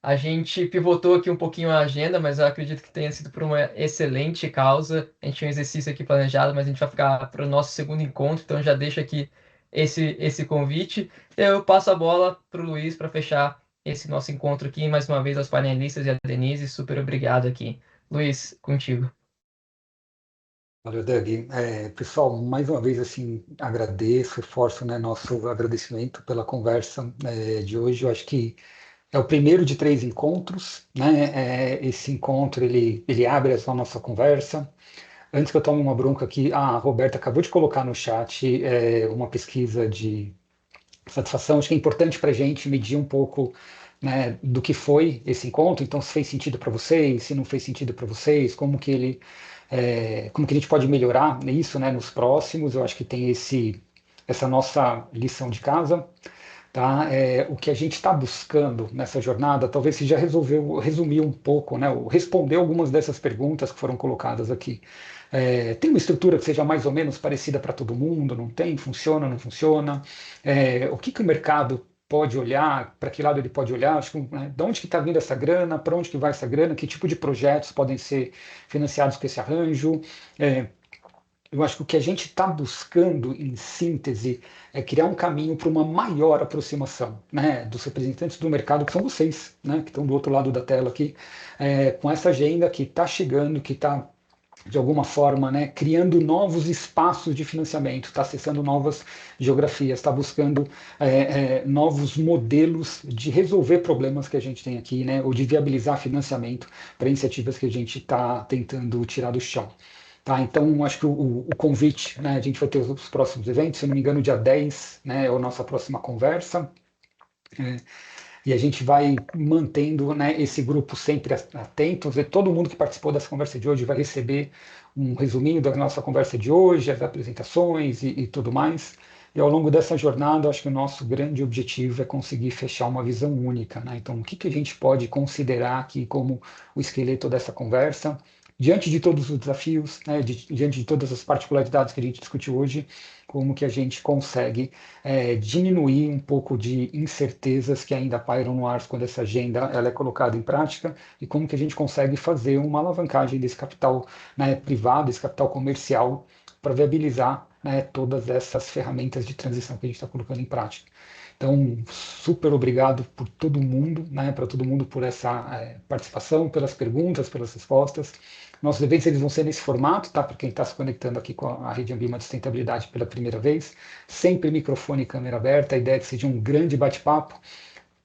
A gente pivotou aqui um pouquinho a agenda, mas eu acredito que tenha sido por uma excelente causa. A gente tinha um exercício aqui planejado, mas a gente vai ficar para o nosso segundo encontro, então já deixo aqui esse convite. Eu passo a bola para o Luiz para fechar esse nosso encontro aqui. Mais uma vez aos panelistas e a Denise, super obrigado aqui. Luiz, contigo. Valeu, Doug. Pessoal, mais uma vez, assim, agradeço, reforço, né, nosso agradecimento pela conversa de hoje. Eu acho que é o primeiro de 3 encontros, né? Esse encontro, ele abre essa nossa conversa. Antes que eu tome uma bronca aqui, a Roberta acabou de colocar no chat uma pesquisa de satisfação. Acho que é importante para a gente medir um pouco, né, do que foi esse encontro. Então, se fez sentido para vocês, se não fez sentido para vocês, como que a gente pode melhorar isso, né, nos próximos. Eu acho que tem essa nossa lição de casa. Tá? O que a gente está buscando nessa jornada, talvez se já resolveu resumir um pouco, né, ou responder algumas dessas perguntas que foram colocadas aqui. Tem uma estrutura que seja mais ou menos parecida para todo mundo? Não tem? Funciona? Não funciona? O que o mercado pode olhar? Para que lado ele pode olhar? Acho que, né, de onde que está vindo essa grana? Para onde que vai essa grana? Que tipo de projetos podem ser financiados com esse arranjo? Eu acho que o que a gente está buscando, em síntese, é criar um caminho para uma maior aproximação, né, dos representantes do mercado, que são vocês, né, que estão do outro lado da tela aqui, com essa agenda que está chegando, que está, de alguma forma, né, criando novos espaços de financiamento, está acessando novas geografias, está buscando novos modelos de resolver problemas que a gente tem aqui, né, ou de viabilizar financiamento para iniciativas que a gente está tentando tirar do chão. Tá, então, acho que o convite, né, a gente vai ter os próximos eventos, se eu não me engano, dia 10, né, é a nossa próxima conversa, e a gente vai mantendo, né, esse grupo sempre atento. Todo mundo que participou dessa conversa de hoje vai receber um resuminho da nossa conversa de hoje, as apresentações e tudo mais. E ao longo dessa jornada, acho que o nosso grande objetivo é conseguir fechar uma visão única, né? Então, o que a gente pode considerar aqui como o esqueleto dessa conversa? Diante de todos os desafios, né, diante de todas as particularidades que a gente discutiu hoje, como que a gente consegue diminuir um pouco de incertezas que ainda pairam no ar quando essa agenda ela é colocada em prática, e como que a gente consegue fazer uma alavancagem desse capital, né, privado, esse capital comercial, para viabilizar, né, todas essas ferramentas de transição que a gente está colocando em prática. Então, super obrigado por todo mundo, né, para todo mundo por essa participação, pelas perguntas, pelas respostas. Nossos eventos eles vão ser nesse formato, tá? Para quem está se conectando aqui com a Rede Ambima de Sustentabilidade pela primeira vez, sempre microfone e câmera aberta. A ideia é que seja um grande bate-papo.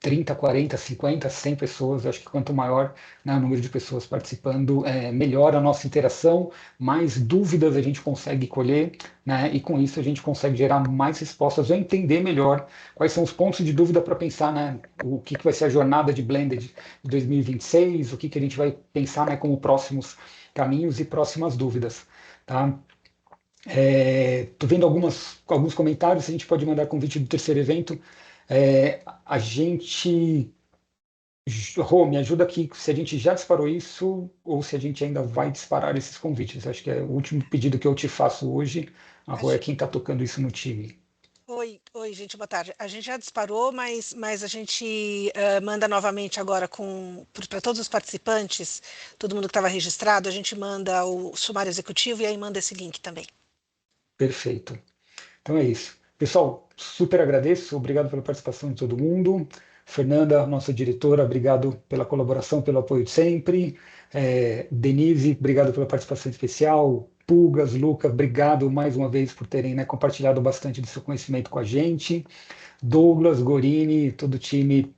30, 40, 50, 100 pessoas. Eu acho que quanto maior, né, o número de pessoas participando, melhor a nossa interação, mais dúvidas a gente consegue colher, né, e com isso a gente consegue gerar mais respostas ou entender melhor quais são os pontos de dúvida para pensar, né, o que vai ser a jornada de Blended de 2026, o que a gente vai pensar, né, como próximos caminhos e próximas dúvidas. Tá? Tô vendo alguns comentários, a gente pode mandar convite do terceiro evento. A gente. Rô, me ajuda aqui se a gente já disparou isso ou se a gente ainda vai disparar esses convites. Acho que é o último pedido que eu te faço hoje. A Rô é quem está tocando isso no time. Oi, gente, boa tarde. A gente já disparou, mas a gente manda novamente agora para todos os participantes, todo mundo que estava registrado, a gente manda o sumário executivo e aí manda esse link também. Perfeito. Então é isso. Pessoal, super agradeço, obrigado pela participação de todo mundo. Fernanda, nossa diretora, obrigado pela colaboração, pelo apoio de sempre. Denise, obrigado pela participação especial. Pulgas, Luca, obrigado mais uma vez por terem, né, compartilhado bastante do seu conhecimento com a gente. Douglas, Gorini, todo o time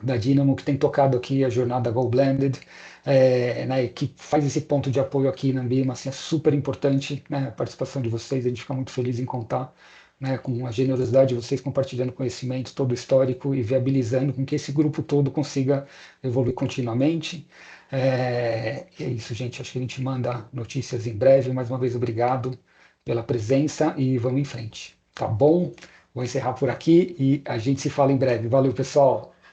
da Dynamo que tem tocado aqui a jornada Go Blended, né, que faz esse ponto de apoio aqui na Ambima, assim, é super importante, né, a participação de vocês, a gente fica muito feliz em contar, né, com a generosidade de vocês compartilhando conhecimento todo histórico e viabilizando com que esse grupo todo consiga evoluir continuamente. E é isso, gente, acho que a gente manda notícias em breve. Mais uma vez, obrigado pela presença e vamos em frente, tá bom? Vou encerrar por aqui e a gente se fala em breve. Valeu, pessoal!